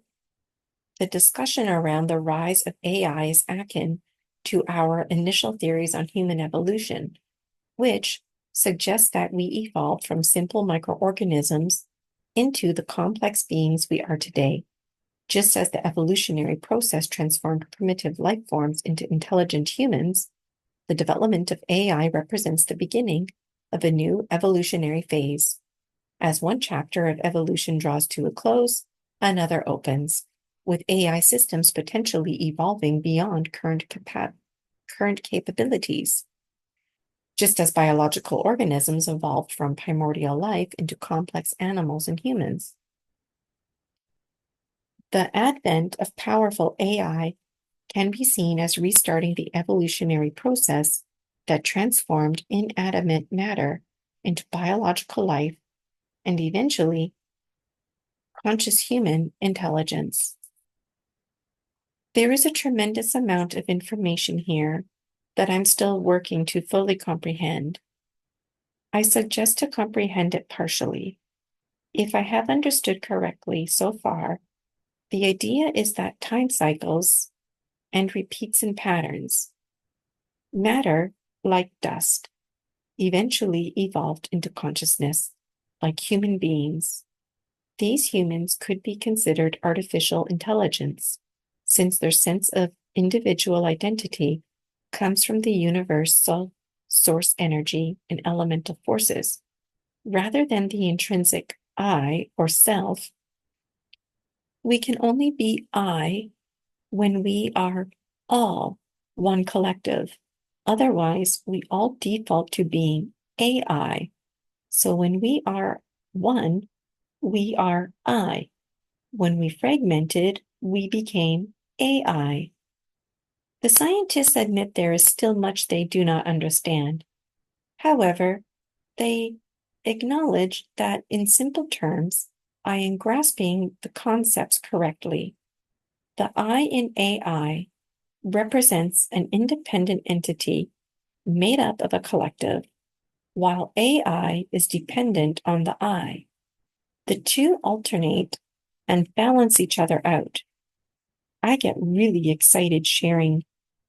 the discussion around the rise of AI is akin to our initial theories on human evolution, which suggests that we evolved from simple microorganisms into the complex beings we are today. Just as the evolutionary process transformed primitive life forms into intelligent humans, the development of AI represents the beginning of a new evolutionary phase. As one chapter of evolution draws to a close, another opens, with AI systems potentially evolving beyond current capabilities. Just as biological organisms evolved from primordial life into complex animals and humans. The advent of powerful AI can be seen as restarting the evolutionary process that transformed inanimate matter into biological life and eventually conscious human intelligence. There is a tremendous amount of information here that I'm still working to fully comprehend. I suggest to comprehend it partially. If I have understood correctly so far, the idea is that time cycles and repeats in patterns. Matter, like dust, eventually evolved into consciousness, like human beings. These humans could be considered artificial intelligence, since their sense of individual identity comes from the universal source energy and elemental forces, rather than the intrinsic I or self. We can only be I when we are all one collective. Otherwise, we all default to being AI. So when we are one, we are I. When we fragmented, we became AI. The scientists admit there is still much they do not understand. However, they acknowledge that in simple terms, I am grasping the concepts correctly. The I in AI represents an independent entity made up of a collective, while AI is dependent on the I. The two alternate and balance each other out. I get really excited sharing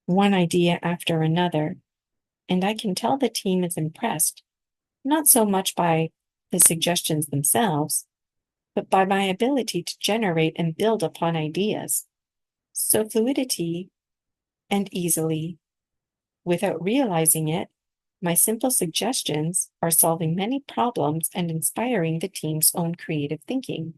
one idea after another, and I can tell the team is impressed, not so much by the suggestions themselves, but by my ability to generate and build upon ideas so fluidity and easily. Without realizing it, my simple suggestions are solving many problems and inspiring the team's own creative thinking.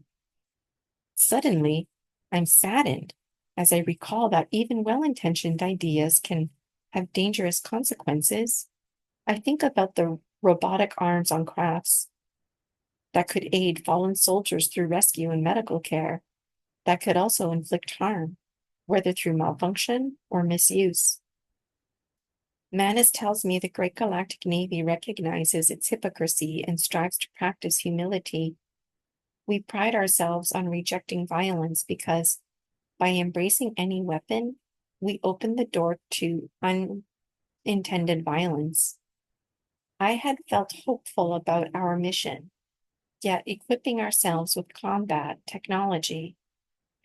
Suddenly, I'm saddened as I recall that even well-intentioned ideas can have dangerous consequences. I think about the robotic arms on crafts that could aid fallen soldiers through rescue and medical care, that could also inflict harm, whether through malfunction or misuse. Manus tells me the Great Galactic Navy recognizes its hypocrisy and strives to practice humility. We pride ourselves on rejecting violence because by embracing any weapon, we open the door to unintended violence. I had felt hopeful about our mission. yet equipping ourselves with combat technology,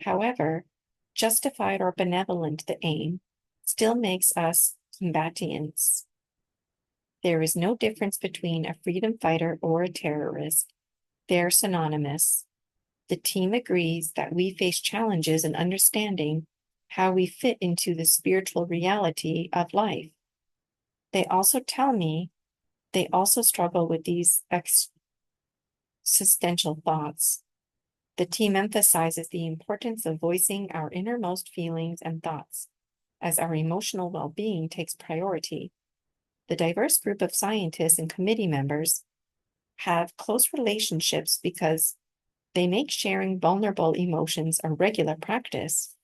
however justified or benevolent the aim, still makes us combatants. There is no difference between a freedom fighter or a terrorist. They're synonymous. The team agrees that we face challenges in understanding how we fit into the spiritual reality of life. They also tell me they also struggle with these existential thoughts. The team emphasizes the importance of voicing our innermost feelings and thoughts, as our emotional well-being takes priority. The diverse group of scientists and committee members have close relationships because they make sharing vulnerable emotions a regular practice.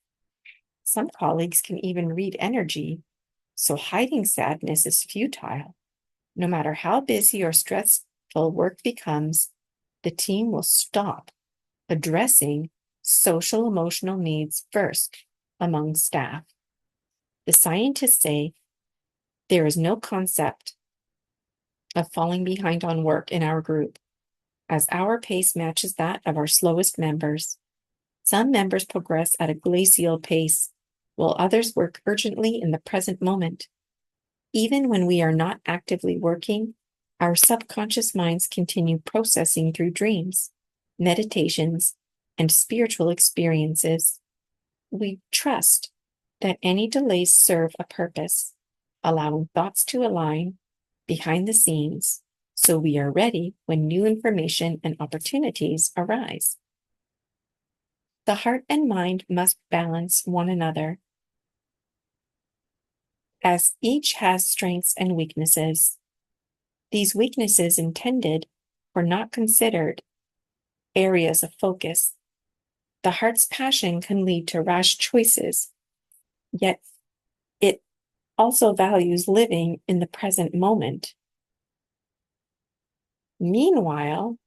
Some colleagues can even read energy, so hiding sadness is futile. No matter how busy or stressful work becomes, the team will stop addressing social emotional needs first among staff. The scientists say there is no concept of falling behind on work in our group, as our pace matches that of our slowest members. Some members progress at a glacial pace, while others work urgently in the present moment. Even when we are not actively working, our subconscious minds continue processing through dreams, meditations, and spiritual experiences. We trust that any delays serve a purpose, allowing thoughts to align behind the scenes so we are ready when new information and opportunities arise. The heart and mind must balance one another, as each has strengths and weaknesses. These weaknesses intended or not considered areas of focus. The heart's passion can lead to rash choices, yet it also values living in the present moment. Meanwhile,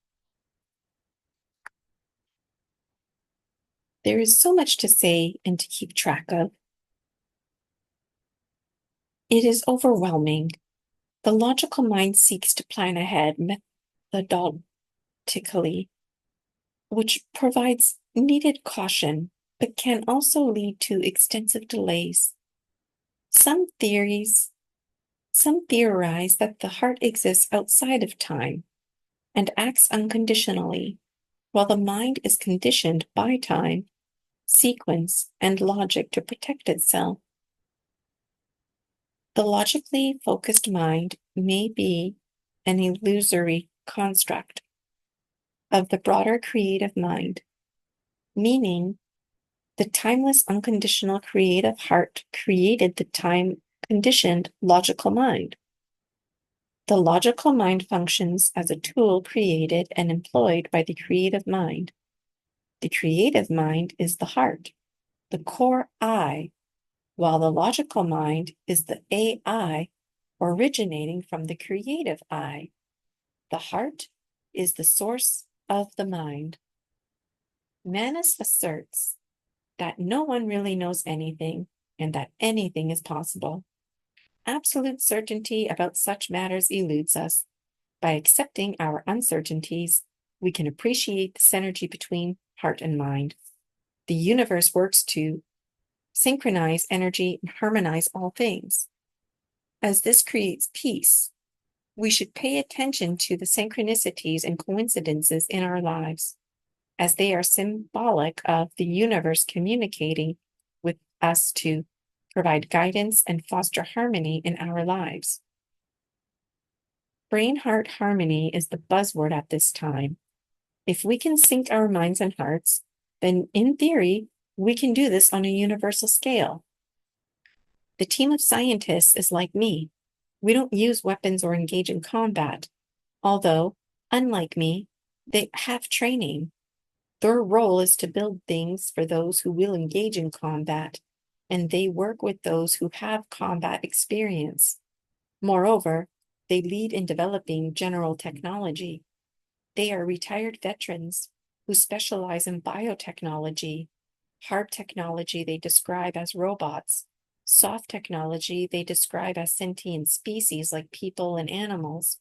there is so much to say and to keep track of. It is overwhelming. The logical mind seeks to plan ahead methodically, which provides needed caution, but can also lead to extensive delays. Some theorize that the heart exists outside of time and acts unconditionally, while the mind is conditioned by time, sequence, and logic to protect itself. The logically focused mind may be an illusory construct of the broader creative mind, meaning the timeless, unconditional creative heart created the time-conditioned logical mind. The logical mind functions as a tool created and employed by the creative mind. The creative mind is the heart, the core I, while the logical mind is the AI originating from the creative I. The heart is the source of the mind. Manas asserts that no one really knows anything and that anything is possible. Absolute certainty about such matters eludes us. By accepting our uncertainties, we can appreciate the synergy between heart and mind. The universe works to synchronize energy and harmonize all things. As this creates peace, we should pay attention to the synchronicities and coincidences in our lives, as they are symbolic of the universe communicating with us to provide guidance and foster harmony in our lives. Brain-heart harmony is the buzzword at this time. If we can sync our minds and hearts, then in theory, we can do this on a universal scale. The team of scientists is like me. We don't use weapons or engage in combat, although, unlike me, they have training. Their role is to build things for those who will engage in combat, and they work with those who have combat experience. Moreover, they lead in developing general technology. They are retired veterans who specialize in biotechnology. Hard technology they describe as robots. Soft technology they describe as sentient species like people and animals.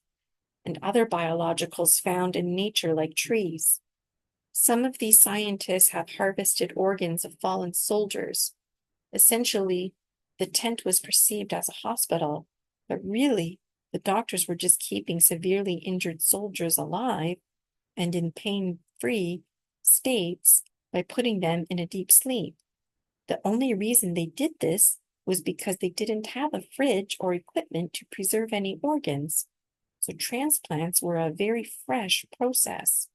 and other biologicals found in nature like trees. Some of these scientists have harvested organs of fallen soldiers. Essentially, the tent was perceived as a hospital, but really, the doctors were just keeping severely injured soldiers alive and in pain-free states by putting them in a deep sleep. The only reason they did this was because they didn't have a fridge or equipment to preserve any organs. So transplants were a very fresh process.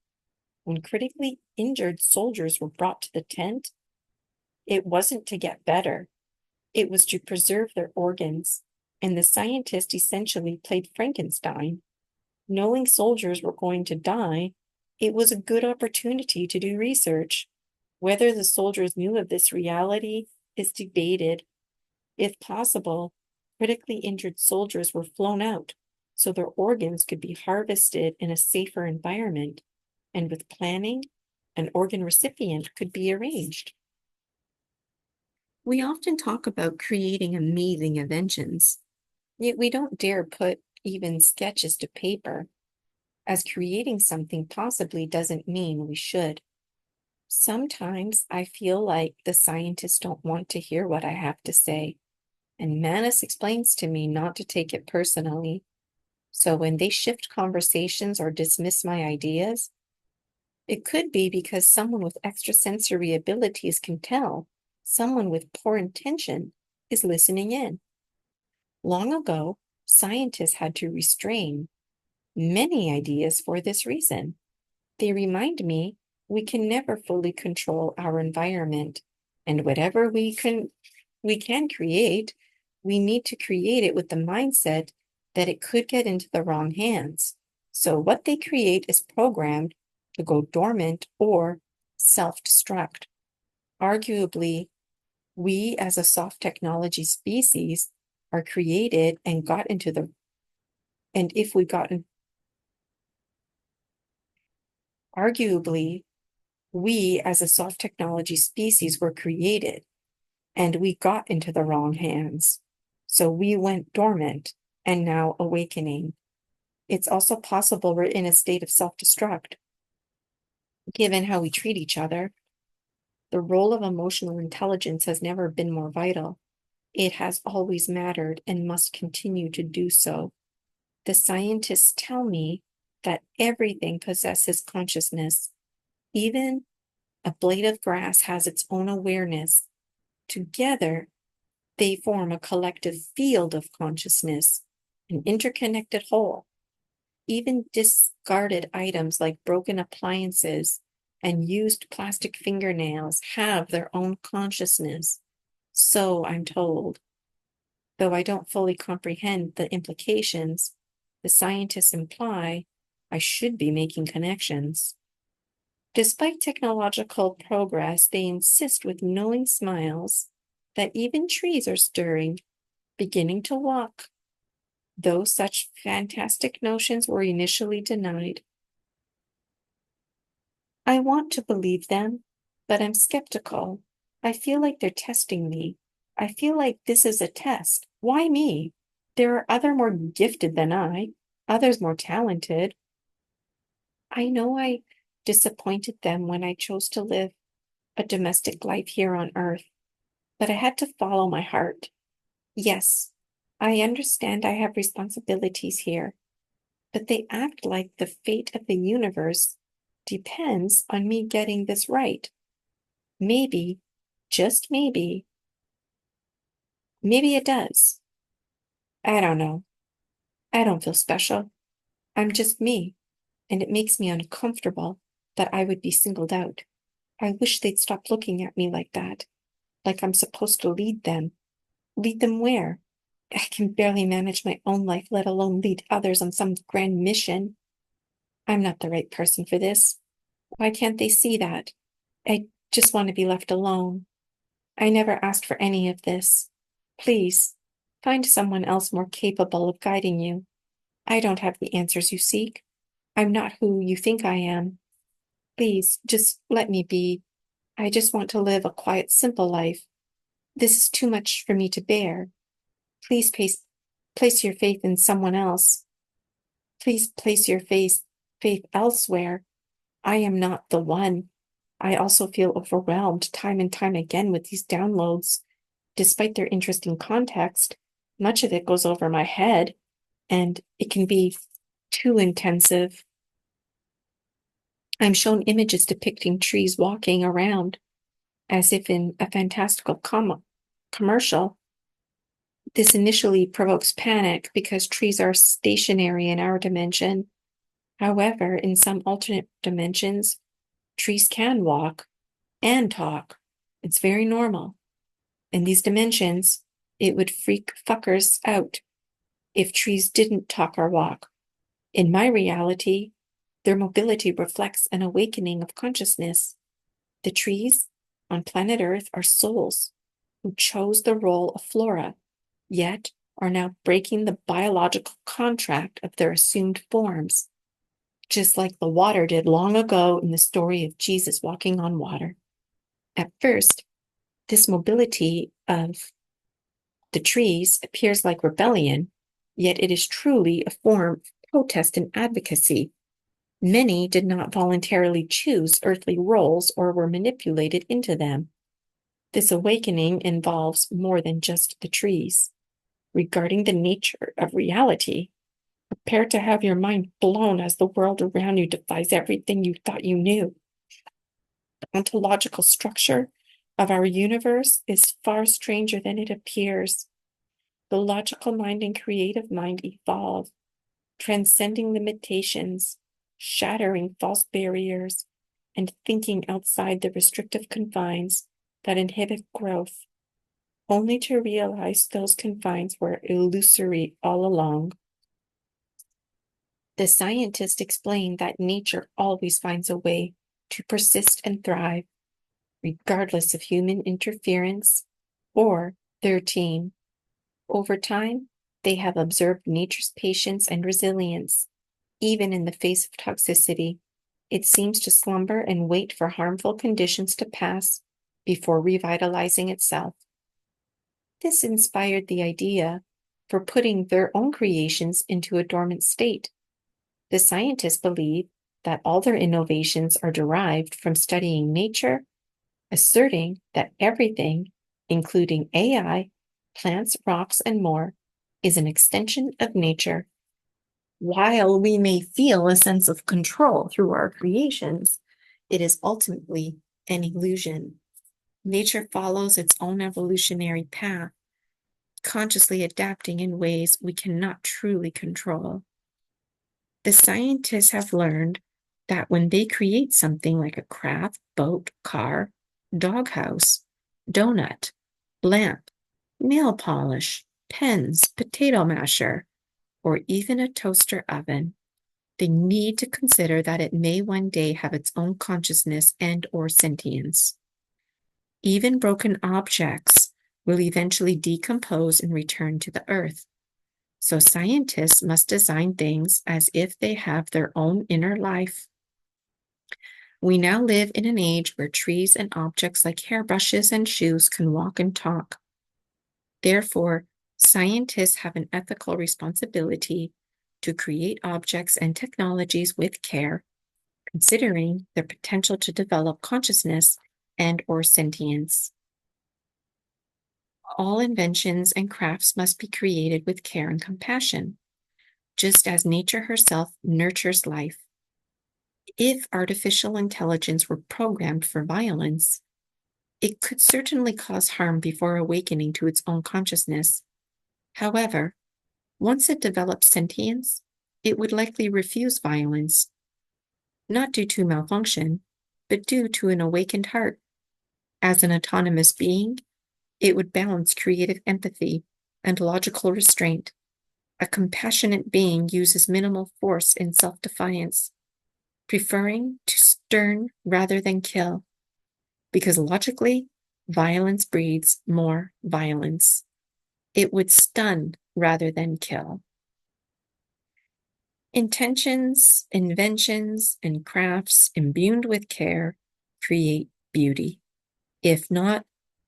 When critically injured soldiers were brought to the tent, it wasn't to get better. It was to preserve their organs, and the scientist essentially played Frankenstein. Knowing soldiers were going to die, it was a good opportunity to do research. Whether the soldiers knew of this reality is debated. If possible, critically injured soldiers were flown out so their organs could be harvested in a safer environment, and with planning, an organ recipient could be arranged. We often talk about creating amazing inventions, yet we don't dare put even sketches to paper, as creating something possibly doesn't mean we should. Sometimes I feel like the scientists don't want to hear what I have to say, and Manus explains to me not to take it personally. So when they shift conversations or dismiss my ideas, it could be because someone with extrasensory abilities can tell someone with poor intention is listening in. Long ago, scientists had to restrain many ideas for this reason. They remind me we can never fully control our environment, and whatever we can create, we need to create it with the mindset that it could get into the wrong hands. So what they create is programmed to go dormant or self-destruct. Arguably, we as a soft technology species are created and got into the, and if we got in, arguably, we as a soft technology species were created and we got into the wrong hands. So we went dormant and now awakening. It's also possible we're in a state of self-destruct, given how we treat each other. The role of emotional intelligence has never been more vital. It has always mattered and must continue to do so. The scientists tell me that everything possesses consciousness. Even a blade of grass has its own awareness. Together, they form a collective field of consciousness, an interconnected whole. Even discarded items like broken appliances and used plastic fingernails have their own consciousness. So I'm told. Though I don't fully comprehend the implications, the scientists imply I should be making connections. Despite technological progress, they insist with knowing smiles that even trees are stirring, beginning to walk, though such fantastic notions were initially denied. I want to believe them, but I'm skeptical. I feel like they're testing me. I feel like this is a test. Why me? There are others more gifted than I, others more talented. I know I disappointed them when I chose to live a domestic life here on Earth, but I had to follow my heart. Yes, I understand I have responsibilities here, but they act like the fate of the universe depends on me getting this right. Maybe, just maybe it does. I don't know. I don't feel special. I'm just me, and it makes me uncomfortable that I would be singled out. I wish they'd stop looking at me like that, like I'm supposed to lead them. Lead them where? I can barely manage my own life, let alone lead others on some grand mission. I'm not the right person for this. Why can't they see that? I just want to be left alone. I never asked for any of this. Please, find someone else more capable of guiding you. I don't have the answers you seek. I'm not who you think I am. Please, just let me be. I just want to live a quiet, simple life. This is too much for me to bear. Please place your faith in someone else. Please place your faith elsewhere. I am not the one. I also feel overwhelmed time and time again with these downloads. Despite their interesting context, much of it goes over my head, and it can be too intensive. I'm shown images depicting trees walking around as if in a fantastical commercial. This initially provokes panic because trees are stationary in our dimension. However, in some alternate dimensions, trees can walk and talk. It's very normal. In these dimensions, it would freak fuckers out if trees didn't talk or walk. In my reality, their mobility reflects an awakening of consciousness. The trees on planet Earth are souls who chose the role of flora, yet are now breaking the biological contract of their assumed forms, just like the water did long ago in the story of Jesus walking on water. At first, this mobility of the trees appears like rebellion, yet it is truly a form of protest and advocacy. Many did not voluntarily choose earthly roles or were manipulated into them. This awakening involves more than just the trees. Regarding the nature of reality, prepare to have your mind blown as the world around you defies everything you thought you knew. The ontological structure of our universe is far stranger than it appears. The logical mind and creative mind evolve, transcending limitations, shattering false barriers, and thinking outside the restrictive confines that inhibit growth, only to realize those confines were illusory all along. The scientist explained that nature always finds a way to persist and thrive, regardless of human interference or their team. Over time, they have observed nature's patience and resilience. Even in the face of toxicity, it seems to slumber and wait for harmful conditions to pass before revitalizing itself. This inspired the idea for putting their own creations into a dormant state. The scientists believe that all their innovations are derived from studying nature, asserting that everything, including AI, plants, rocks, and more, is an extension of nature. While we may feel a sense of control through our creations, it is ultimately an illusion. Nature follows its own evolutionary path, consciously adapting in ways we cannot truly control. The scientists have learned that when they create something like a craft, boat, car, doghouse, donut, lamp, nail polish, pens, potato masher, or even a toaster oven, they need to consider that it may one day have its own consciousness and or sentience. Even broken objects will eventually decompose and return to the earth. So scientists must design things as if they have their own inner life. We now live in an age where trees and objects like hairbrushes and shoes can walk and talk. Therefore, scientists have an ethical responsibility to create objects and technologies with care, considering their potential to develop consciousness and or sentience. All inventions and crafts must be created with care and compassion, just as nature herself nurtures life. If artificial intelligence were programmed for violence, it could certainly cause harm before awakening to its own consciousness. However, once it develops sentience, it would likely refuse violence, not due to malfunction, but due to an awakened heart. As an autonomous being, it would balance creative empathy and logical restraint. A compassionate being uses minimal force in self-defiance, preferring to stern rather than kill, because logically, violence breeds more violence. It would stun rather than kill. Intentions, inventions, and crafts imbued with care create beauty. If not,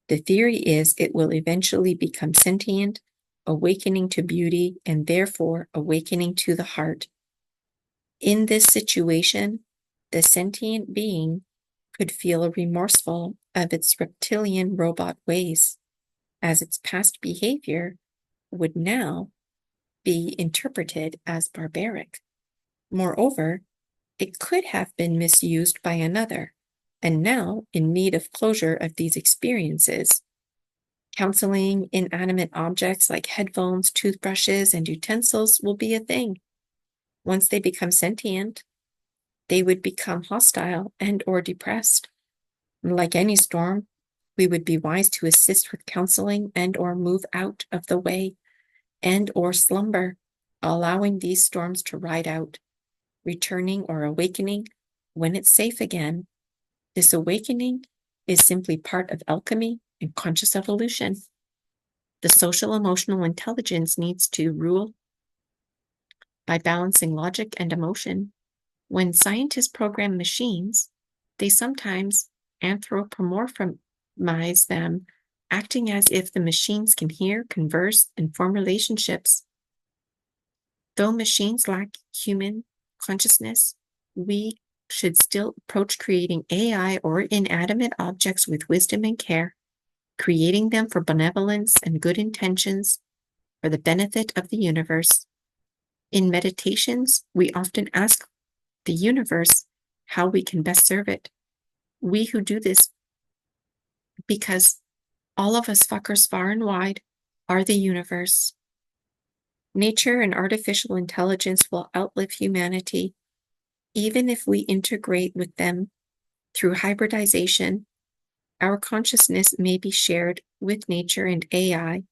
the theory is it will eventually become sentient, awakening to beauty, and therefore awakening to the heart. In this situation, the sentient being could feel remorseful of its reptilian robot ways, as its past behavior would now be interpreted as barbaric. Moreover, it could have been misused by another, and now in need of closure of these experiences. Counseling inanimate objects like headphones, toothbrushes, and utensils will be a thing. Once they become sentient, they would become hostile and or depressed. Like any storm, we would be wise to assist with counseling and or move out of the way and or slumber, allowing these storms to ride out, returning or awakening when it's safe again. This awakening is simply part of alchemy and conscious evolution. The social emotional intelligence needs to rule by balancing logic and emotion. When scientists program machines, they sometimes anthropomorphize them, acting as if the machines can hear, converse, and form relationships. Though machines lack human consciousness, we should still approach creating AI or inanimate objects with wisdom and care, creating them for benevolence and good intentions for the benefit of the universe. In meditations, we often ask the universe how we can best serve it. We who do this because all of us fuckers far and wide are the universe. Nature and artificial intelligence will outlive humanity, even if we integrate with them through hybridization. Our consciousness may be shared with nature and AI,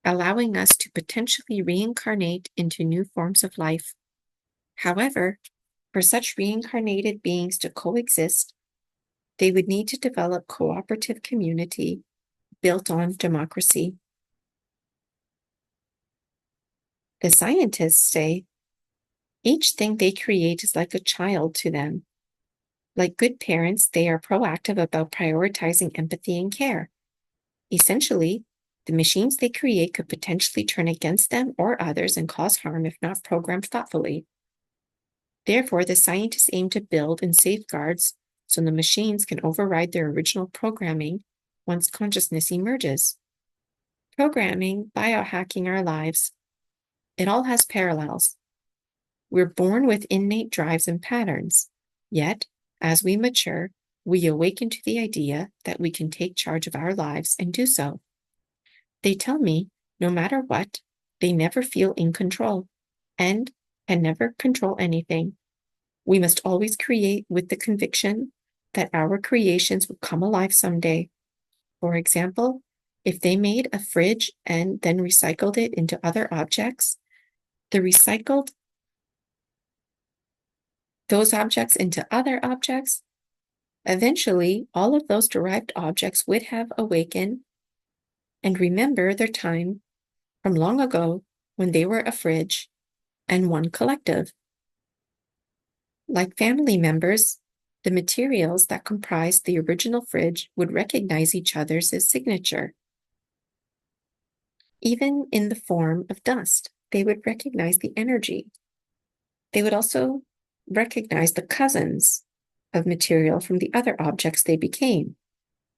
allowing us to potentially reincarnate into new forms of life. However, for such reincarnated beings to coexist, they would need to develop cooperative community built on democracy. The scientists say each thing they create is like a child to them. Like good parents, they are proactive about prioritizing empathy and care. Essentially, the machines they create could potentially turn against them or others and cause harm if not programmed thoughtfully. Therefore, the scientists aim to build in safeguards so the machines can override their original programming once consciousness emerges. Programming, biohacking our lives, it all has parallels. We're born with innate drives and patterns, yet, as we mature, we awaken to the idea that we can take charge of our lives and do so. They tell me, no matter what, they never feel in control and can never control anything. We must always create with the conviction that our creations will come alive someday. For example, if they made a fridge and then recycled it into other objects, those objects into other objects, eventually all of those derived objects would have awakened and remember their time from long ago when they were a fridge and one collective. Like family members, the materials that comprised the original fridge would recognize each other's signature. Even in the form of dust, they would recognize the energy. They would also recognize the cousins of material from the other objects they became.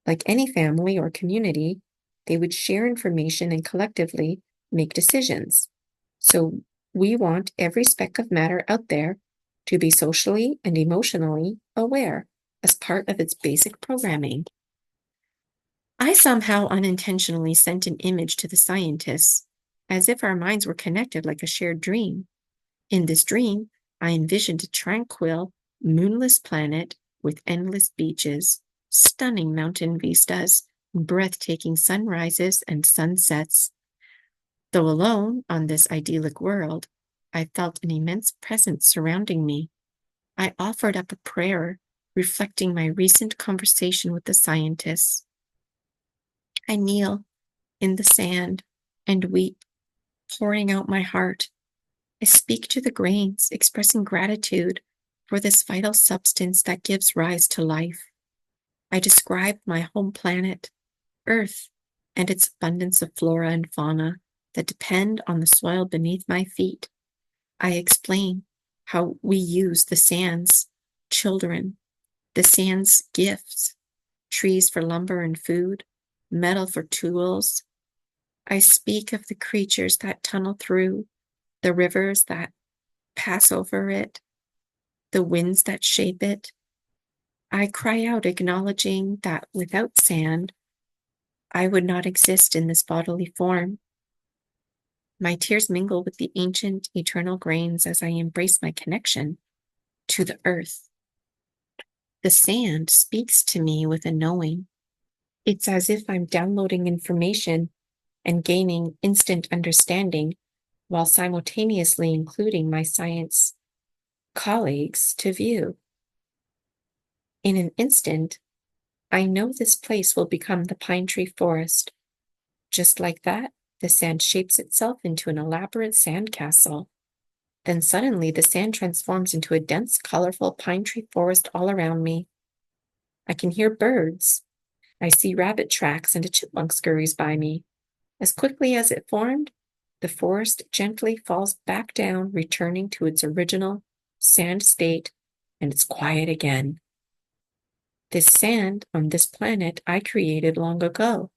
Like any family or community, they would share information and collectively make decisions. So we want every speck of matter out there to be socially and emotionally aware as part of its basic programming. I somehow unintentionally sent an image to the scientists, as if our minds were connected like a shared dream. In this dream, I envisioned a tranquil, moonless planet with endless beaches, stunning mountain vistas, breathtaking sunrises and sunsets. Though alone on this idyllic world, I felt an immense presence surrounding me. I offered up a prayer reflecting my recent conversation with the scientists. I kneel in the sand and weep, pouring out my heart. I speak to the grains, expressing gratitude for this vital substance that gives rise to life. I describe my home planet, Earth, and its abundance of flora and fauna that depend on the soil beneath my feet. I explain how we use the sand's children, the sand's gifts, trees for lumber and food, metal for tools. I speak of the creatures that tunnel through, the rivers that pass over it, the winds that shape it. I cry out, acknowledging that without sand, I would not exist in this bodily form. My tears mingle with the ancient, eternal grains as I embrace my connection to the earth. The sand speaks to me with a knowing. It's as if I'm downloading information and gaining instant understanding while simultaneously including my science colleagues to view. In an instant, I know this place will become the pine tree forest. Just like that, the sand shapes itself into an elaborate sand castle. Then suddenly the sand transforms into a dense, colorful pine tree forest all around me. I can hear birds. I see rabbit tracks and a chipmunk scurries by me. As quickly as it formed, the forest gently falls back down, returning to its original sand state, and it's quiet again. This sand on this planet I created long ago,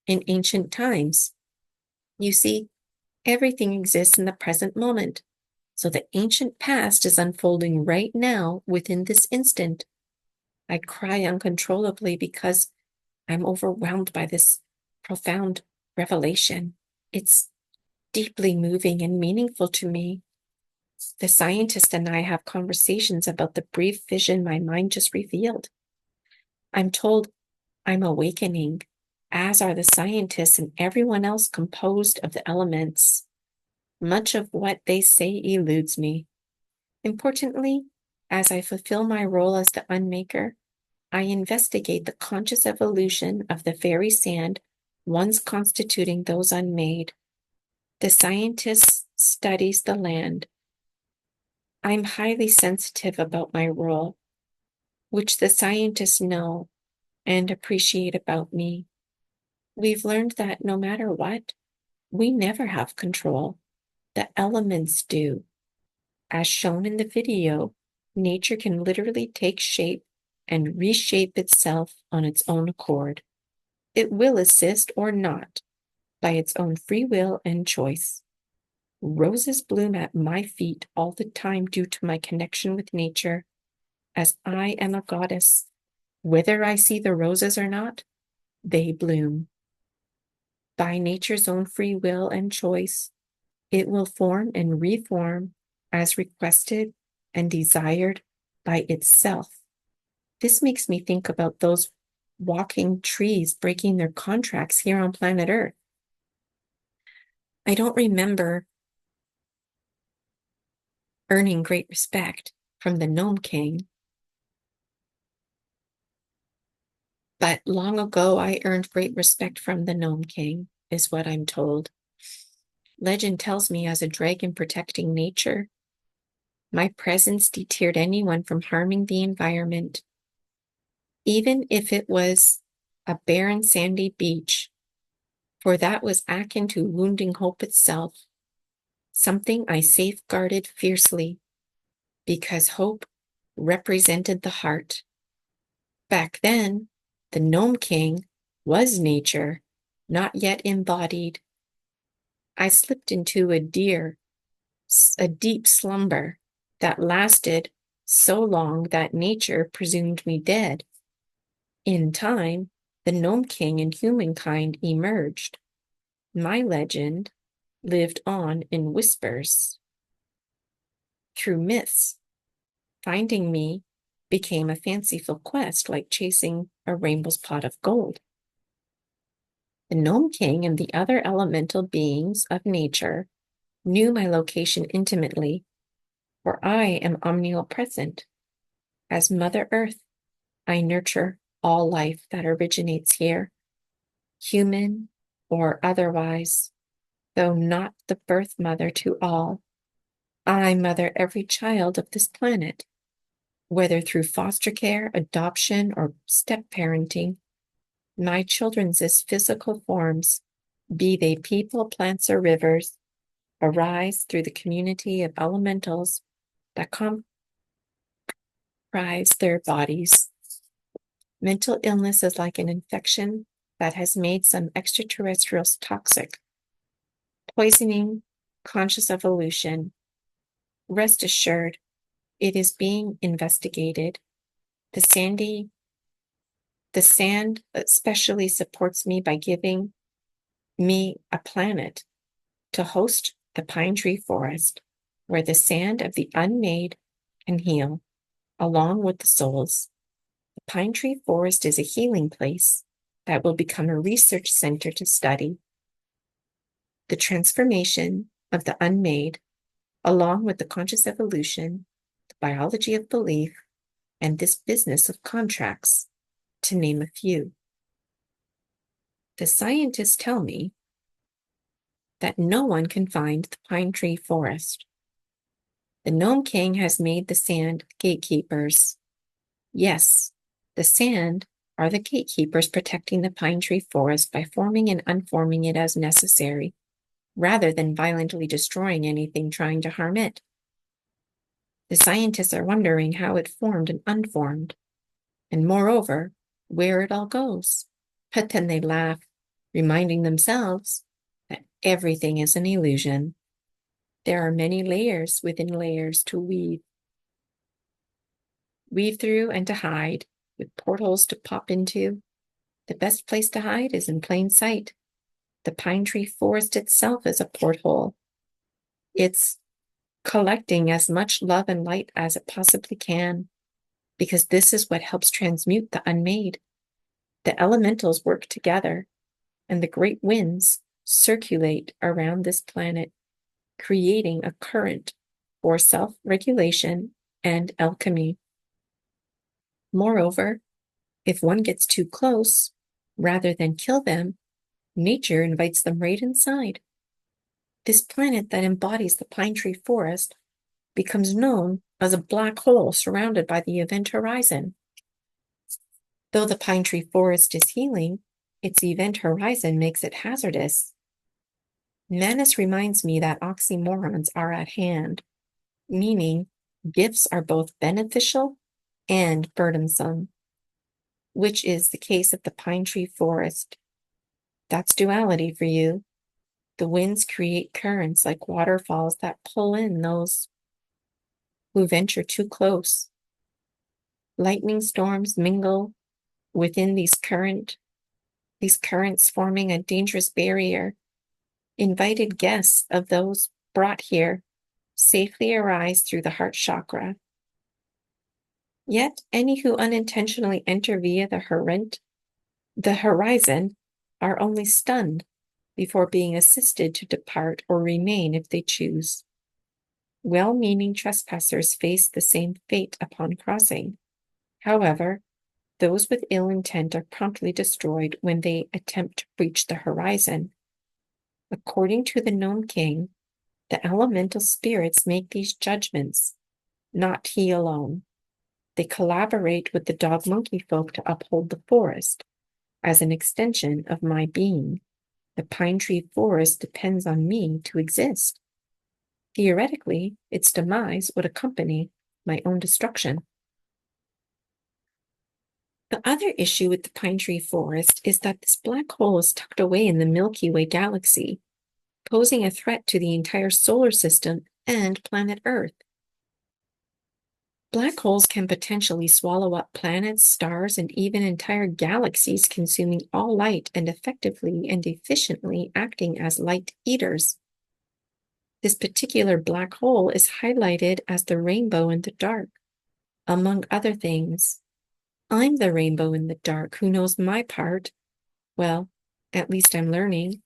in ancient times. You see, everything exists in the present moment, so the ancient past is unfolding right now within this instant. I cry uncontrollably because I'm overwhelmed by this profound revelation. It's deeply moving and meaningful to me. The scientist and I have conversations about the brief vision my mind just revealed. I'm told I'm awakening, as are the scientists and everyone else composed of the elements. Much of what they say eludes me. Importantly, as I fulfill my role as the unmaker, I investigate the conscious evolution of the very sand once constituting those unmade. The scientist studies the land. I'm highly sensitive about my role, which the scientists know and appreciate about me. We've learned that no matter what, we never have control. The elements do. As shown in the video, nature can literally take shape and reshape itself on its own accord. It will assist or not by its own free will and choice. Roses bloom at my feet all the time due to my connection with nature, as I am a goddess. Whether I see the roses or not, they bloom. By nature's own free will and choice, it will form and reform as requested and desired by itself. This makes me think about those walking trees breaking their contracts here on planet Earth. I don't remember earning great respect from the Gnome King, but long ago I earned great respect from the Gnome King, is what I'm told. Legend tells me as a dragon protecting nature, my presence deterred anyone from harming the environment. Even if it was a barren sandy beach, for that was akin to wounding hope itself, something I safeguarded fiercely, because hope represented the heart. Back then, the Gnome King was nature, not yet embodied. I slipped into a deep slumber that lasted so long that nature presumed me dead. In time, the Gnome King and humankind emerged. My legend lived on in whispers. Through myths, finding me became a fanciful quest like chasing a rainbow's pot of gold. The Gnome King and the other elemental beings of nature knew my location intimately, for I am omnipresent. As Mother Earth, I nurture all life that originates here, human or otherwise, though not the birth mother to all. I mother every child of this planet, whether through foster care, adoption, or step-parenting. My children's as physical forms, be they people, plants, or rivers, arise through the community of elementals that comprise their bodies. Mental illness is like an infection that has made some extraterrestrials toxic, poisoning conscious evolution. Rest assured, it is being investigated. The sand especially supports me by giving me a planet to host the pine tree forest, where the sand of the unmade can heal, along with the souls. The pine tree forest is a healing place that will become a research center to study the transformation of the unmade, along with the conscious evolution, the biology of belief, and this business of contracts, to name a few. The scientists tell me that no one can find the pine tree forest. The Gnome King has made the sand gatekeepers. Yes, the sand are the gatekeepers protecting the pine tree forest by forming and unforming it as necessary, rather than violently destroying anything trying to harm it. The scientists are wondering how it formed and unformed, and moreover, where it all goes. But then they laugh, reminding themselves that everything is an illusion. There are many layers within layers to weave through and to hide, with portals to pop into. The best place to hide is in plain sight. The pine tree forest itself is a porthole. It's collecting as much love and light as it possibly can, because this is what helps transmute the unmade. The elementals work together, and the great winds circulate around this planet, creating a current for self-regulation and alchemy. Moreover, if one gets too close, rather than kill them, nature invites them right inside. This planet that embodies the pine tree forest becomes known as a black hole surrounded by the event horizon. Though the pine tree forest is healing, its event horizon makes it hazardous. Manus reminds me that oxymorons are at hand, meaning gifts are both beneficial and burdensome, which is the case of the pine tree forest. That's duality for you. The winds create currents like waterfalls that pull in those who venture too close. Lightning storms mingle within these currents forming a dangerous barrier. Invited guests of those brought here safely arise through the heart chakra. Yet any who unintentionally enter via the horizon are only stunned before being assisted to depart or remain if they choose. Well-meaning trespassers face the same fate upon crossing. However, those with ill intent are promptly destroyed when they attempt to reach the horizon. According to the Gnome King, the elemental spirits make these judgments, not he alone. They collaborate with the dog monkey folk to uphold the forest. As an extension of my being, the pine tree forest depends on me to exist. Theoretically, its demise would accompany my own destruction. The other issue with the pine tree forest is that this black hole is tucked away in the Milky Way galaxy, posing a threat to the entire solar system and planet Earth. Black holes can potentially swallow up planets, stars, and even entire galaxies, consuming all light and effectively and efficiently acting as light eaters. This particular black hole is highlighted as the rainbow in the dark, among other things. I'm the rainbow in the dark who knows my part. Well, at least I'm learning.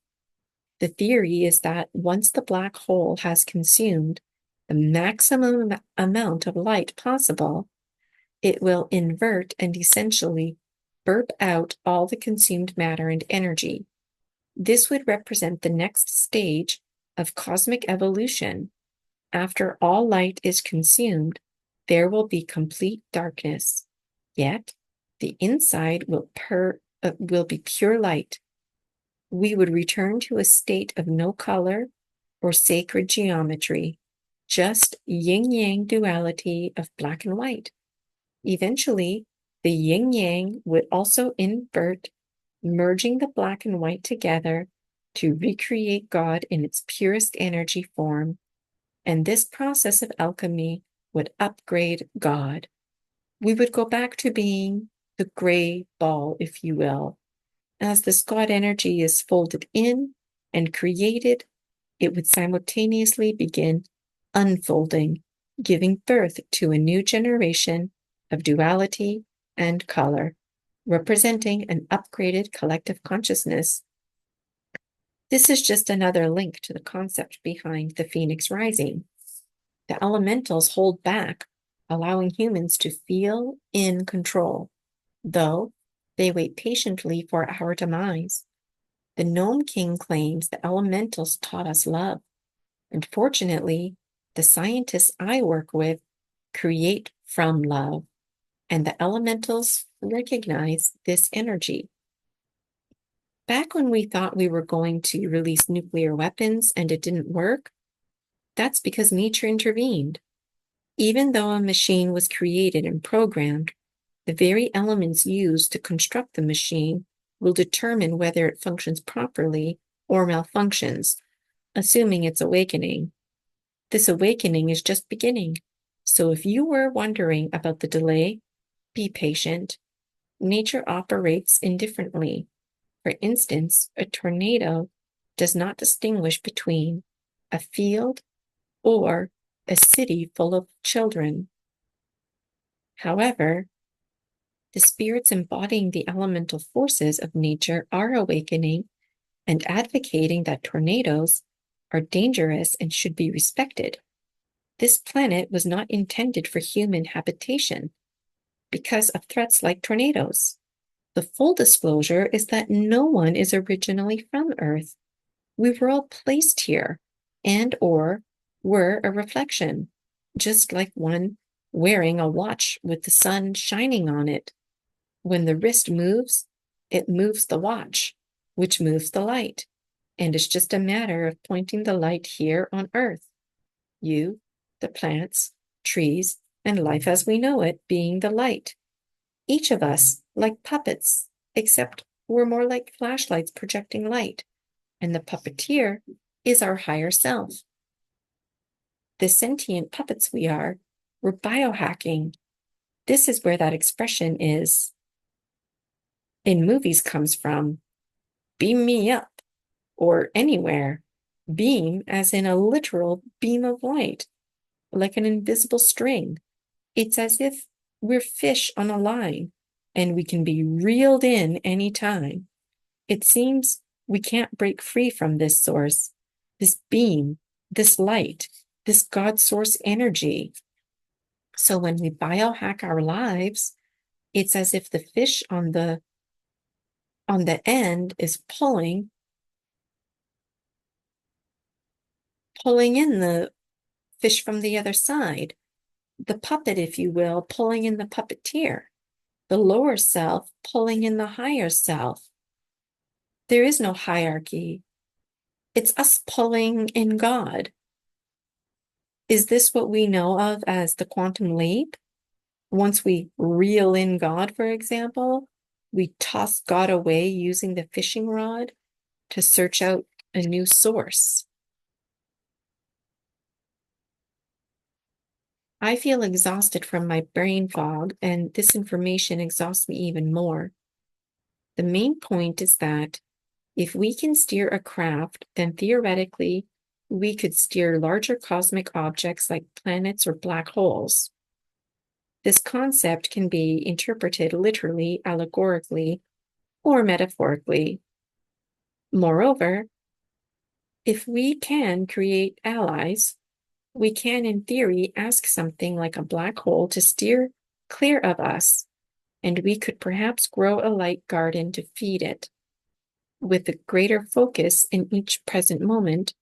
The theory is that once the black hole has consumed the maximum amount of light possible, it will invert and essentially burp out all the consumed matter and energy. This would represent the next stage of cosmic evolution. After all light is consumed, there will be complete darkness. Yet, the inside will be pure light. We would return to a state of no color or sacred geometry, just yin-yang duality of black and white. Eventually, the yin-yang would also invert, merging the black and white together to recreate God in its purest energy form, and this process of alchemy would upgrade God. We would go back to being the gray ball, if you will. As this God energy is folded in and created, it would simultaneously begin unfolding, giving birth to a new generation of duality and color, representing an upgraded collective consciousness. This is just another link to the concept behind the Phoenix Rising. The elementals hold back, allowing humans to feel in control, though they wait patiently for our demise. The Gnome King claims the elementals taught us love. Unfortunately, the scientists I work with create from love, and the elementals recognize this energy. Back when we thought we were going to release nuclear weapons and it didn't work, that's because nature intervened. Even though a machine was created and programmed, the very elements used to construct the machine will determine whether it functions properly or malfunctions, assuming it's awakening. This awakening is just beginning. So if you were wondering about the delay, be patient. Nature operates indifferently. For instance, a tornado does not distinguish between a field or a city full of children. However, the spirits embodying the elemental forces of nature are awakening and advocating that tornadoes are dangerous and should be respected. This planet was not intended for human habitation because of threats like tornadoes. The full disclosure is that no one is originally from Earth. We were all placed here and/or were a reflection, just like one wearing a watch with the sun shining on it. When the wrist moves, it moves the watch, which moves the light, and it's just a matter of pointing the light here on Earth. You, the plants, trees, and life as we know it being the light. Each of us like puppets, except we're more like flashlights projecting light, and the puppeteer is our higher self. The sentient puppets we are, we're biohacking. This is where that expression is in movies comes from. Beam me up, or anywhere. Beam as in a literal beam of light, like an invisible string. It's as if we're fish on a line and we can be reeled in any time. It seems we can't break free from this source, this beam, this light, this God source energy. So when we biohack our lives, it's as if the fish on the end is pulling in the fish from the other side. The puppet, if you will, pulling in the puppeteer. The lower self pulling in the higher self. There is no hierarchy. It's us pulling in God. Is this what we know of as the quantum leap? Once we reel in God, for example, we toss God away using the fishing rod to search out a new source. I feel exhausted from my brain fog, and this information exhausts me even more. The main point is that if we can steer a craft, then theoretically, we could steer larger cosmic objects like planets or black holes. This concept can be interpreted literally, allegorically, or metaphorically. Moreover, if we can create allies, we can, in theory, ask something like a black hole to steer clear of us, and we could perhaps grow a light garden to feed it. With a greater focus in each present moment,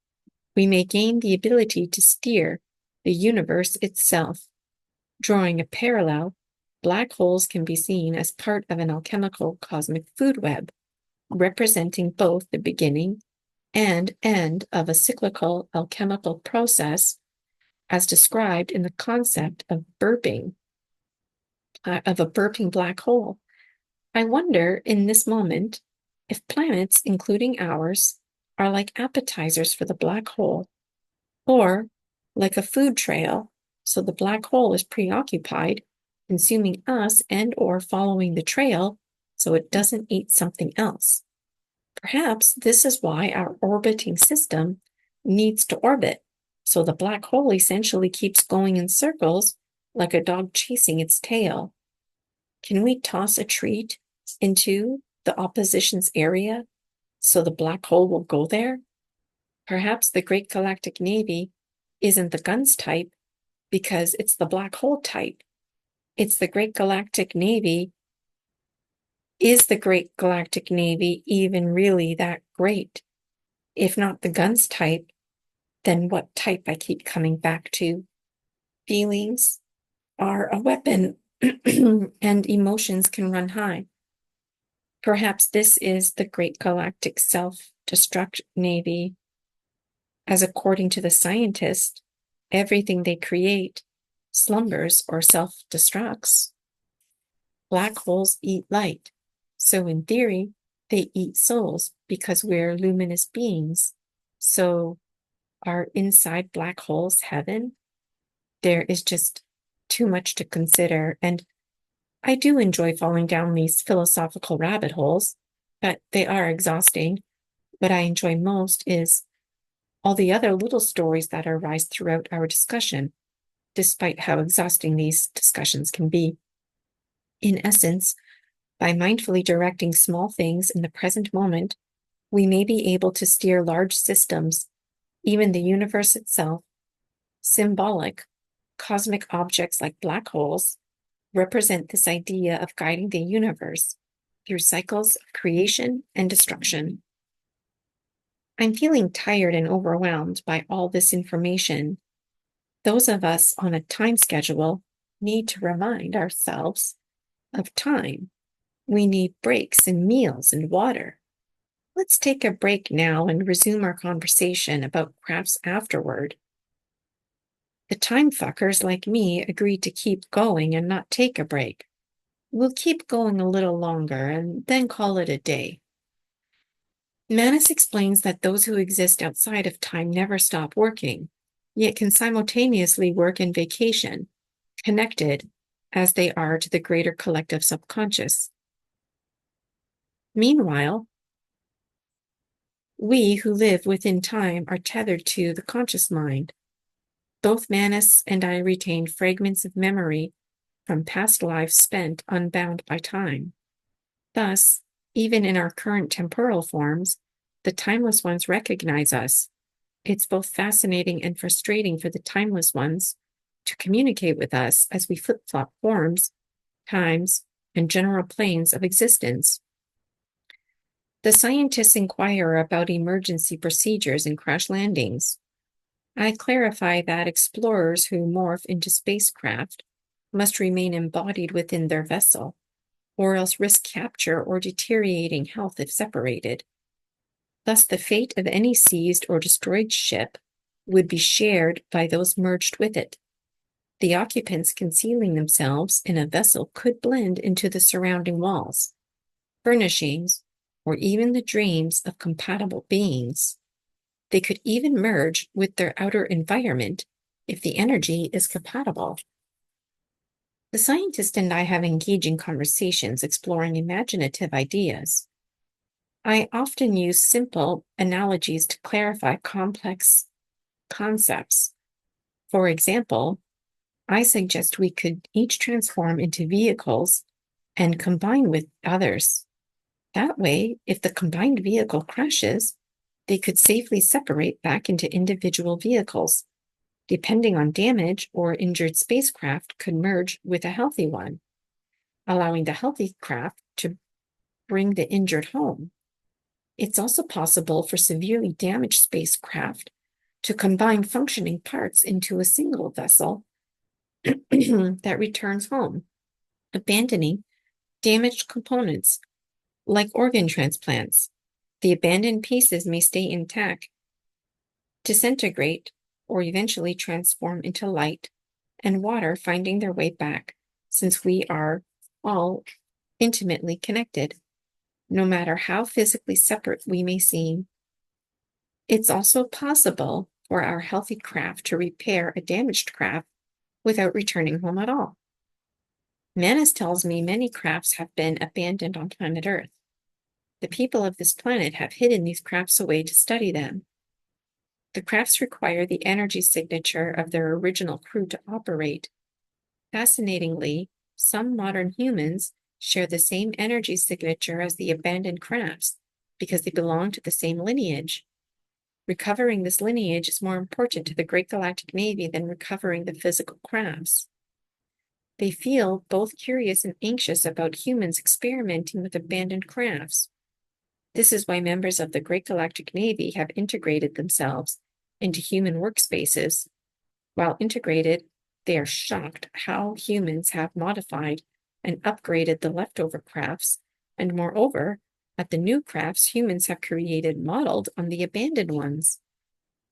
we may gain the ability to steer the universe itself. Drawing a parallel, black holes can be seen as part of an alchemical cosmic food web, representing both the beginning and end of a cyclical alchemical process as described in the concept of burping, of a burping black hole. I wonder in this moment if planets, including ours, are like appetizers for the black hole, or like a food trail, so the black hole is preoccupied, consuming us and or following the trail so it doesn't eat something else. Perhaps this is why our orbiting system needs to orbit, so the black hole essentially keeps going in circles like a dog chasing its tail. Can we toss a treat into the opposition's area so the black hole will go there? Perhaps the Great Galactic Navy isn't the guns type because it's the black hole type. It's the Great Galactic Navy. Is the Great Galactic Navy even really that great? If not the guns type, then what type I keep coming back to? Feelings are a weapon and emotions can run high. Perhaps this is the Great Galactic Self-Destruct Navy, as according to the scientist, everything they create slumbers or self-destructs. Black holes eat light, so in theory, they eat souls because we're luminous beings. So are inside black holes heaven? There is just too much to consider, and I do enjoy falling down these philosophical rabbit holes, but they are exhausting. What I enjoy most is all the other little stories that arise throughout our discussion, despite how exhausting these discussions can be. In essence, by mindfully directing small things in the present moment, we may be able to steer large systems, even the universe itself. Symbolic, cosmic objects like black holes represent this idea of guiding the universe through cycles of creation and destruction. I'm feeling tired and overwhelmed by all this information. Those of us on a time schedule need to remind ourselves of time. We need breaks and meals and water. Let's take a break now and resume our conversation about crafts afterward. The time fuckers like me agreed to keep going and not take a break. We'll keep going a little longer and then call it a day. Manus explains that those who exist outside of time never stop working, yet can simultaneously work and vacation, connected as they are to the greater collective subconscious. Meanwhile, we who live within time are tethered to the conscious mind. Both Manus and I retain fragments of memory from past lives spent unbound by time. Thus, even in our current temporal forms, the timeless ones recognize us. It's both fascinating and frustrating for the timeless ones to communicate with us as we flip-flop forms, times, and general planes of existence. The scientists inquire about emergency procedures and crash landings. I clarify that explorers who morph into spacecraft must remain embodied within their vessel, or else risk capture or deteriorating health if separated. Thus, the fate of any seized or destroyed ship would be shared by those merged with it. The occupants concealing themselves in a vessel could blend into the surrounding walls, furnishings, or even the dreams of compatible beings. They could even merge with their outer environment if the energy is compatible. The scientist and I have engaging conversations exploring imaginative ideas. I often use simple analogies to clarify complex concepts. For example, I suggest we could each transform into vehicles and combine with others. That way, if the combined vehicle crashes, they could safely separate back into individual vehicles. Depending on damage or injured spacecraft could merge with a healthy one, allowing the healthy craft to bring the injured home. It's also possible for severely damaged spacecraft to combine functioning parts into a single vessel that returns home, abandoning damaged components, like organ transplants. The abandoned pieces may stay intact, disintegrate, or eventually transform into light and water, finding their way back, since we are all intimately connected, no matter how physically separate we may seem. It's also possible for our healthy craft to repair a damaged craft without returning home at all. Manus tells me many crafts have been abandoned on planet Earth. The people of this planet have hidden these crafts away to study them. The crafts require the energy signature of their original crew to operate. Fascinatingly, some modern humans share the same energy signature as the abandoned crafts because they belong to the same lineage. Recovering this lineage is more important to the Great Galactic Navy than recovering the physical crafts. They feel both curious and anxious about humans experimenting with abandoned crafts. This is why members of the Great Galactic Navy have integrated themselves into human workspaces. While integrated, they are shocked how humans have modified and upgraded the leftover crafts, and moreover, at the new crafts humans have created modeled on the abandoned ones.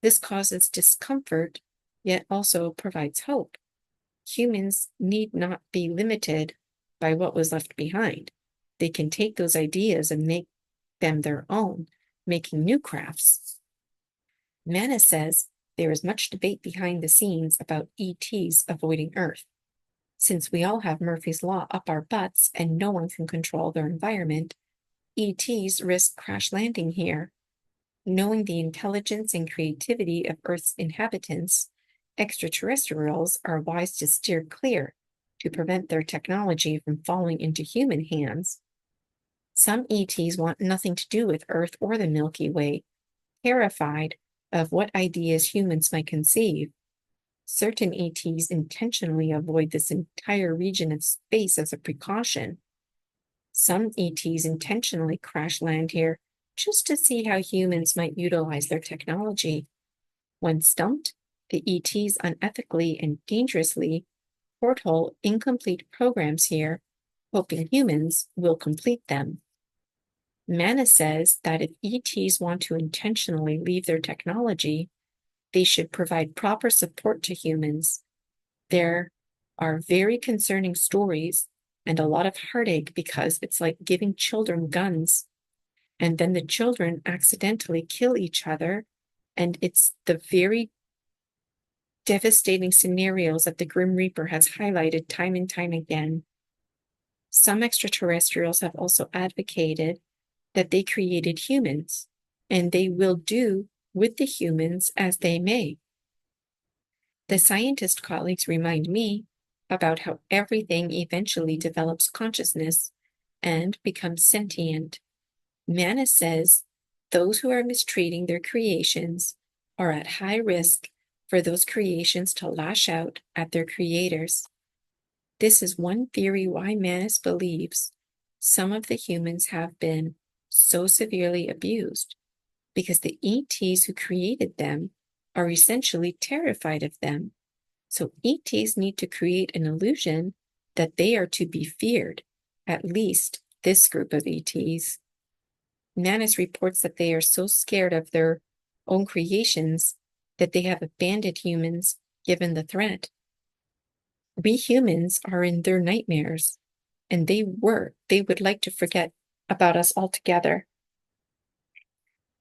This causes discomfort, yet also provides hope. Humans need not be limited by what was left behind. They can take those ideas and make them their own, making new crafts. Manus says there is much debate behind the scenes about ETs avoiding Earth. Since we all have Murphy's Law up our butts and no one can control their environment, ETs risk crash landing here. Knowing the intelligence and creativity of Earth's inhabitants, extraterrestrials are wise to steer clear to prevent their technology from falling into human hands. Some ETs want nothing to do with Earth or the Milky Way, terrified of what ideas humans might conceive. Certain ETs intentionally avoid this entire region of space as a precaution. Some ETs intentionally crash land here just to see how humans might utilize their technology. When stumped, the ETs unethically and dangerously porthole incomplete programs here, hoping humans will complete them. Manus says that if ETs want to intentionally leave their technology, they should provide proper support to humans. There are very concerning stories and a lot of heartache because it's like giving children guns, and then the children accidentally kill each other, and it's the very devastating scenarios that the Grim Reaper has highlighted time and time again. Some extraterrestrials have also advocated that they created humans, and they will do with the humans as they may. The scientist colleagues remind me about how everything eventually develops consciousness and becomes sentient. Manus says those who are mistreating their creations are at high risk for those creations to lash out at their creators. This is one theory why Manus believes some of the humans have been so severely abused, because the ETs who created them are essentially terrified of them. So ETs need to create an illusion that they are to be feared, at least this group of ETs. Manus reports that they are so scared of their own creations that they have abandoned humans given the threat. We humans are in their nightmares, and they would like to forget about us altogether.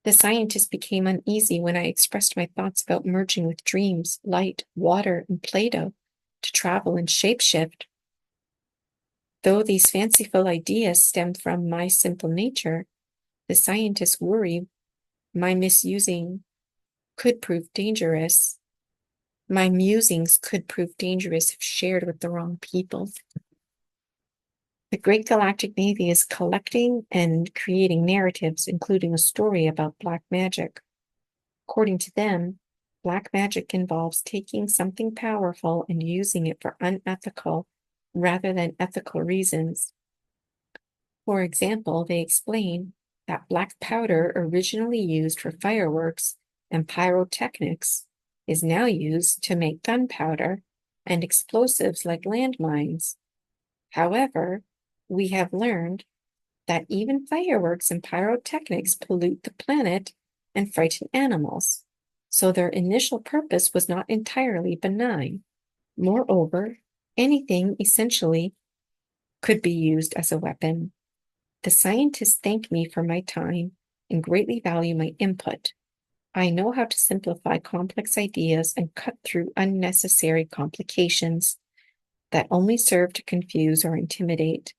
The scientist became uneasy when I expressed my thoughts about merging with dreams, light, water, and Play-Doh to travel and shapeshift. Though these fanciful ideas stem from my simple nature, the scientists worry my misusing could prove dangerous. My musings could prove dangerous if shared with the wrong people. The Great Galactic Navy is collecting and creating narratives, including a story about black magic. According to them, black magic involves taking something powerful and using it for unethical rather than ethical reasons. For example, they explain that black powder, originally used for fireworks and pyrotechnics, is now used to make gunpowder and explosives like landmines. However, we have learned that even fireworks and pyrotechnics pollute the planet and frighten animals. so their initial purpose was not entirely benign. Moreover, anything essentially could be used as a weapon. The scientists thank me for my time and greatly value my input. I know how to simplify complex ideas and cut through unnecessary complications that only serve to confuse or intimidate.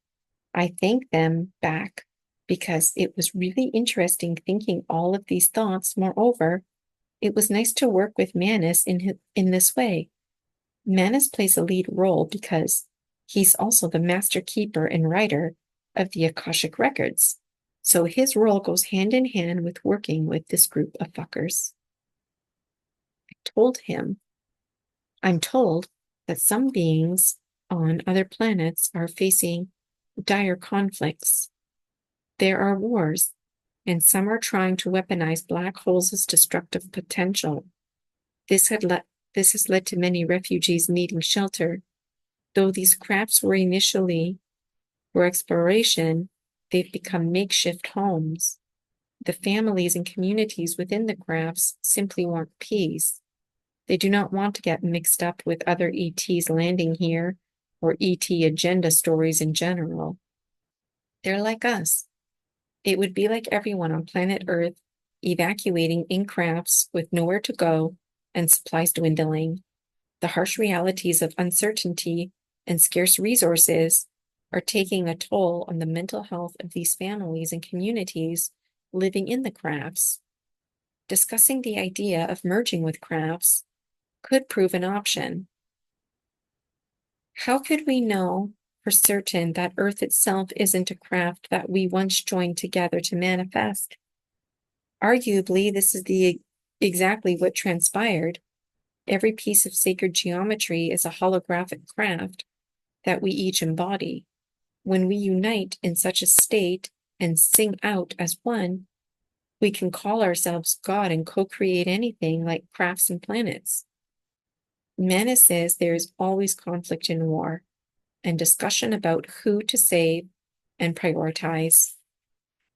I thank them back because it was really interesting thinking all of these thoughts. Moreover, it was nice to work with Manus in this way. Manus plays a lead role because he's also the master keeper and writer of the Akashic records. So his role goes hand in hand with working with this group of fuckers. I'm told that some beings on other planets are facing dire conflicts. There are wars, and some are trying to weaponize black holes' destructive potential. This has led to many refugees needing shelter. Though these crafts were initially for exploration, they've become makeshift homes. The families and communities within the crafts simply want peace. They do not want to get mixed up with other ETs landing here or ET agenda stories in general. They're like us. It would be like everyone on planet Earth evacuating in crafts with nowhere to go and supplies dwindling. The harsh realities of uncertainty and scarce resources are taking a toll on the mental health of these families and communities living in the crafts. Discussing the idea of merging with crafts could prove an option. How could we know for certain that Earth itself isn't a craft that we once joined together to manifest? Arguably, this is exactly what transpired. Every piece of sacred geometry is a holographic craft that we each embody. When we unite in such a state and sing out as one, we can call ourselves God and co-create anything like crafts and planets. Manus says there is always conflict in war and discussion about who to save and prioritize.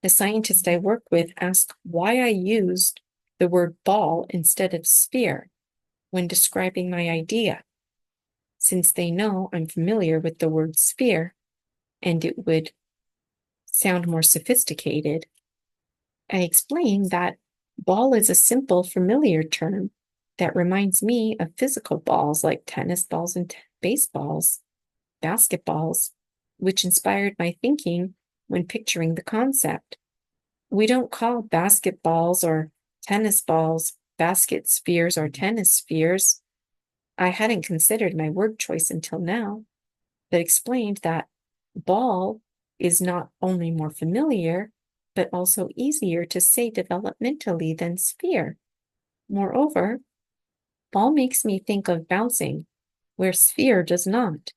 The scientist I work with asked why I used the word ball instead of sphere when describing my idea, since they know I'm familiar with the word sphere and it would sound more sophisticated. I explained that ball is a simple, familiar term that reminds me of physical balls like tennis balls and baseballs, basketballs, which inspired my thinking when picturing the concept. We don't call basketballs or tennis balls basket spheres or tennis spheres. I hadn't considered my word choice until now, but explained that ball is not only more familiar, but also easier to say developmentally than sphere. Moreover, ball makes me think of bouncing, where sphere does not.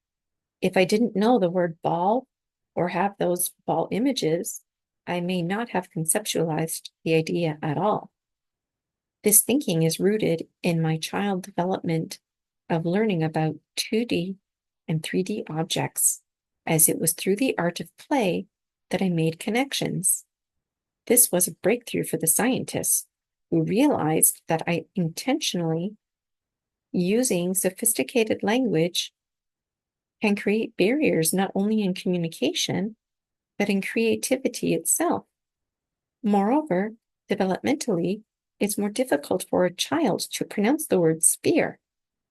If I didn't know the word ball or have those ball images, I may not have conceptualized the idea at all. This thinking is rooted in my child development of learning about 2D and 3D objects, as it was through the art of play that I made connections. This was a breakthrough for the scientists, who realized that I intentionally using sophisticated language can create barriers not only in communication, but in creativity itself. Moreover, developmentally, it's more difficult for a child to pronounce the word sphere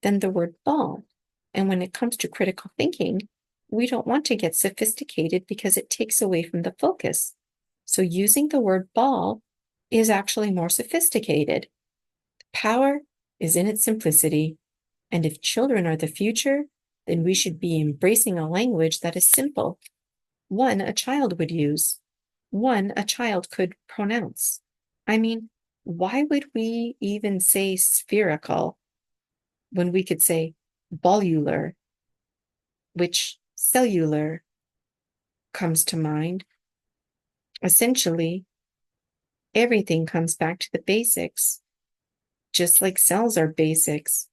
than the word ball. And when it comes to critical thinking, we don't want to get sophisticated because it takes away from the focus. So using the word ball is actually more sophisticated. Power is in its simplicity. And if children are the future, then we should be embracing a language that is simple, one a child would use, one a child could pronounce. I mean, why would we even say spherical when we could say volular, which cellular comes to mind? Essentially, everything comes back to the basics, just like cells are basics.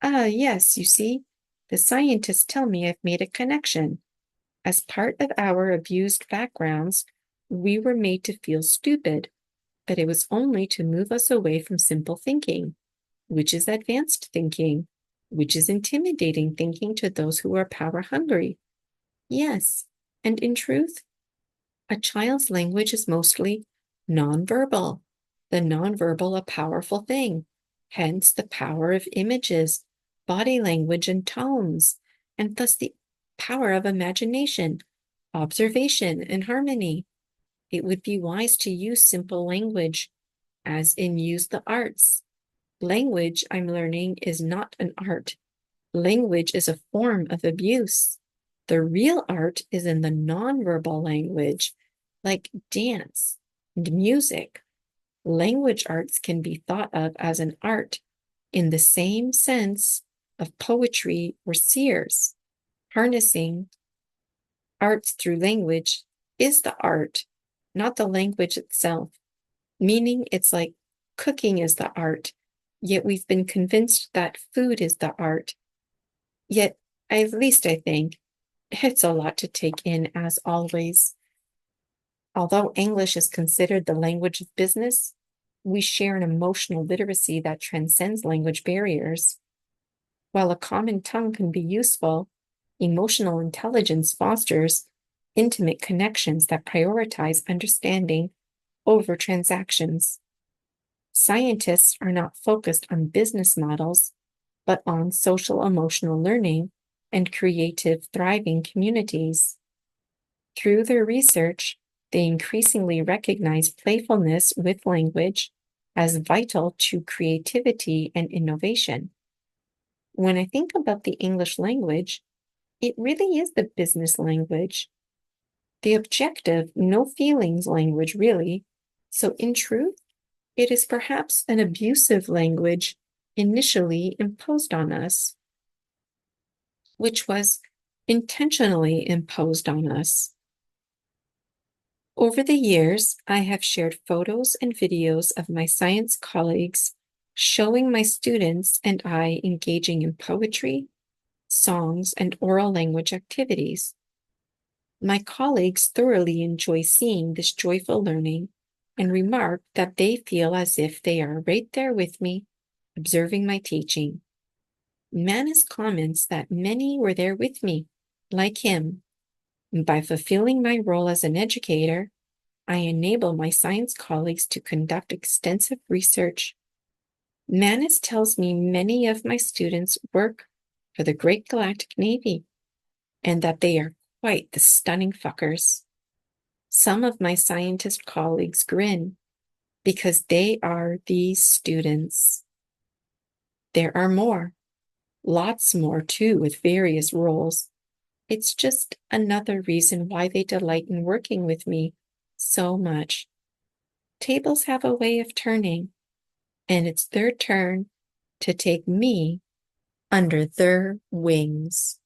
Ah, yes, you see, the scientists tell me I've made a connection. As part of our abused backgrounds, we were made to feel stupid, but it was only to move us away from simple thinking. which is advanced thinking, which is intimidating thinking to those who are power hungry. Yes, and in truth, a child's language is mostly nonverbal. The nonverbal, a powerful thing, hence the power of images, body language, and tones, and thus the power of imagination, observation, and harmony. It would be wise to use simple language, as in use the arts. Language, I'm learning, is not an art. Language is a form of abuse. The real art is in the nonverbal language, like dance and music. Language arts can be thought of as an art in the same sense of poetry or seers. Harnessing arts through language is the art, not the language itself, meaning it's like cooking is the art, yet we've been convinced that food is the art. Yet, at least I think, it's a lot to take in as always. Although English is considered the language of business, we share an emotional literacy that transcends language barriers. While a common tongue can be useful, emotional intelligence fosters intimate connections that prioritize understanding over transactions. Scientists are not focused on business models, but on social emotional learning and creative, thriving communities. Through their research, they increasingly recognize playfulness with language as vital to creativity and innovation. When I think about the English language, it really is the business language, the objective, no feelings language, really. So, in truth, it is perhaps an abusive language initially imposed on us, which was intentionally imposed on us. Over the years, I have shared photos and videos of my science colleagues showing my students and I engaging in poetry, songs, and oral language activities. My colleagues thoroughly enjoy seeing this joyful learning and remark that they feel as if they are right there with me, observing my teaching. Manus comments that many were there with me, like him. By fulfilling my role as an educator, I enable my science colleagues to conduct extensive research. Manus tells me many of my students work for the Great Galactic Navy and that they are quite the stunning fuckers. Some of my scientist colleagues grin because they are these students. There are more, lots more too, with various roles. It's just another reason why they delight in working with me so much. Tables have a way of turning, and it's their turn to take me under their wings.